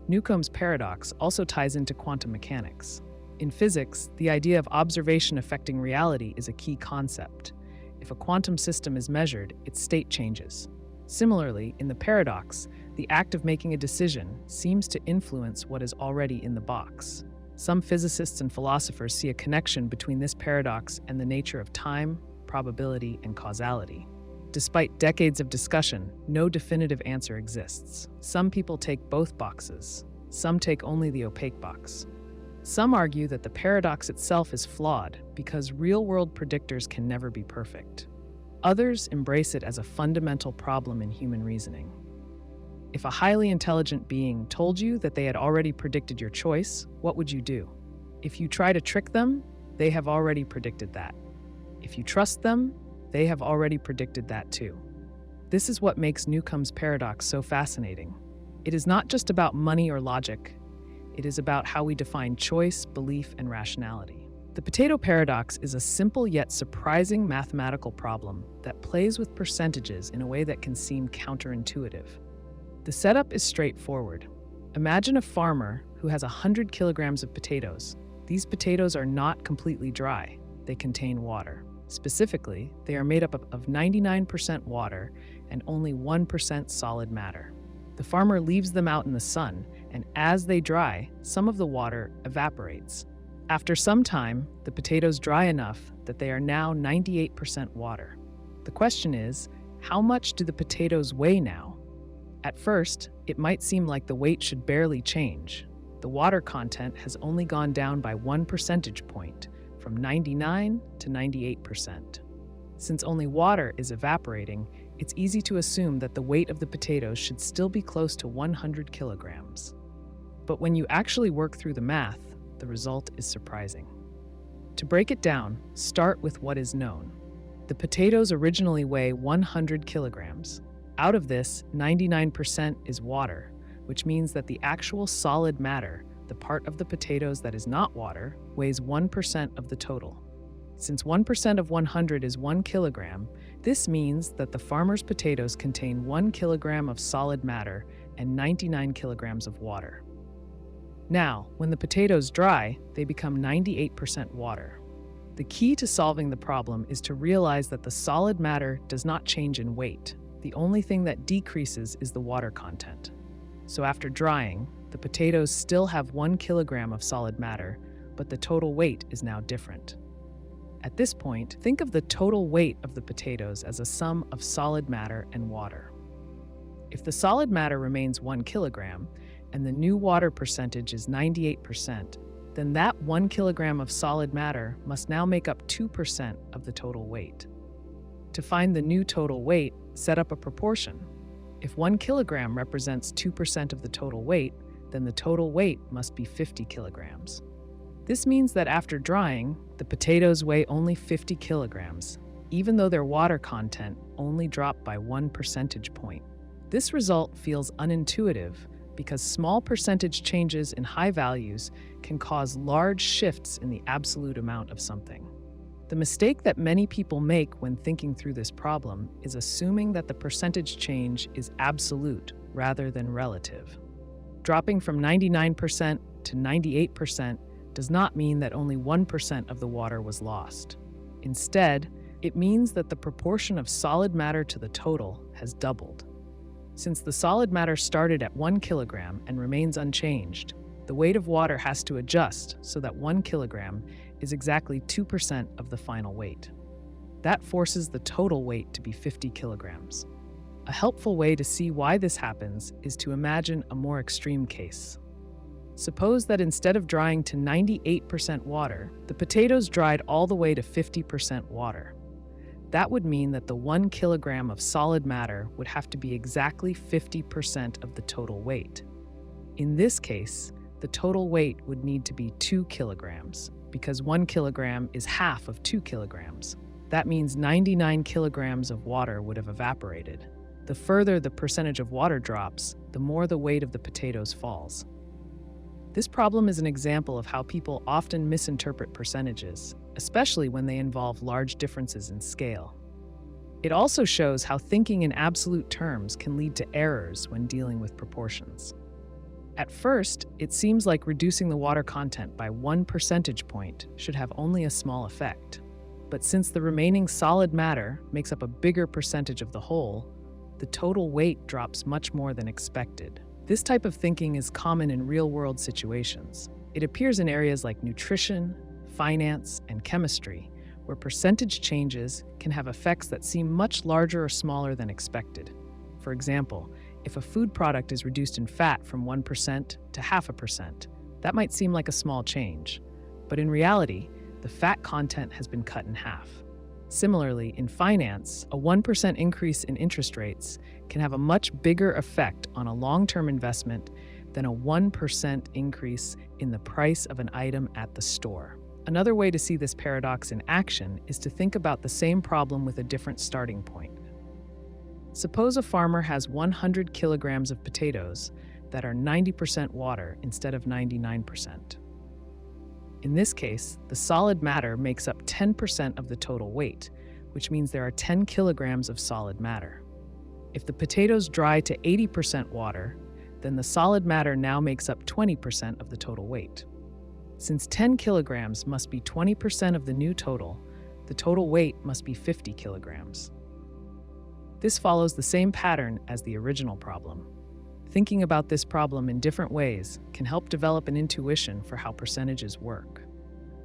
Newcomb's paradox also ties into quantum mechanics. In physics, the idea of observation affecting reality is a key concept. If a quantum system is measured, its state changes. Similarly, in the paradox, the act of making a decision seems to influence what is already in the box. Some physicists and philosophers see a connection between this paradox and the nature of time, probability, and causality. Despite decades of discussion, no definitive answer exists. Some people take both boxes. Some take only the opaque box. Some argue that the paradox itself is flawed because real-world predictors can never be perfect. Others embrace it as a fundamental problem in human reasoning. If a highly intelligent being told you that they had already predicted your choice, what would you do? If you try to trick them, they have already predicted that. If you trust them, they have already predicted that too. This is what makes Newcomb's paradox so fascinating. It is not just about money or logic. It is about how we define choice, belief, and rationality. The potato paradox is a simple yet surprising mathematical problem that plays with percentages in a way that can seem counterintuitive. The setup is straightforward. Imagine a farmer who has 100 kilograms of potatoes. These potatoes are not completely dry. They contain water. Specifically, they are made up of 99% water and only 1% solid matter. The farmer leaves them out in the sun, and as they dry, some of the water evaporates. After some time, the potatoes dry enough that they are now 98% water. The question is, how much do the potatoes weigh now? At first, it might seem like the weight should barely change. The water content has only gone down by 1 percentage point, from 99 to 98%. Since only water is evaporating, it's easy to assume that the weight of the potatoes should still be close to 100 kilograms. But when you actually work through the math, the result is surprising. To break it down, start with what is known. The potatoes originally weigh 100 kilograms. Out of this, 99% is water, which means that the actual solid matter, the part of the potatoes that is not water, weighs 1% of the total. Since 1% of 100 is 1 kilogram, this means that the farmer's potatoes contain 1 kilogram of solid matter and 99 kilograms of water. Now, when the potatoes dry, they become 98% water. The key to solving the problem is to realize that the solid matter does not change in weight. The only thing that decreases is the water content. So after drying, the potatoes still have 1 kilogram of solid matter, but the total weight is now different. At this point, think of the total weight of the potatoes as a sum of solid matter and water. If the solid matter remains 1 kilogram and the new water percentage is 98%, then that 1 kilogram of solid matter must now make up 2% of the total weight. To find the new total weight, set up a proportion. If 1 kilogram represents 2% of the total weight, then the total weight must be 50 kilograms. This means that after drying, the potatoes weigh only 50 kilograms, even though their water content only dropped by 1 percentage point. This result feels unintuitive because small percentage changes in high values can cause large shifts in the absolute amount of something. The mistake that many people make when thinking through this problem is assuming that the percentage change is absolute rather than relative. Dropping from 99% to 98% does not mean that only 1% of the water was lost. Instead, it means that the proportion of solid matter to the total has doubled. Since the solid matter started at 1 kilogram and remains unchanged, the weight of water has to adjust so that 1 kilogram is exactly 2% of the final weight. That forces the total weight to be 50 kilograms. A helpful way to see why this happens is to imagine a more extreme case. Suppose that instead of drying to 98% water, the potatoes dried all the way to 50% water. That would mean that the 1 kilogram of solid matter would have to be exactly 50% of the total weight. In this case, the total weight would need to be 2 kilograms, because 1 kilogram is half of 2 kilograms. That means 99 kilograms of water would have evaporated. The further the percentage of water drops, the more the weight of the potatoes falls. This problem is an example of how people often misinterpret percentages, especially when they involve large differences in scale. It also shows how thinking in absolute terms can lead to errors when dealing with proportions. At first, it seems like reducing the water content by 1 percentage point should have only a small effect. But since the remaining solid matter makes up a bigger percentage of the whole, the total weight drops much more than expected. This type of thinking is common in real-world situations. It appears in areas like nutrition, finance, and chemistry, where percentage changes can have effects that seem much larger or smaller than expected. For example, if a food product is reduced in fat from 1% to 0.5%, that might seem like a small change. But in reality, the fat content has been cut in half. Similarly, in finance, a 1% increase in interest rates can have a much bigger effect on a long-term investment than a 1% increase in the price of an item at the store. Another way to see this paradox in action is to think about the same problem with a different starting point. Suppose a farmer has 100 kilograms of potatoes that are 90% water instead of 99%. In this case, the solid matter makes up 10% of the total weight, which means there are 10 kilograms of solid matter. If the potatoes dry to 80% water, then the solid matter now makes up 20% of the total weight. Since 10 kilograms must be 20% of the new total, the total weight must be 50 kilograms. This follows the same pattern as the original problem. Thinking about this problem in different ways can help develop an intuition for how percentages work.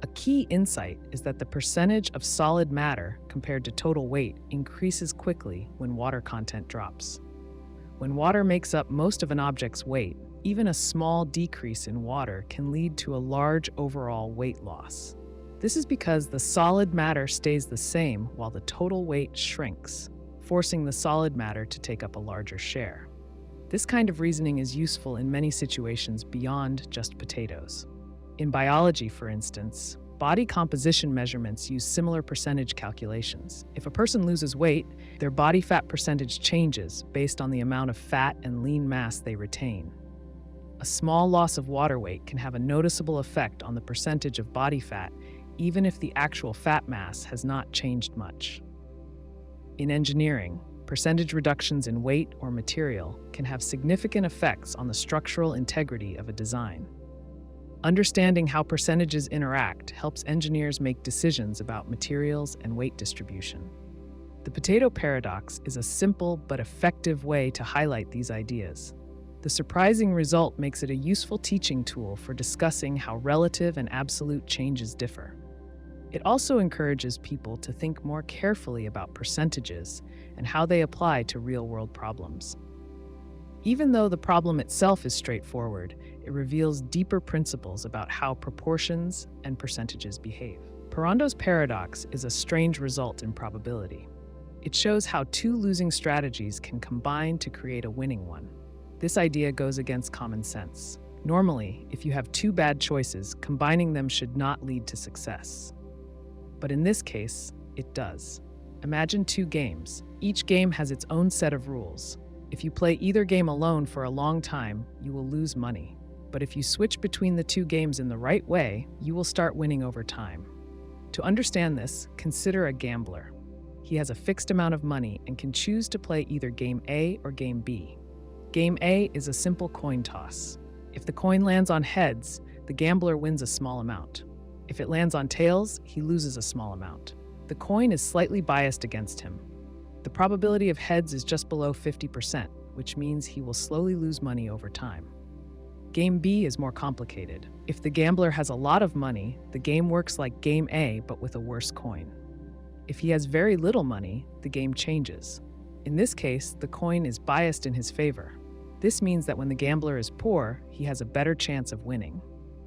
A key insight is that the percentage of solid matter compared to total weight increases quickly when water content drops. When water makes up most of an object's weight, even a small decrease in water can lead to a large overall weight loss. This is because the solid matter stays the same while the total weight shrinks, forcing the solid matter to take up a larger share. This kind of reasoning is useful in many situations beyond just potatoes. In biology, for instance, body composition measurements use similar percentage calculations. If a person loses weight, their body fat percentage changes based on the amount of fat and lean mass they retain. A small loss of water weight can have a noticeable effect on the percentage of body fat, even if the actual fat mass has not changed much. In engineering, percentage reductions in weight or material can have significant effects on the structural integrity of a design. Understanding how percentages interact helps engineers make decisions about materials and weight distribution. The potato paradox is a simple but effective way to highlight these ideas. The surprising result makes it a useful teaching tool for discussing how relative and absolute changes differ. It also encourages people to think more carefully about percentages and how they apply to real-world problems. Even though the problem itself is straightforward, it reveals deeper principles about how proportions and percentages behave. Parrondo's paradox is a strange result in probability. It shows how two losing strategies can combine to create a winning one. This idea goes against common sense. Normally, if you have two bad choices, combining them should not lead to success. But in this case, it does. Imagine two games. Each game has its own set of rules. If you play either game alone for a long time, you will lose money. But if you switch between the two games in the right way, you will start winning over time. To understand this, consider a gambler. He has a fixed amount of money and can choose to play either Game A or Game B. Game A is a simple coin toss. If the coin lands on heads, the gambler wins a small amount. If it lands on tails, he loses a small amount. The coin is slightly biased against him. The probability of heads is just below 50%, which means he will slowly lose money over time. Game B is more complicated. If the gambler has a lot of money, the game works like Game A but with a worse coin. If he has very little money, the game changes. In this case, the coin is biased in his favor. This means that when the gambler is poor, he has a better chance of winning.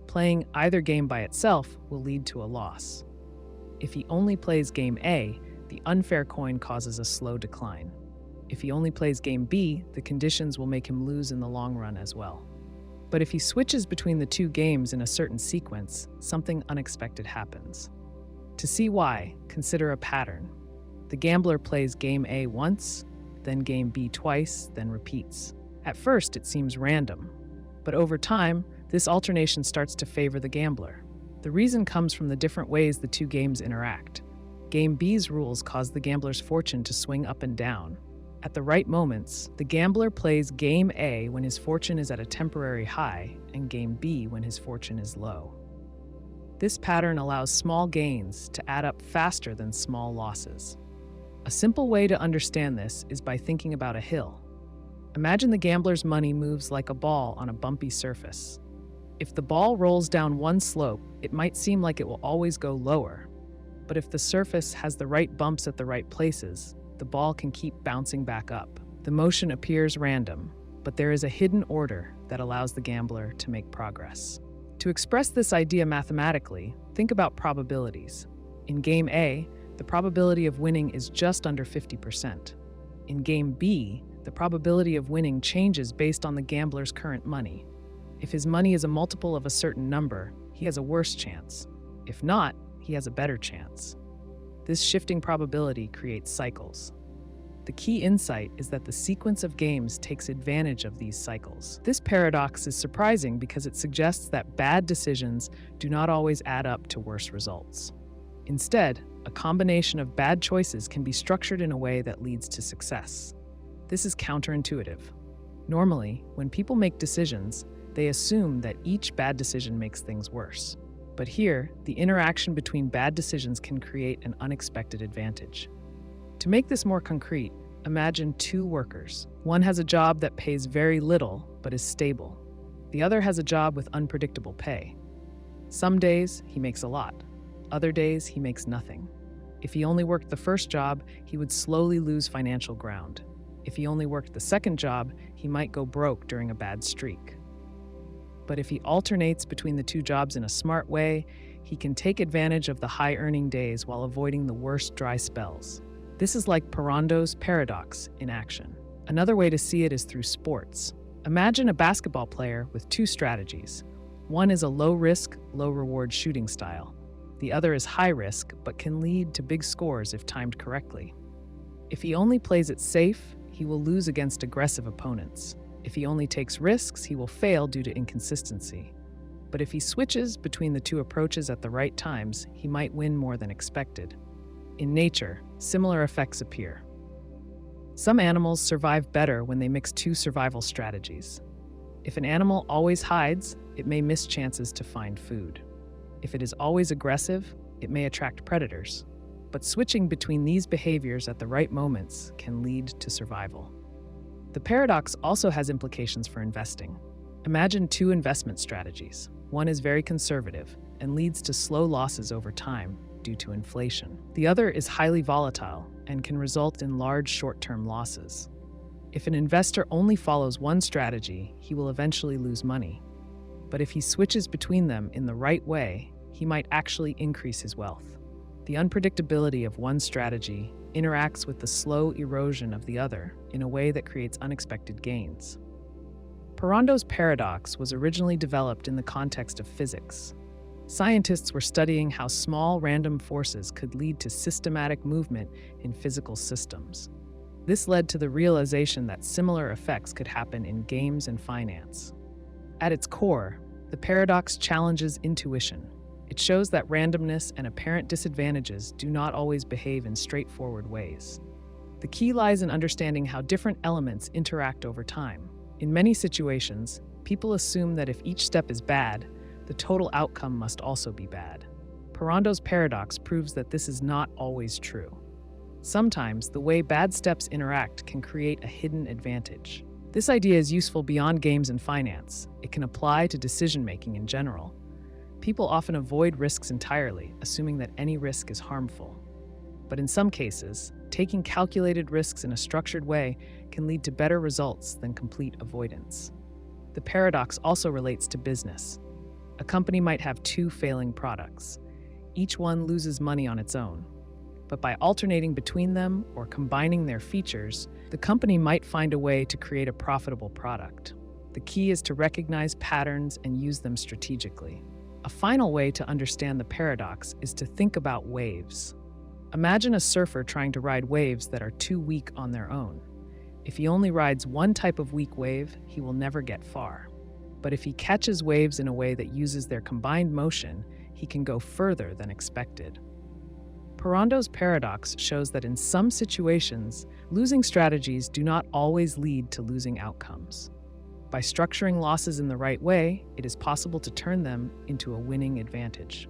Playing either game by itself will lead to a loss. If he only plays Game A, the unfair coin causes a slow decline. If he only plays Game B, the conditions will make him lose in the long run as well. But if he switches between the two games in a certain sequence, something unexpected happens. To see why, consider a pattern. The gambler plays Game A once, then Game B twice, then repeats. At first, it seems random, but over time, this alternation starts to favor the gambler. The reason comes from the different ways the two games interact. Game B's rules cause the gambler's fortune to swing up and down. At the right moments, the gambler plays Game A when his fortune is at a temporary high and Game B when his fortune is low. This pattern allows small gains to add up faster than small losses. A simple way to understand this is by thinking about a hill. Imagine the gambler's money moves like a ball on a bumpy surface. If the ball rolls down one slope, it might seem like it will always go lower. But if the surface has the right bumps at the right places, the ball can keep bouncing back up. The motion appears random, but there is a hidden order that allows the gambler to make progress. To express this idea mathematically, think about probabilities. In Game A, the probability of winning is just under 50%. In Game B, the probability of winning changes based on the gambler's current money. If his money is a multiple of a certain number, he has a worse chance. If not, he has a better chance. This shifting probability creates cycles. The key insight is that the sequence of games takes advantage of these cycles. This paradox is surprising because it suggests that bad decisions do not always add up to worse results. Instead, a combination of bad choices can be structured in a way that leads to success. This is counterintuitive. Normally, when people make decisions, they assume that each bad decision makes things worse. But here, the interaction between bad decisions can create an unexpected advantage. To make this more concrete, imagine two workers. One has a job that pays very little but is stable. The other has a job with unpredictable pay. Some days, he makes a lot. Other days, he makes nothing. If he only worked the first job, he would slowly lose financial ground. If he only worked the second job, he might go broke during a bad streak. But if he alternates between the two jobs in a smart way, he can take advantage of the high-earning days while avoiding the worst dry spells. This is like Parrondo's paradox in action. Another way to see it is through sports. Imagine a basketball player with two strategies. One is a low-risk, low-reward shooting style. The other is high-risk, but can lead to big scores if timed correctly. If he only plays it safe, he will lose against aggressive opponents. If he only takes risks, he will fail due to inconsistency. But if he switches between the two approaches at the right times, he might win more than expected. In nature, similar effects appear. Some animals survive better when they mix two survival strategies. If an animal always hides, it may miss chances to find food. If it is always aggressive, it may attract predators. But switching between these behaviors at the right moments can lead to survival. The paradox also has implications for investing. Imagine two investment strategies. One is very conservative and leads to slow losses over time due to inflation. The other is highly volatile and can result in large short-term losses. If an investor only follows one strategy, he will eventually lose money. But if he switches between them in the right way, he might actually increase his wealth. The unpredictability of one strategy interacts with the slow erosion of the other in a way that creates unexpected gains. Parrondo's paradox was originally developed in the context of physics. Scientists were studying how small random forces could lead to systematic movement in physical systems. This led to the realization that similar effects could happen in games and finance. At its core, the paradox challenges intuition. It shows that randomness and apparent disadvantages do not always behave in straightforward ways. The key lies in understanding how different elements interact over time. In many situations, people assume that if each step is bad, the total outcome must also be bad. Parrondo's paradox proves that this is not always true. Sometimes, the way bad steps interact can create a hidden advantage. This idea is useful beyond games and finance. It can apply to decision-making in general. People often avoid risks entirely, assuming that any risk is harmful. But in some cases, taking calculated risks in a structured way can lead to better results than complete avoidance. The paradox also relates to business. A company might have two failing products. Each one loses money on its own. But by alternating between them or combining their features, the company might find a way to create a profitable product. The key is to recognize patterns and use them strategically. A final way to understand the paradox is to think about waves. Imagine a surfer trying to ride waves that are too weak on their own. If he only rides one type of weak wave, he will never get far. But if he catches waves in a way that uses their combined motion, he can go further than expected. Parrondo's paradox shows that in some situations, losing strategies do not always lead to losing outcomes. By structuring losses in the right way, it is possible to turn them into a winning advantage.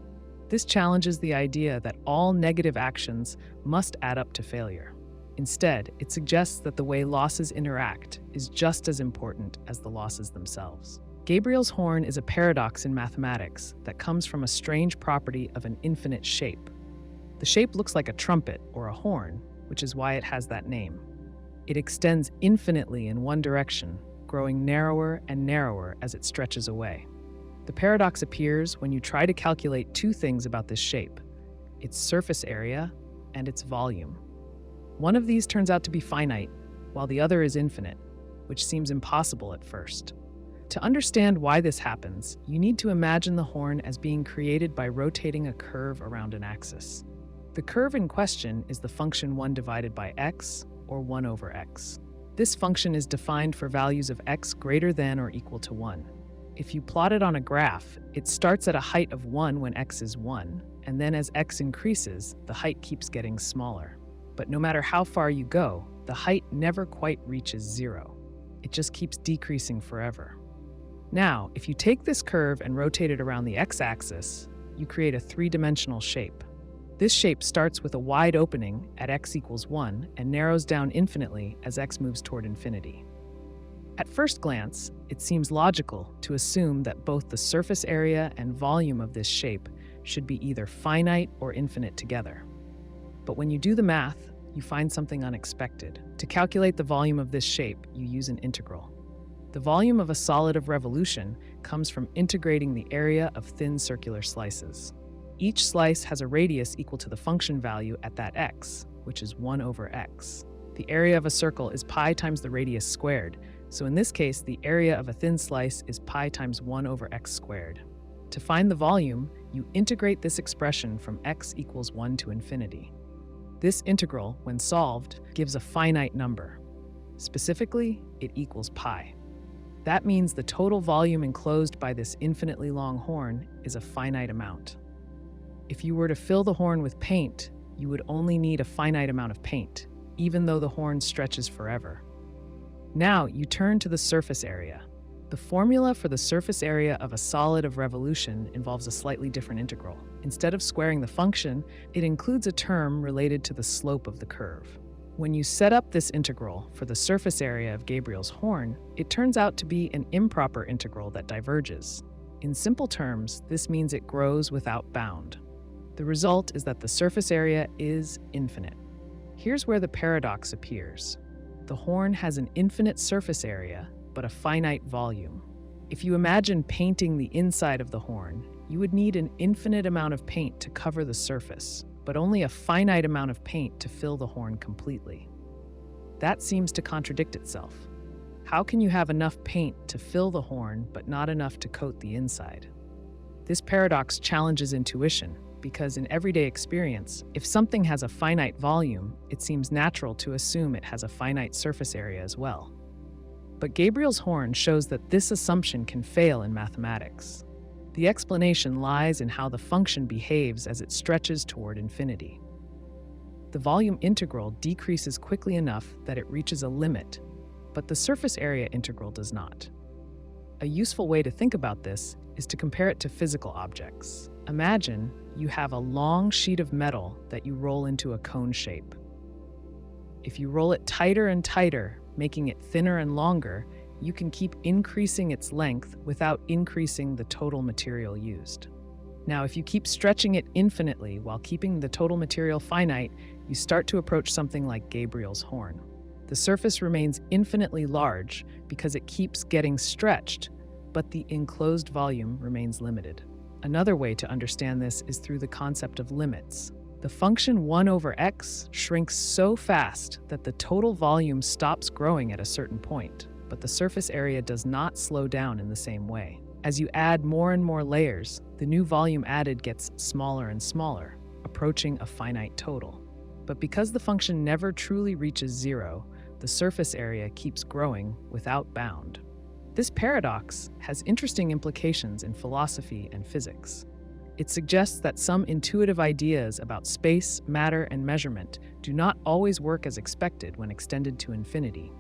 This challenges the idea that all negative actions must add up to failure. Instead, it suggests that the way losses interact is just as important as the losses themselves. Gabriel's horn is a paradox in mathematics that comes from a strange property of an infinite shape. The shape looks like a trumpet or a horn, which is why it has that name. It extends infinitely in one direction, growing narrower and narrower as it stretches away. The paradox appears when you try to calculate two things about this shape: its surface area and its volume. One of these turns out to be finite, while the other is infinite, which seems impossible at first. To understand why this happens, you need to imagine the horn as being created by rotating a curve around an axis. The curve in question is the function 1 divided by x, or 1 over x. This function is defined for values of x greater than or equal to 1. If you plot it on a graph, it starts at a height of 1 when x is 1, and then as x increases, the height keeps getting smaller. But no matter how far you go, the height never quite reaches 0. It just keeps decreasing forever. Now, if you take this curve and rotate it around the x-axis, you create a three-dimensional shape. This shape starts with a wide opening at x equals 1 and narrows down infinitely as x moves toward infinity. At first glance, it seems logical to assume that both the surface area and volume of this shape should be either finite or infinite together. But when you do the math, you find something unexpected. To calculate the volume of this shape, you use an integral. The volume of a solid of revolution comes from integrating the area of thin circular slices. Each slice has a radius equal to the function value at that x, which is 1 over x. The area of a circle is pi times the radius squared, so in this case, the area of a thin slice is pi times 1 over x squared. To find the volume, you integrate this expression from x equals 1 to infinity. This integral, when solved, gives a finite number. Specifically, it equals pi. That means the total volume enclosed by this infinitely long horn is a finite amount. If you were to fill the horn with paint, you would only need a finite amount of paint, even though the horn stretches forever. Now you turn to the surface area. The formula for the surface area of a solid of revolution involves a slightly different integral. Instead of squaring the function, it includes a term related to the slope of the curve. When you set up this integral for the surface area of Gabriel's horn, it turns out to be an improper integral that diverges. In simple terms, this means it grows without bound. The result is that the surface area is infinite. Here's where the paradox appears. The horn has an infinite surface area, but a finite volume. If you imagine painting the inside of the horn, you would need an infinite amount of paint to cover the surface, but only a finite amount of paint to fill the horn completely. That seems to contradict itself. How can you have enough paint to fill the horn, but not enough to coat the inside? This paradox challenges intuition, because in everyday experience, if something has a finite volume, it seems natural to assume it has a finite surface area as well. But Gabriel's horn shows that this assumption can fail in mathematics. The explanation lies in how the function behaves as it stretches toward infinity. The volume integral decreases quickly enough that it reaches a limit, but the surface area integral does not. A useful way to think about this is to compare it to physical objects. Imagine you have a long sheet of metal that you roll into a cone shape. If you roll it tighter and tighter, making it thinner and longer, you can keep increasing its length without increasing the total material used. Now, if you keep stretching it infinitely while keeping the total material finite, you start to approach something like Gabriel's horn. The surface remains infinitely large because it keeps getting stretched, but the enclosed volume remains limited. Another way to understand this is through the concept of limits. The function 1 over x shrinks so fast that the total volume stops growing at a certain point, but the surface area does not slow down in the same way. As you add more and more layers, the new volume added gets smaller and smaller, approaching a finite total. But because the function never truly reaches zero, the surface area keeps growing without bound. This paradox has interesting implications in philosophy and physics. It suggests that some intuitive ideas about space, matter, and measurement do not always work as expected when extended to infinity.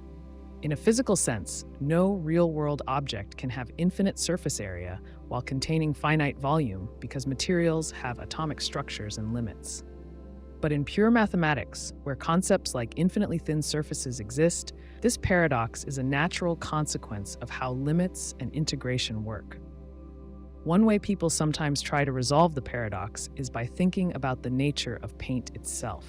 In a physical sense, no real-world object can have infinite surface area while containing finite volume because materials have atomic structures and limits. But in pure mathematics, where concepts like infinitely thin surfaces exist, this paradox is a natural consequence of how limits and integration work. One way people sometimes try to resolve the paradox is by thinking about the nature of paint itself.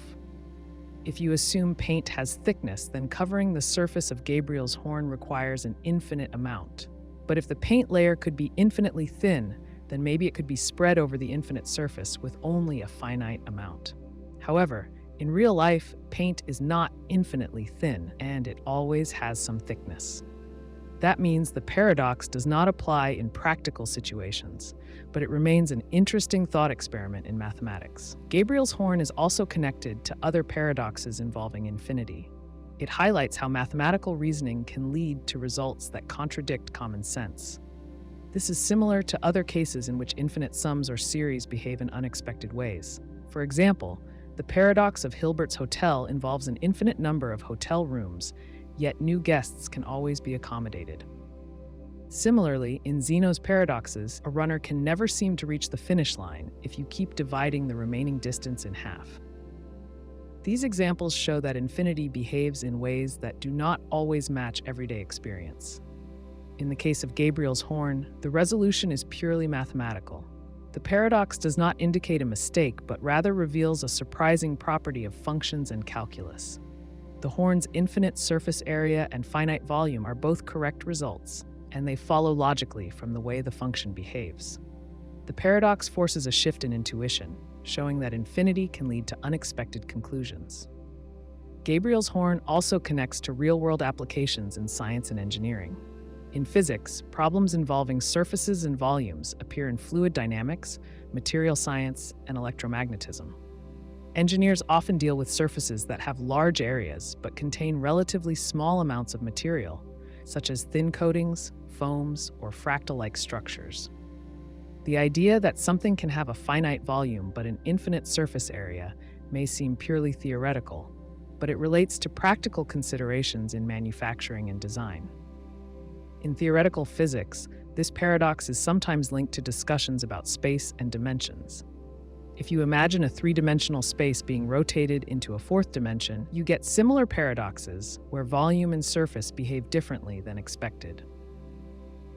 If you assume paint has thickness, then covering the surface of Gabriel's horn requires an infinite amount. But if the paint layer could be infinitely thin, then maybe it could be spread over the infinite surface with only a finite amount. However, in real life, paint is not infinitely thin, and it always has some thickness. That means the paradox does not apply in practical situations, but it remains an interesting thought experiment in mathematics. Gabriel's horn is also connected to other paradoxes involving infinity. It highlights how mathematical reasoning can lead to results that contradict common sense. This is similar to other cases in which infinite sums or series behave in unexpected ways. For example, the paradox of Hilbert's hotel involves an infinite number of hotel rooms, yet new guests can always be accommodated. Similarly, in Zeno's paradoxes, a runner can never seem to reach the finish line if you keep dividing the remaining distance in half. These examples show that infinity behaves in ways that do not always match everyday experience. In the case of Gabriel's horn, the resolution is purely mathematical. The paradox does not indicate a mistake, but rather reveals a surprising property of functions and calculus. The horn's infinite surface area and finite volume are both correct results, and they follow logically from the way the function behaves. The paradox forces a shift in intuition, showing that infinity can lead to unexpected conclusions. Gabriel's horn also connects to real-world applications in science and engineering. In physics, problems involving surfaces and volumes appear in fluid dynamics, material science, and electromagnetism. Engineers often deal with surfaces that have large areas but contain relatively small amounts of material, such as thin coatings, foams, or fractal-like structures. The idea that something can have a finite volume but an infinite surface area may seem purely theoretical, but it relates to practical considerations in manufacturing and design. In theoretical physics, this paradox is sometimes linked to discussions about space and dimensions. If you imagine a three-dimensional space being rotated into a fourth dimension, you get similar paradoxes where volume and surface behave differently than expected.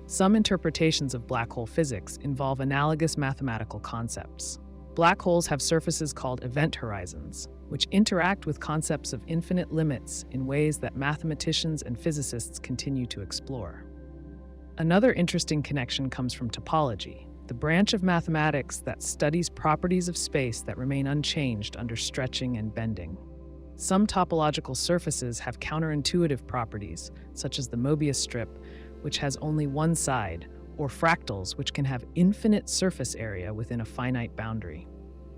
Some interpretations of black hole physics involve analogous mathematical concepts. Black holes have surfaces called event horizons, which interact with concepts of infinite limits in ways that mathematicians and physicists continue to explore. Another interesting connection comes from topology, the branch of mathematics that studies properties of space that remain unchanged under stretching and bending. Some topological surfaces have counterintuitive properties, such as the Mobius strip, which has only one side, or fractals, which can have infinite surface area within a finite boundary.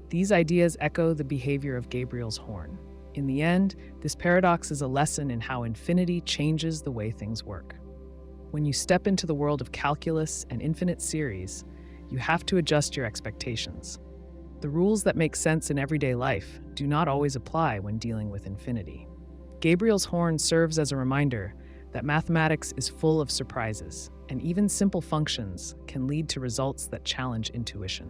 These ideas echo the behavior of Gabriel's horn. In the end, this paradox is a lesson in how infinity changes the way things work. When you step into the world of calculus and infinite series, you have to adjust your expectations. The rules that make sense in everyday life do not always apply when dealing with infinity. Gabriel's horn serves as a reminder that mathematics is full of surprises, and even simple functions can lead to results that challenge intuition.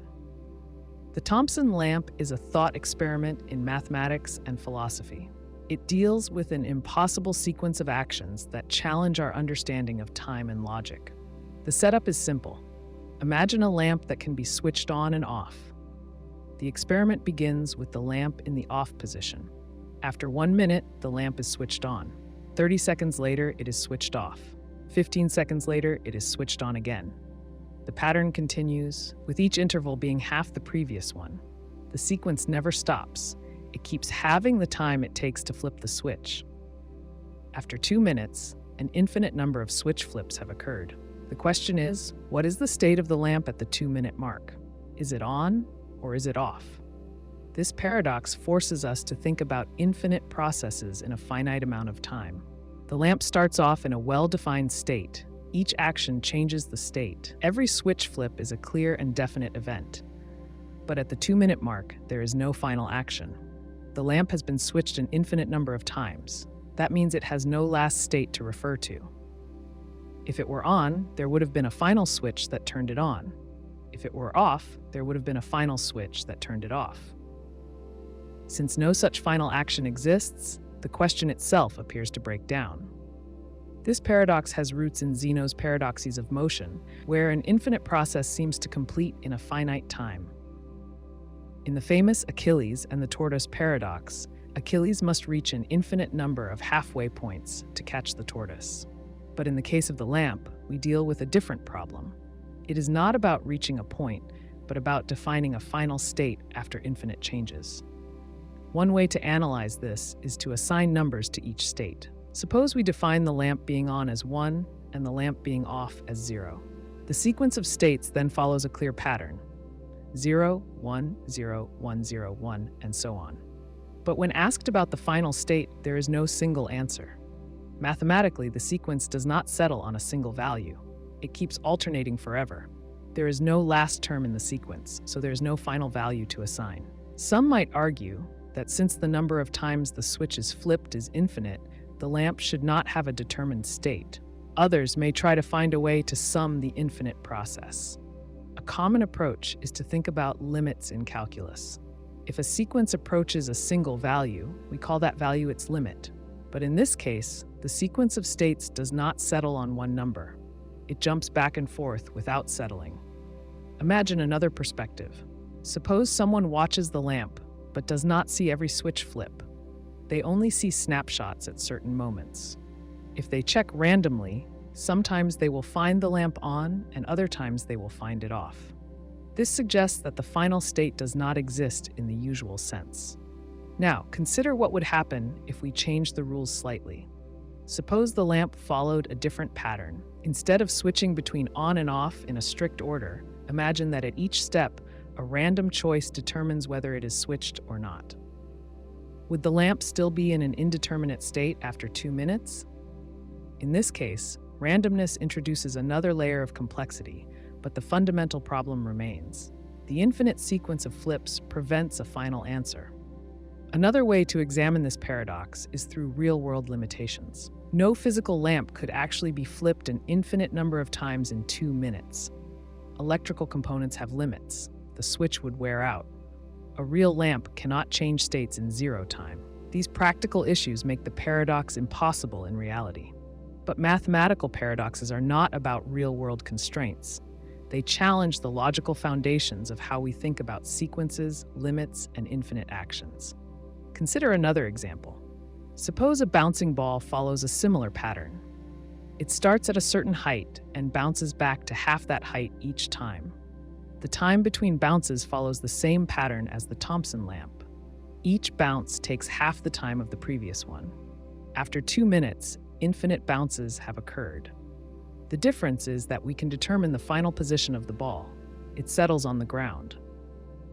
The Thompson Lamp is a thought experiment in mathematics and philosophy. It deals with an impossible sequence of actions that challenge our understanding of time and logic. The setup is simple. Imagine a lamp that can be switched on and off. The experiment begins with the lamp in the off position. After 1 minute, the lamp is switched on. 30 seconds later, it is switched off. 15 seconds later, it is switched on again. The pattern continues, with each interval being half the previous one. The sequence never stops. It keeps halving the time it takes to flip the switch. After 2 minutes, an infinite number of switch flips have occurred. The question is, what is the state of the lamp at the 2-minute mark? Is it on or is it off? This paradox forces us to think about infinite processes in a finite amount of time. The lamp starts off in a well-defined state. Each action changes the state. Every switch flip is a clear and definite event. But at the 2-minute mark, there is no final action. The lamp has been switched an infinite number of times. That means it has no last state to refer to. If it were on, there would have been a final switch that turned it on. If it were off, there would have been a final switch that turned it off. Since no such final action exists, the question itself appears to break down. This paradox has roots in Zeno's paradoxes of motion, where an infinite process seems to complete in a finite time. In the famous Achilles and the tortoise paradox, Achilles must reach an infinite number of halfway points to catch the tortoise. But in the case of the lamp, we deal with a different problem. It is not about reaching a point, but about defining a final state after infinite changes. One way to analyze this is to assign numbers to each state. Suppose we define the lamp being on as 1 and the lamp being off as 0. The sequence of states then follows a clear pattern: 0, 1, 0, 1, 0, 1, and so on. But when asked about the final state, there is no single answer. Mathematically, the sequence does not settle on a single value. It keeps alternating forever. There is no last term in the sequence, so there is no final value to assign. Some might argue that since the number of times the switch is flipped is infinite, the lamp should not have a determined state. Others may try to find a way to sum the infinite process. A common approach is to think about limits in calculus. If a sequence approaches a single value, we call that value its limit. But in this case, the sequence of states does not settle on one number. It jumps back and forth without settling. Imagine another perspective. Suppose someone watches the lamp, but does not see every switch flip. They only see snapshots at certain moments. If they check randomly, sometimes they will find the lamp on and other times they will find it off. This suggests that the final state does not exist in the usual sense. Now, consider what would happen if we changed the rules slightly. Suppose the lamp followed a different pattern. Instead of switching between on and off in a strict order, imagine that at each step, a random choice determines whether it is switched or not. Would the lamp still be in an indeterminate state after 2 minutes? In this case, randomness introduces another layer of complexity, but the fundamental problem remains. The infinite sequence of flips prevents a final answer. Another way to examine this paradox is through real-world limitations. No physical lamp could actually be flipped an infinite number of times in 2 minutes. Electrical components have limits. The switch would wear out. A real lamp cannot change states in 0 time. These practical issues make the paradox impossible in reality. But mathematical paradoxes are not about real-world constraints. They challenge the logical foundations of how we think about sequences, limits, and infinite actions. Consider another example. Suppose a bouncing ball follows a similar pattern. It starts at a certain height and bounces back to half that height each time. The time between bounces follows the same pattern as the Thompson lamp. Each bounce takes half the time of the previous one. After 2 minutes, infinite bounces have occurred. The difference is that we can determine the final position of the ball. It settles on the ground.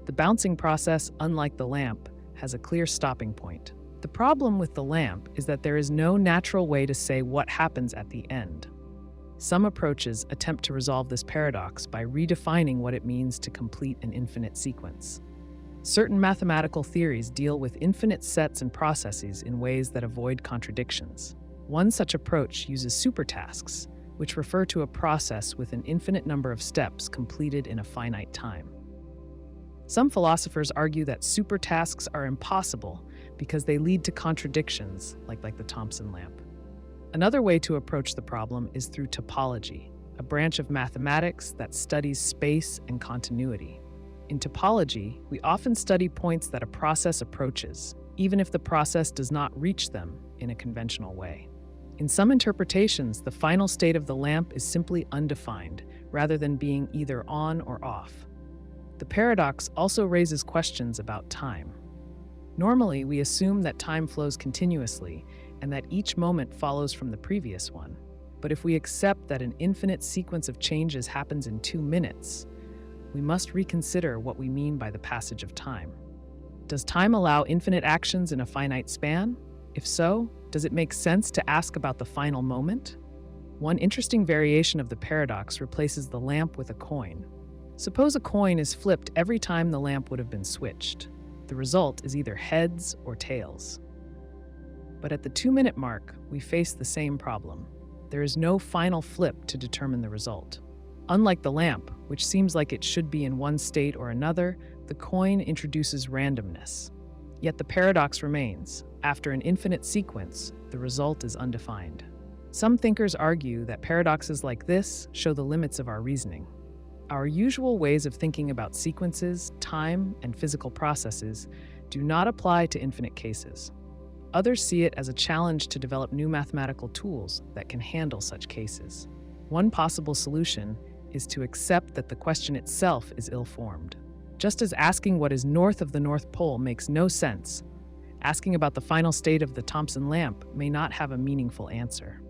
The bouncing process, unlike the lamp, has a clear stopping point. The problem with the lamp is that there is no natural way to say what happens at the end. Some approaches attempt to resolve this paradox by redefining what it means to complete an infinite sequence. Certain mathematical theories deal with infinite sets and processes in ways that avoid contradictions. One such approach uses supertasks, which refer to a process with an infinite number of steps completed in a finite time. Some philosophers argue that supertasks are impossible because they lead to contradictions, like the Thompson lamp. Another way to approach the problem is through topology, a branch of mathematics that studies space and continuity. In topology, we often study points that a process approaches, even if the process does not reach them in a conventional way. In some interpretations, the final state of the lamp is simply undefined, rather than being either on or off. The paradox also raises questions about time. Normally, we assume that time flows continuously and that each moment follows from the previous one. But if we accept that an infinite sequence of changes happens in 2 minutes, we must reconsider what we mean by the passage of time. Does time allow infinite actions in a finite span? If so, does it make sense to ask about the final moment? One interesting variation of the paradox replaces the lamp with a coin. Suppose a coin is flipped every time the lamp would have been switched. The result is either heads or tails. But at the 2-minute mark, we face the same problem. There is no final flip to determine the result. Unlike the lamp, which seems like it should be in one state or another, the coin introduces randomness. Yet the paradox remains. After an infinite sequence, the result is undefined. Some thinkers argue that paradoxes like this show the limits of our reasoning. Our usual ways of thinking about sequences, time, and physical processes do not apply to infinite cases. Others see it as a challenge to develop new mathematical tools that can handle such cases. One possible solution is to accept that the question itself is ill-formed. Just as asking what is north of the North Pole makes no sense, asking about the final state of the Thompson lamp may not have a meaningful answer.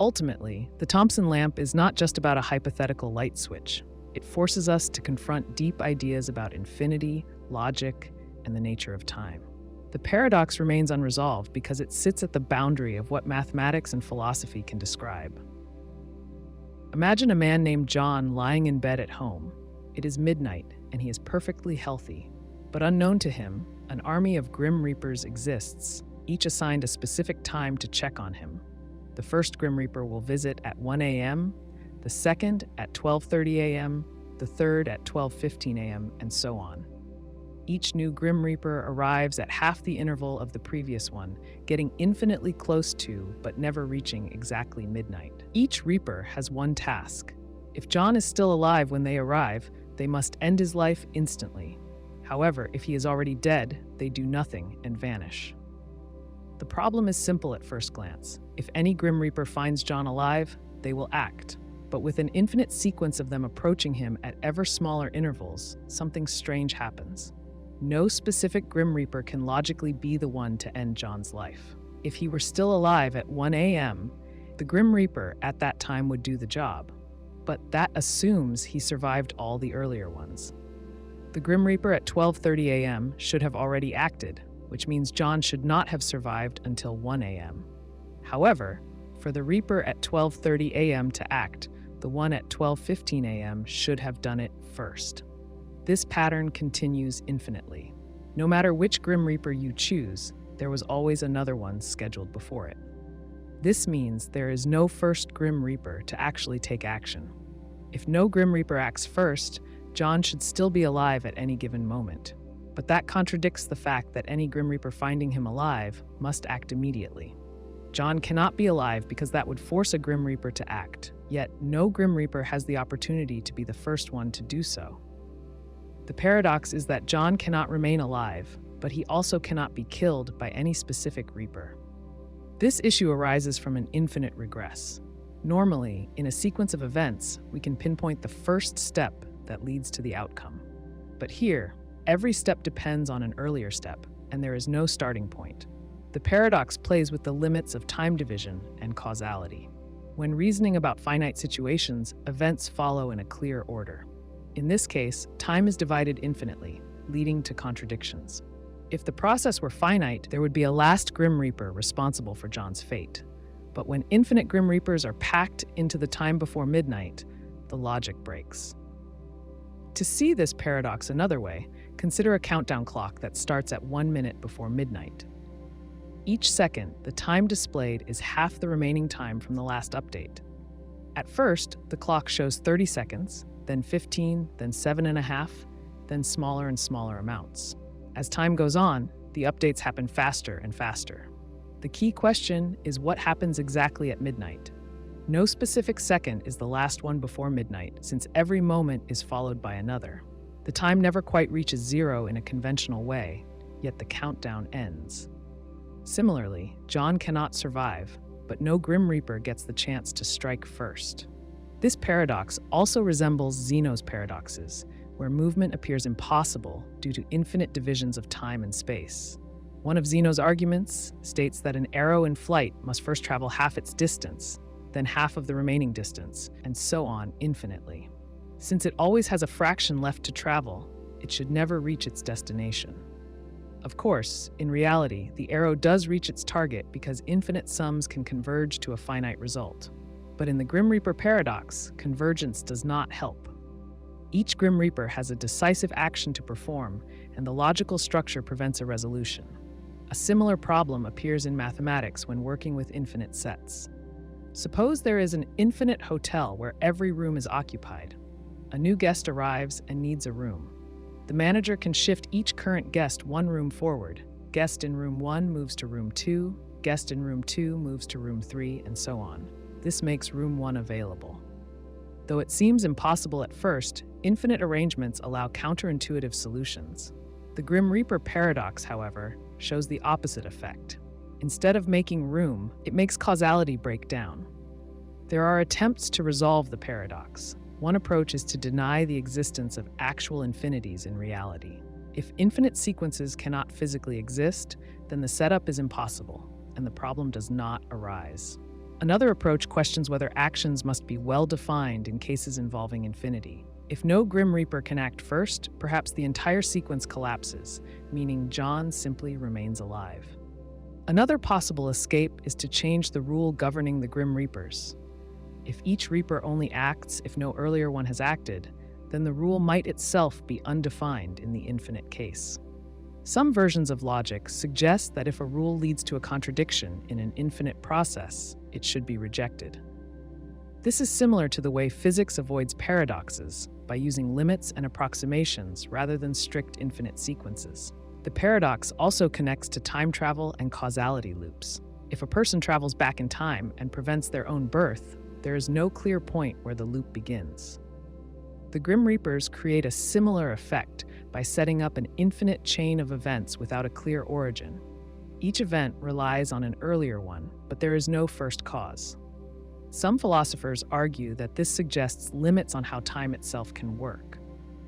Ultimately, the Thompson lamp is not just about a hypothetical light switch. It forces us to confront deep ideas about infinity, logic, and the nature of time. The paradox remains unresolved because it sits at the boundary of what mathematics and philosophy can describe. Imagine a man named John lying in bed at home. It is midnight, and he is perfectly healthy. But unknown to him, an army of Grim Reapers exists, each assigned a specific time to check on him. The first Grim Reaper will visit at 1 a.m., the second at 12:30 a.m., the third at 12:15 a.m., and so on. Each new Grim Reaper arrives at half the interval of the previous one, getting infinitely close to, but never reaching exactly midnight. Each Reaper has one task. If John is still alive when they arrive, they must end his life instantly. However, if he is already dead, they do nothing and vanish. The problem is simple at first glance. If any Grim Reaper finds John alive, they will act. But with an infinite sequence of them approaching him at ever smaller intervals, something strange happens. No specific Grim Reaper can logically be the one to end John's life. If he were still alive at 1 a.m., the Grim Reaper at that time would do the job. But that assumes he survived all the earlier ones. The Grim Reaper at 12:30 a.m. should have already acted, which means John should not have survived until 1 a.m. However, for the Reaper at 12:30 a.m. to act, the one at 12:15 a.m. should have done it first. This pattern continues infinitely. No matter which Grim Reaper you choose, there was always another one scheduled before it. This means there is no first Grim Reaper to actually take action. If no Grim Reaper acts first, John should still be alive at any given moment. But that contradicts the fact that any Grim Reaper finding him alive must act immediately. John cannot be alive because that would force a Grim Reaper to act, Yet, no Grim Reaper has the opportunity to be the first one to do so. The paradox is that John cannot remain alive, but he also cannot be killed by any specific Reaper. This issue arises from an infinite regress. Normally, in a sequence of events, we can pinpoint the first step that leads to the outcome. But here, every step depends on an earlier step, and there is no starting point. The paradox plays with the limits of time division and causality. When reasoning about finite situations, events follow in a clear order. In this case, time is divided infinitely, leading to contradictions. If the process were finite, there would be a last Grim Reaper responsible for John's fate. But when infinite Grim Reapers are packed into the time before midnight, the logic breaks. To see this paradox another way, consider a countdown clock that starts at 1 minute before midnight. Each second, the time displayed is half the remaining time from the last update. At first, the clock shows 30 seconds, then 15, then 7.5, then smaller and smaller amounts. As time goes on, the updates happen faster and faster. The key question is what happens exactly at midnight. No specific second is the last one before midnight, since every moment is followed by another. The time never quite reaches zero in a conventional way, yet the countdown ends. Similarly, John cannot survive, but no Grim Reaper gets the chance to strike first. This paradox also resembles Zeno's paradoxes, where movement appears impossible due to infinite divisions of time and space. One of Zeno's arguments states that an arrow in flight must first travel half its distance, then half of the remaining distance, and so on infinitely. Since it always has a fraction left to travel, it should never reach its destination. Of course, in reality, the arrow does reach its target because infinite sums can converge to a finite result. But in the Grim Reaper paradox, convergence does not help. Each Grim Reaper has a decisive action to perform, and the logical structure prevents a resolution. A similar problem appears in mathematics when working with infinite sets. Suppose there is an infinite hotel where every room is occupied. A new guest arrives and needs a room. The manager can shift each current guest one room forward. Guest in room 1 moves to room 2, guest in room 2 moves to room 3, and so on. This makes room 1 available. Though it seems impossible at first, infinite arrangements allow counterintuitive solutions. The Grim Reaper paradox, however, shows the opposite effect. Instead of making room, it makes causality break down. There are attempts to resolve the paradox. One approach is to deny the existence of actual infinities in reality. If infinite sequences cannot physically exist, then the setup is impossible, and the problem does not arise. Another approach questions whether actions must be well-defined in cases involving infinity. If no Grim Reaper can act first, perhaps the entire sequence collapses, meaning John simply remains alive. Another possible escape is to change the rule governing the Grim Reapers. If each Reaper only acts if no earlier one has acted, then the rule might itself be undefined in the infinite case. Some versions of logic suggest that if a rule leads to a contradiction in an infinite process, it should be rejected. This is similar to the way physics avoids paradoxes by using limits and approximations rather than strict infinite sequences. The paradox also connects to time travel and causality loops. If a person travels back in time and prevents their own birth, there is no clear point where the loop begins. The Grim Reapers create a similar effect by setting up an infinite chain of events without a clear origin. Each event relies on an earlier one, but there is no first cause. Some philosophers argue that this suggests limits on how time itself can work.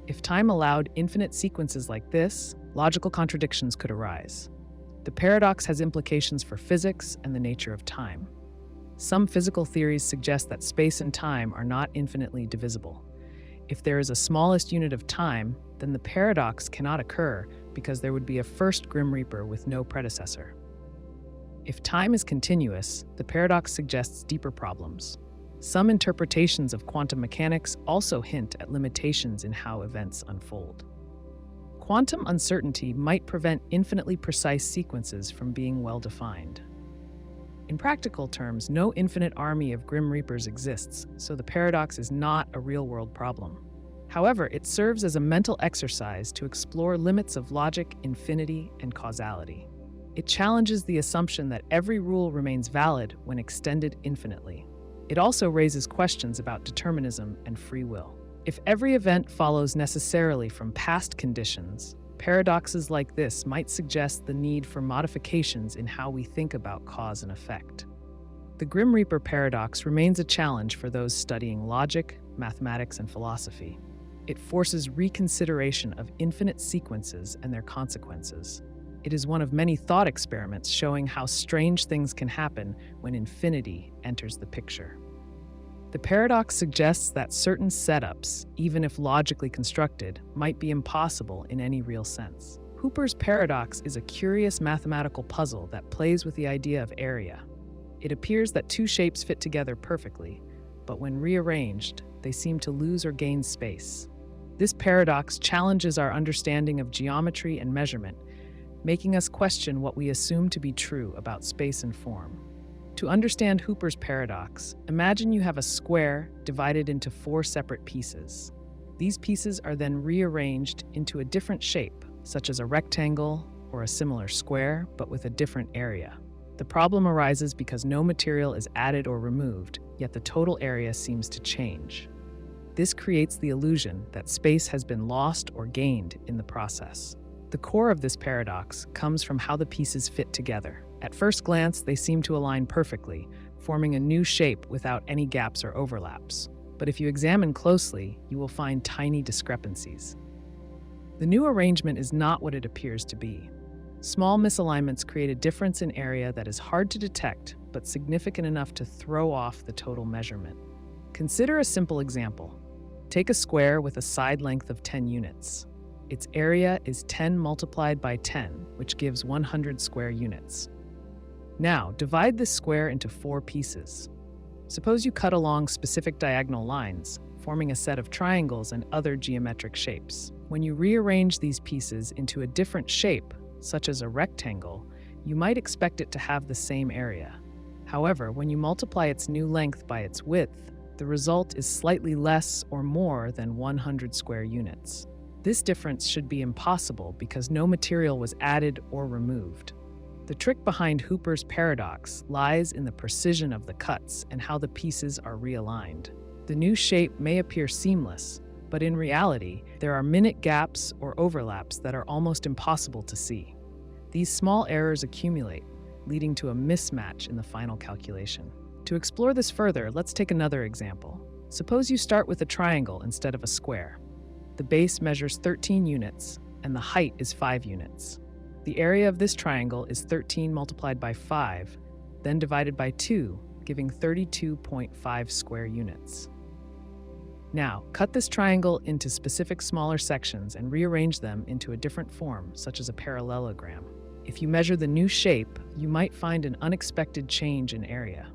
If time allowed infinite sequences like this, logical contradictions could arise. The paradox has implications for physics and the nature of time. Some physical theories suggest that space and time are not infinitely divisible. If there is a smallest unit of time, then the paradox cannot occur because there would be a first Grim Reaper with no predecessor. If time is continuous, the paradox suggests deeper problems. Some interpretations of quantum mechanics also hint at limitations in how events unfold. Quantum uncertainty might prevent infinitely precise sequences from being well-defined. In practical terms, no infinite army of Grim Reapers exists, so the paradox is not a real-world problem. However, it serves as a mental exercise to explore limits of logic, infinity, and causality. It challenges the assumption that every rule remains valid when extended infinitely. It also raises questions about determinism and free will. If every event follows necessarily from past conditions, paradoxes like this might suggest the need for modifications in how we think about cause and effect. The Grim Reaper paradox remains a challenge for those studying logic, mathematics, and philosophy. It forces reconsideration of infinite sequences and their consequences. It is one of many thought experiments showing how strange things can happen when infinity enters the picture. The paradox suggests that certain setups, even if logically constructed, might be impossible in any real sense. Hooper's paradox is a curious mathematical puzzle that plays with the idea of area. It appears that two shapes fit together perfectly, but when rearranged, they seem to lose or gain space. This paradox challenges our understanding of geometry and measurement, making us question what we assume to be true about space and form. To understand Hooper's paradox, imagine you have a square divided into 4 separate pieces. These pieces are then rearranged into a different shape, such as a rectangle or a similar square, but with a different area. The problem arises because no material is added or removed, yet the total area seems to change. This creates the illusion that space has been lost or gained in the process. The core of this paradox comes from how the pieces fit together. At first glance, they seem to align perfectly, forming a new shape without any gaps or overlaps. But if you examine closely, you will find tiny discrepancies. The new arrangement is not what it appears to be. Small misalignments create a difference in area that is hard to detect, but significant enough to throw off the total measurement. Consider a simple example. Take a square with a side length of 10 units. Its area is 10 multiplied by 10, which gives 100 square units. Now, divide this square into 4 pieces. Suppose you cut along specific diagonal lines, forming a set of triangles and other geometric shapes. When you rearrange these pieces into a different shape, such as a rectangle, you might expect it to have the same area. However, when you multiply its new length by its width, the result is slightly less or more than 100 square units. This difference should be impossible because no material was added or removed. The trick behind Hooper's paradox lies in the precision of the cuts and how the pieces are realigned. The new shape may appear seamless, but in reality, there are minute gaps or overlaps that are almost impossible to see. These small errors accumulate, leading to a mismatch in the final calculation. To explore this further, let's take another example. Suppose you start with a triangle instead of a square. The base measures 13 units, and the height is 5 units. The area of this triangle is 13 multiplied by 5, then divided by 2, giving 32.5 square units. Now, cut this triangle into specific smaller sections and rearrange them into a different form, such as a parallelogram. If you measure the new shape, you might find an unexpected change in area.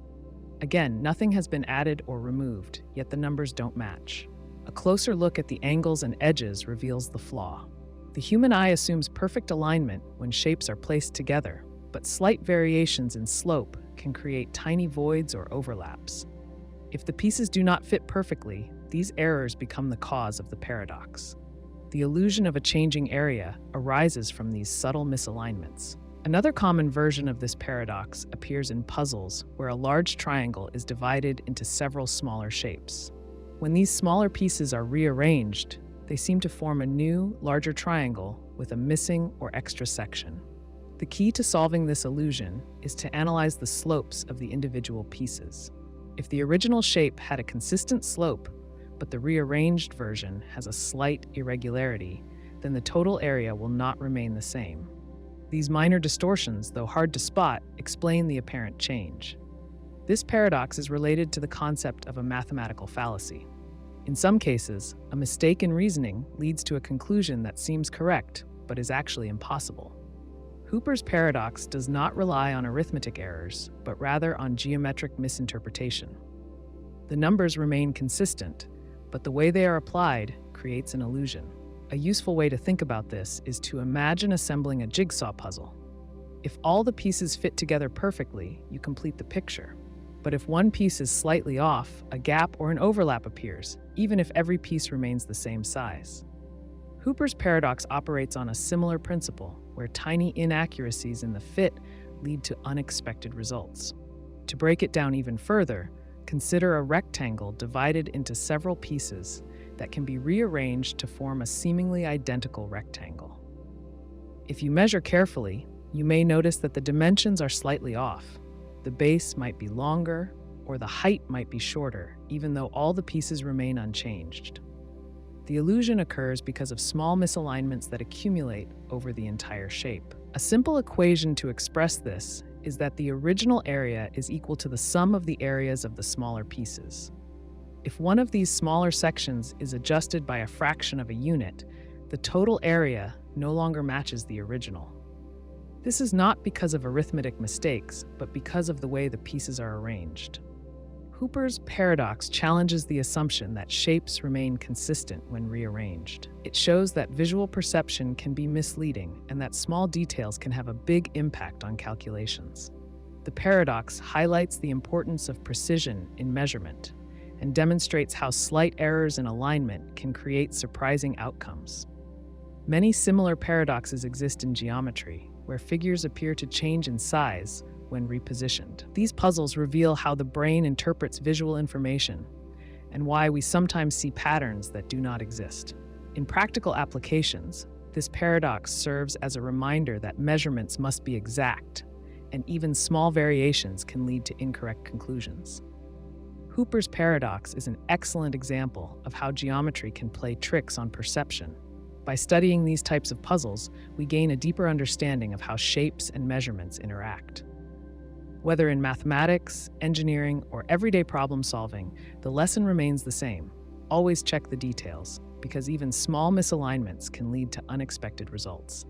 Again, nothing has been added or removed, yet the numbers don't match. A closer look at the angles and edges reveals the flaw. The human eye assumes perfect alignment when shapes are placed together, but slight variations in slope can create tiny voids or overlaps. If the pieces do not fit perfectly, these errors become the cause of the paradox. The illusion of a changing area arises from these subtle misalignments. Another common version of this paradox appears in puzzles where a large triangle is divided into several smaller shapes. When these smaller pieces are rearranged, they seem to form a new, larger triangle with a missing or extra section. The key to solving this illusion is to analyze the slopes of the individual pieces. If the original shape had a consistent slope, but the rearranged version has a slight irregularity, then the total area will not remain the same. These minor distortions, though hard to spot, explain the apparent change. This paradox is related to the concept of a mathematical fallacy. In some cases, a mistake in reasoning leads to a conclusion that seems correct, but is actually impossible. Hooper's paradox does not rely on arithmetic errors, but rather on geometric misinterpretation. The numbers remain consistent, but the way they are applied creates an illusion. A useful way to think about this is to imagine assembling a jigsaw puzzle. If all the pieces fit together perfectly, you complete the picture. But if one piece is slightly off, a gap or an overlap appears, even if every piece remains the same size. Hooper's paradox operates on a similar principle, where tiny inaccuracies in the fit lead to unexpected results. To break it down even further, Consider a rectangle divided into several pieces that can be rearranged to form a seemingly identical rectangle. If you measure carefully, you may notice that the dimensions are slightly off. The base might be longer, or the height might be shorter, even though all the pieces remain unchanged. The illusion occurs because of small misalignments that accumulate over the entire shape. A simple equation to express this is that the original area is equal to the sum of the areas of the smaller pieces. If one of these smaller sections is adjusted by a fraction of a unit, the total area no longer matches the original. This is not because of arithmetic mistakes, but because of the way the pieces are arranged. Hooper's paradox challenges the assumption that shapes remain consistent when rearranged. It shows that visual perception can be misleading and that small details can have a big impact on calculations. The paradox highlights the importance of precision in measurement and demonstrates how slight errors in alignment can create surprising outcomes. Many similar paradoxes exist in geometry, where figures appear to change in size when repositioned. These puzzles reveal how the brain interprets visual information and why we sometimes see patterns that do not exist. In practical applications, this paradox serves as a reminder that measurements must be exact, and even small variations can lead to incorrect conclusions. Hooper's paradox is an excellent example of how geometry can play tricks on perception. By studying these types of puzzles, we gain a deeper understanding of how shapes and measurements interact. Whether in mathematics, engineering, or everyday problem solving, the lesson remains the same. Always check the details, because even small misalignments can lead to unexpected results.